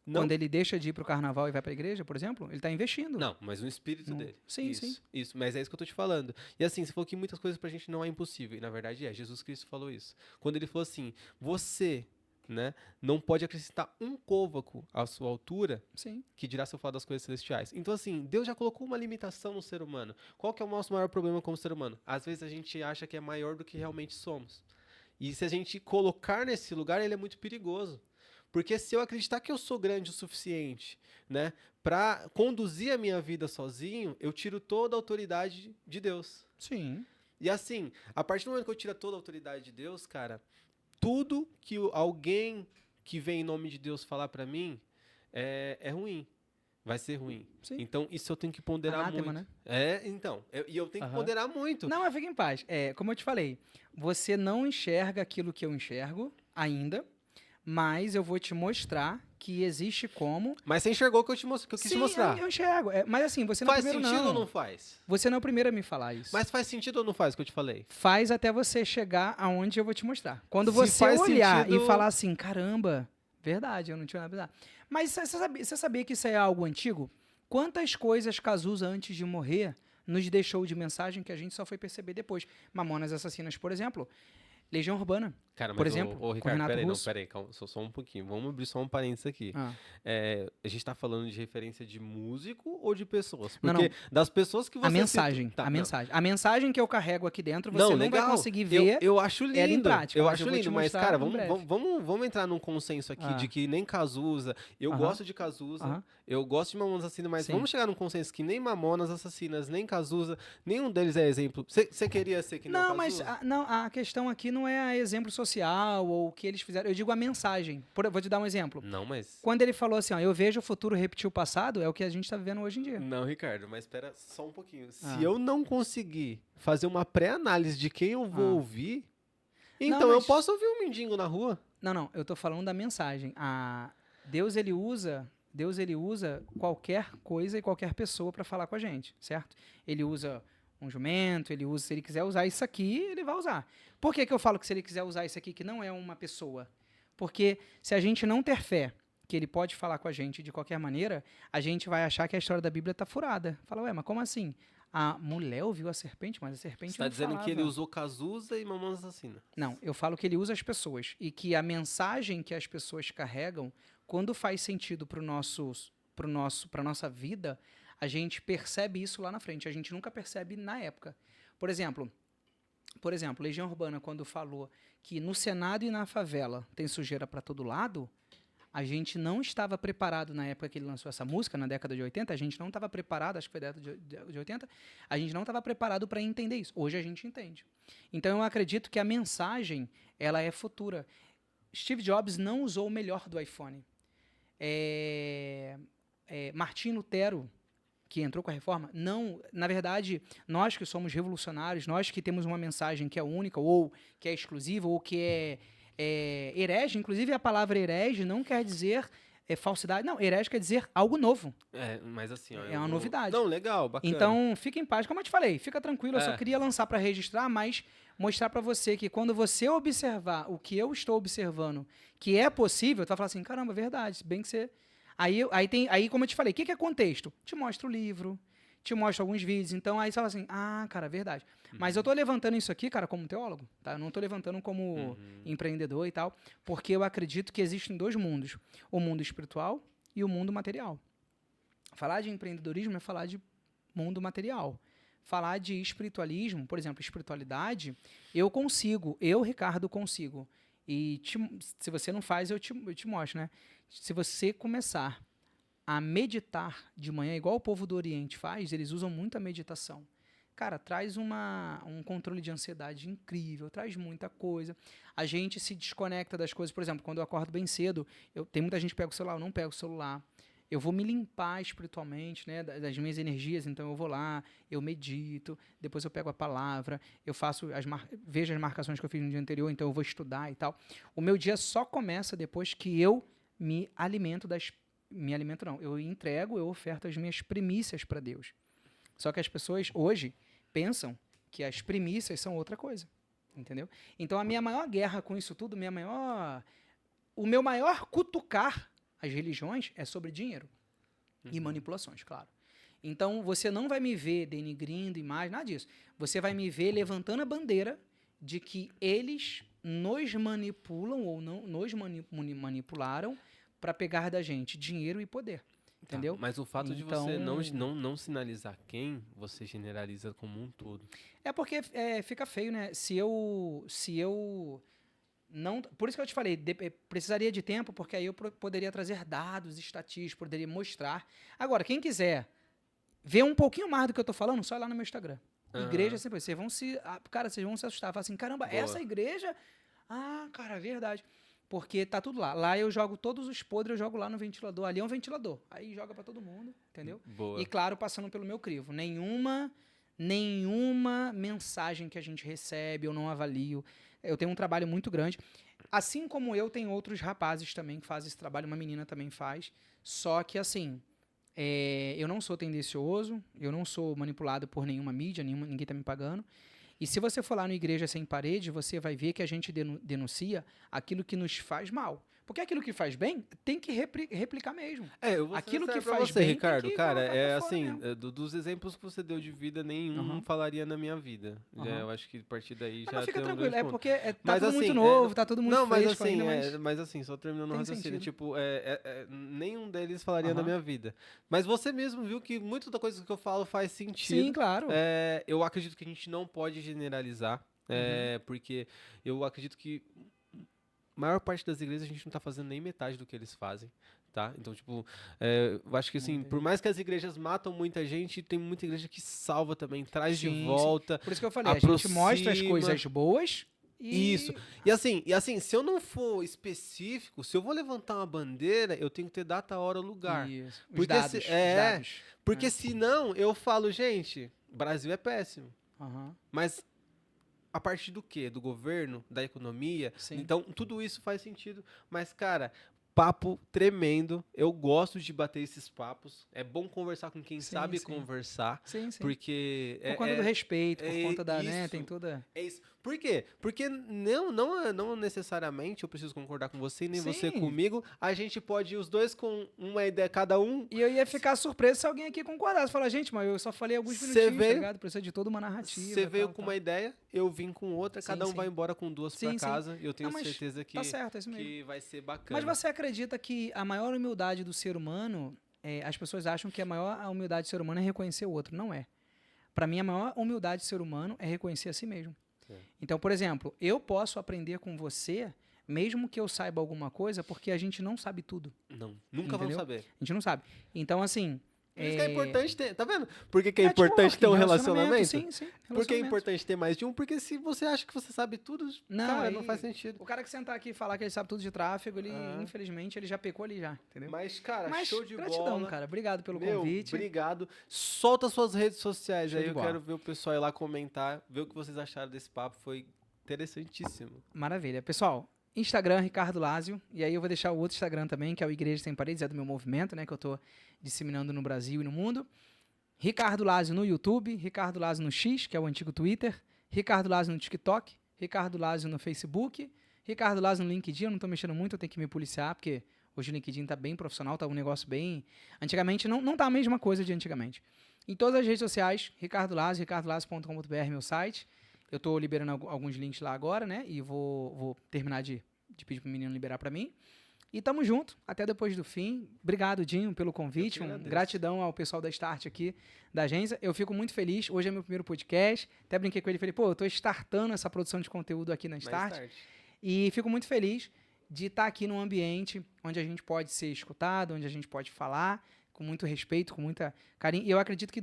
Quando ele deixa de ir pro carnaval e vai pra igreja, por exemplo, ele tá investindo. Não, mas no espírito Não. dele. Sim, isso, sim. Isso, mas é isso que eu tô te falando. E assim, você falou que muitas coisas pra gente não é impossível. E na verdade Jesus Cristo falou isso. Quando ele falou assim, você, né, não pode acrescentar um côvaco à sua altura, Sim. que dirá se eu falar das coisas celestiais. Então assim, Deus já colocou uma limitação no ser humano. Qual que é o nosso maior problema como ser humano? Às vezes a gente acha que é maior do que realmente somos. E se a gente colocar nesse lugar, ele é muito perigoso. Porque se eu acreditar que eu sou grande o suficiente, né, para conduzir a minha vida sozinho, eu tiro toda a autoridade de Deus. Sim. E assim, a partir do momento que eu tiro toda a autoridade de Deus, cara, tudo que alguém que vem em nome de Deus falar para mim é ruim. Vai ser ruim. Sim. Então, isso eu tenho que ponderar Anátema, muito. né? Então. E eu tenho que Aham. ponderar muito. Não, mas fica em paz. Como eu te falei, você não enxerga aquilo que eu enxergo ainda, mas eu vou te mostrar que existe como. Mas você enxergou o que eu quis te mostrar. Eu enxergo. Mas assim, você não é o Faz primeiro, sentido ou não faz? Você não é o primeiro a me falar isso. Mas faz sentido ou não faz o que eu te falei? Faz até você chegar aonde eu vou te mostrar. Quando Se você faz olhar sentido- e falar assim, caramba, verdade, eu não tinha nada a pensar. Mas você sabia que isso é algo antigo? Quantas coisas Cazuza, antes de morrer, nos deixou de mensagem que a gente só foi perceber depois? Mamonas Assassinas, por exemplo. Legião Urbana, Cara, mas por exemplo, ô, com Ricardo, Renato Russo. peraí, calma, só um pouquinho. Vamos abrir só um parênteses aqui. Ah. A gente tá falando de referência de músico ou de pessoas? Não, Porque das pessoas que você A mensagem, citou- Tá, a não. mensagem. A mensagem que eu carrego aqui dentro, você Não, não legal. vai conseguir ver. Eu acho lindo. ela em prática, Eu mas acho eu vou te lindo, mas, mostrar cara, em breve. vamos entrar num consenso aqui Ah. de que nem Cazuza. Eu Aham. gosto de Cazuza, Aham. eu gosto de Mamonas Assassinas, mas Sim. vamos chegar num consenso que nem Mamonas Assassinas, nem Cazuza, nenhum deles é exemplo. Você queria ser que nem Não, o mas Cazuza? a questão aqui não é exemplo social ou o que eles fizeram. Eu digo a mensagem. Vou te dar um exemplo. Não, mas... Quando ele falou assim, ó, eu vejo o futuro repetir o passado, é o que a gente está vivendo hoje em dia. Não, Ricardo, mas espera só um pouquinho. Ah. Se eu não conseguir fazer uma pré-análise de quem eu vou Ah. ouvir, então eu mas- posso ouvir um mendigo na rua? Não, eu tô falando da mensagem. Deus ele usa qualquer coisa e qualquer pessoa para falar com a gente, certo? Ele usa um jumento, se ele quiser usar isso aqui, ele vai usar. Por que que eu falo que se ele quiser usar isso aqui, que não é uma pessoa? Porque se a gente não ter fé que ele pode falar com a gente de qualquer maneira, a gente vai achar que a história da Bíblia tá furada. Fala, ué, mas como assim? A mulher ouviu a serpente, mas a serpente Você tá não dizendo falava. que ele usou Cazuza e Mamonas Assassinas. Não, eu falo que ele usa as pessoas e que a mensagem que as pessoas carregam, quando faz sentido para nossa vida, a gente percebe isso lá na frente. A gente nunca percebe na época. Por exemplo, Legião Urbana, quando falou que no Senado e na favela tem sujeira para todo lado, a gente não estava preparado na época que ele lançou essa música, na década de 80, a gente não estava preparado, acho que foi década de 80, a gente não estava preparado para entender isso. Hoje a gente entende. Então eu acredito que a mensagem, ela é futura. Steve Jobs não usou o melhor do iPhone. Martim Lutero, que entrou com a reforma, não, na verdade, nós que somos revolucionários, nós que temos uma mensagem que é única, ou que é exclusiva, ou que é herege, inclusive a palavra herege não quer dizer falsidade, não, herege quer dizer algo novo. Mas assim, ó, É uma novidade. Não, legal, bacana. Então, fica em paz, como eu te falei, fica tranquilo, eu só É. queria lançar para registrar, mas mostrar para você que quando você observar o que eu estou observando, que é possível, tu vai falar assim, caramba, verdade, bem que você... Aí, como eu te falei, o que é contexto? Te mostro o livro, te mostro alguns vídeos, então aí você fala assim, cara, verdade. Mas eu tô levantando isso aqui, cara, como teólogo, tá? Eu não tô levantando como empreendedor e tal, porque eu acredito que existem dois mundos, o mundo espiritual e o mundo material. Falar de empreendedorismo é falar de mundo material. Falar de espiritualismo, por exemplo, espiritualidade, eu, Ricardo, consigo. E se você não faz, eu te mostro, né? Se você começar a meditar de manhã, igual o povo do Oriente faz, eles usam muito a meditação. Cara, traz um controle de ansiedade incrível, traz muita coisa. A gente se desconecta das coisas. Por exemplo, quando eu acordo bem cedo, tem muita gente que pega o celular, eu não pego o celular. Eu vou me limpar espiritualmente, né, das minhas energias, então eu vou lá, eu medito, depois eu pego a palavra, eu vejo as marcações que eu fiz no dia anterior, então eu vou estudar e tal. O meu dia só começa depois que eu me alimento eu entrego, eu oferto as minhas primícias para Deus. Só que as pessoas hoje pensam que as primícias são outra coisa, entendeu? Então a minha maior guerra com isso tudo, o meu maior cutucar as religiões é sobre dinheiro e manipulações, claro. Então, você não vai me ver denigrindo imagem, nada disso. Você vai me ver levantando a bandeira de que eles nos manipulam ou não nos manipularam para pegar da gente dinheiro e poder. Entendeu? Tá, mas o fato de Então- você não sinalizar quem, você generaliza como um todo. É porque fica feio, né? Se eu não... Por isso que eu te falei, precisaria de tempo, porque aí eu poderia trazer dados estatísticos, poderia mostrar. Agora, quem quiser ver um pouquinho mais do que eu tô falando, só ir lá no meu Instagram. Igreja sempre. Vocês vão se assustar. Falar assim, caramba, Boa. essa igreja... Ah, cara, é verdade. Porque tá tudo lá. Lá eu jogo todos os podres, eu jogo lá no ventilador. Ali é um ventilador. Aí joga pra todo mundo, entendeu? Boa. E claro, passando pelo meu crivo. Nenhuma mensagem que a gente recebe, eu não avalio. Eu tenho um trabalho muito grande. Assim como eu, tem outros rapazes também que fazem esse trabalho, uma menina também faz. Só que, assim, eu não sou tendencioso, eu não sou manipulado por nenhuma mídia, ninguém tá me pagando. E se você for lá no Igreja Sem Parede, você vai ver que a gente denuncia aquilo que nos faz mal. Porque aquilo que faz bem, tem que replicar mesmo. Eu vou ser Aquilo que sincero pra faz você, bem, Ricardo. tem que Cara, colocar é pra fora assim, mesmo. dos exemplos que você deu de vida, nenhum Aham. falaria na minha vida. Aham. Eu acho que a partir daí Mas já fica tem um tranquilo, grande é ponto. porque tá Mas tudo muito assim, novo, tá tudo muito não, fresco ainda, mas assim, só terminando o tem raciocínio, sentido. tipo, nenhum deles falaria na Aham. minha vida. Mas você mesmo viu que muita da coisa que eu falo faz Sim, sentido. claro. Eu acredito que a gente não pode generalizar, Uhum. porque eu acredito que a maior parte das igrejas a gente não tá fazendo nem metade do que eles fazem, tá? Então, tipo, eu acho que assim, por Entendi. mais que as igrejas matam muita gente, tem muita igreja que salva também, traz de Sim, sim. volta, Por isso que eu falei, a gente mostra as aproxima. coisas boas Isso. e E assim, se eu não for específico, se eu vou levantar uma bandeira, eu tenho que ter data, hora, lugar. isso. Os Porque se, dados, os dados. porque senão eu falo, gente, Brasil é péssimo. Aham. Mas a partir do quê? Do governo, da economia. Sim. Então, tudo isso faz sentido. Mas, cara, papo tremendo. Eu gosto de bater esses papos. É bom conversar com quem Sim, sabe sim. conversar. Sim, sim. Porque Por conta do respeito, por é conta da, né, isso. tem toda... É isso. Por quê? Porque não necessariamente eu preciso concordar com você, nem você Sim. comigo. A gente pode ir os dois com uma ideia cada um. E eu ia ficar surpreso se alguém aqui concordasse. Falar, gente, mas eu só falei alguns Cê minutinhos, tá veio- ligado? Precisa de toda uma narrativa. Você veio tal, com tal. uma ideia, eu vim com outra, Sim, cada um sim. vai embora com duas pra Sim, sim. casa. Eu tenho Não, mas certeza tá certo, é isso mesmo. que vai ser Mas bacana. você acredita que a maior humildade do ser humano, as pessoas acham que a maior humildade do ser humano é reconhecer o outro. Não é. Pra mim, a maior humildade do ser humano é reconhecer a si mesmo. Sim. Então, por exemplo, eu posso aprender com você, mesmo que eu saiba alguma coisa, porque a gente não sabe tudo. Não, nunca vamos Entendeu? saber. A gente não sabe. Então, assim... Por isso que é importante ter. Tá vendo? Por que é network, importante ter um relacionamento? Sim, sim. Por que é Relacionamento. importante ter mais de um? Porque se você acha que você sabe tudo, Não, cara, aí, não faz sentido. o cara que sentar aqui e falar que ele sabe tudo de tráfego, ele, Ah. infelizmente, ele já pecou ali já, entendeu? Mas, cara, Mas show de gratidão, bola. cara. Obrigado pelo Meu, convite. obrigado. Solta suas redes sociais Show aí. de Eu bola. quero ver o pessoal ir lá comentar, ver o que vocês acharam desse papo. Foi interessantíssimo. Maravilha. Pessoal, Instagram, Ricardo Lázio. E aí eu vou deixar o outro Instagram também, que é o Igreja Sem Paredes, é do meu movimento, né? Que eu tô disseminando no Brasil e no mundo. Ricardo Lázio no YouTube, Ricardo Lázio no X, que é o antigo Twitter, Ricardo Lázio no TikTok, Ricardo Lázio no Facebook, Ricardo Lázio no LinkedIn. Eu não tô mexendo muito, eu tenho que me policiar, porque hoje o LinkedIn tá bem profissional, tá um negócio bem... Antigamente não tá a mesma coisa de antigamente. Em todas as redes sociais, Ricardo Lázio, ricardolazio.com.br, meu site. Eu tô liberando alguns links lá agora, né? E vou terminar de pedir pro menino liberar para mim. E tamo junto, até depois do fim. Obrigado, Dinho, pelo convite. Eu que agradeço. Gratidão ao pessoal da Start aqui, da agência. Eu fico muito feliz. Hoje é meu primeiro podcast. Até brinquei com ele e falei, pô, eu tô startando essa produção de conteúdo aqui na Start. Mais tarde. E fico muito feliz de estar aqui num ambiente onde a gente pode ser escutado, onde a gente pode falar com muito respeito, com muita carinho. E eu acredito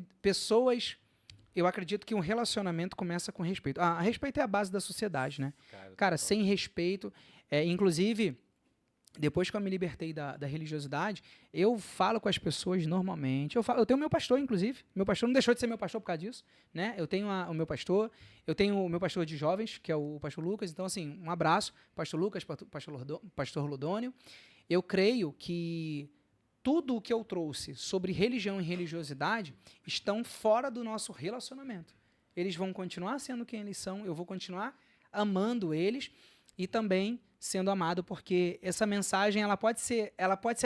que um relacionamento começa com respeito. Respeito é a base da sociedade, né? Cara, sem respeito... inclusive... Depois que eu me libertei da religiosidade, eu falo com as pessoas normalmente. Eu tenho o meu pastor, inclusive. Meu pastor não deixou de ser meu pastor por causa disso, né? Eu tenho o meu pastor. Eu tenho o meu pastor de jovens, que é o pastor Lucas. Então, assim, um abraço, pastor Lucas, pastor Lodônio. Eu creio que tudo o que eu trouxe sobre religião e religiosidade estão fora do nosso relacionamento. Eles vão continuar sendo quem eles são. Eu vou continuar amando eles e também sendo amado, porque essa mensagem ela pode ser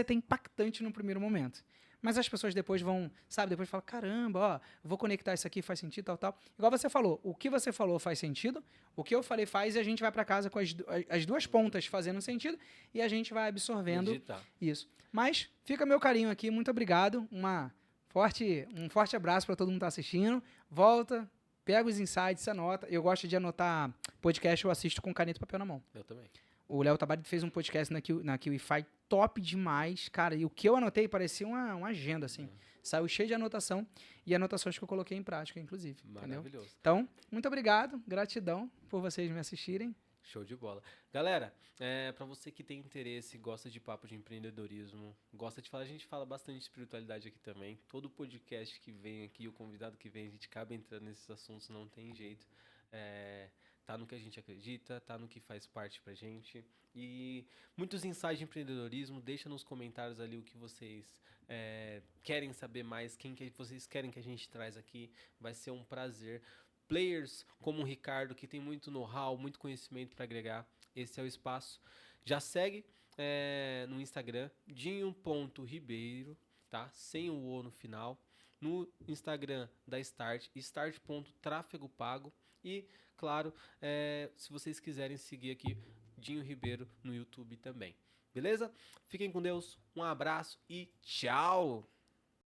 até impactante no primeiro momento. Mas as pessoas depois vão, depois falam, caramba, ó, vou conectar isso aqui, faz sentido, tal. Igual você falou, o que você falou faz sentido, o que eu falei faz, e a gente vai para casa com as duas pontas fazendo sentido, e a gente vai absorvendo isso. Mas fica meu carinho aqui, muito obrigado, um forte abraço para todo mundo que tá assistindo, volta, pega os insights, anota. Eu gosto de anotar podcast, eu assisto com caneta e papel na mão. Eu também. O Léo Tabari fez um podcast na KiwiFi top demais, cara. E o que eu anotei parecia uma agenda, assim. Saiu cheio de anotação e anotações que eu coloquei em prática, inclusive. Maravilhoso. Entendeu? Então, muito obrigado, gratidão por vocês me assistirem. Show de bola. Galera, pra você que tem interesse, gosta de papo de empreendedorismo, gosta de falar, a gente fala bastante de espiritualidade aqui também. Todo podcast que vem aqui, o convidado que vem, a gente acaba entrando nesses assuntos, não tem jeito. tá no que a gente acredita, tá no que faz parte pra gente. E muitos insights de empreendedorismo, deixa nos comentários ali o que vocês querem saber mais, quem que vocês querem que a gente traz aqui. Vai ser um prazer. Players como o Ricardo, que tem muito know-how, muito conhecimento para agregar, esse é o espaço. Já segue no Instagram, dinho.ribeiro, tá? Sem o O no final. No Instagram da Start, start.tráfego-pago. E, claro, se vocês quiserem seguir aqui, Dinho Ribeiro no YouTube também. Beleza? Fiquem com Deus, um abraço e tchau!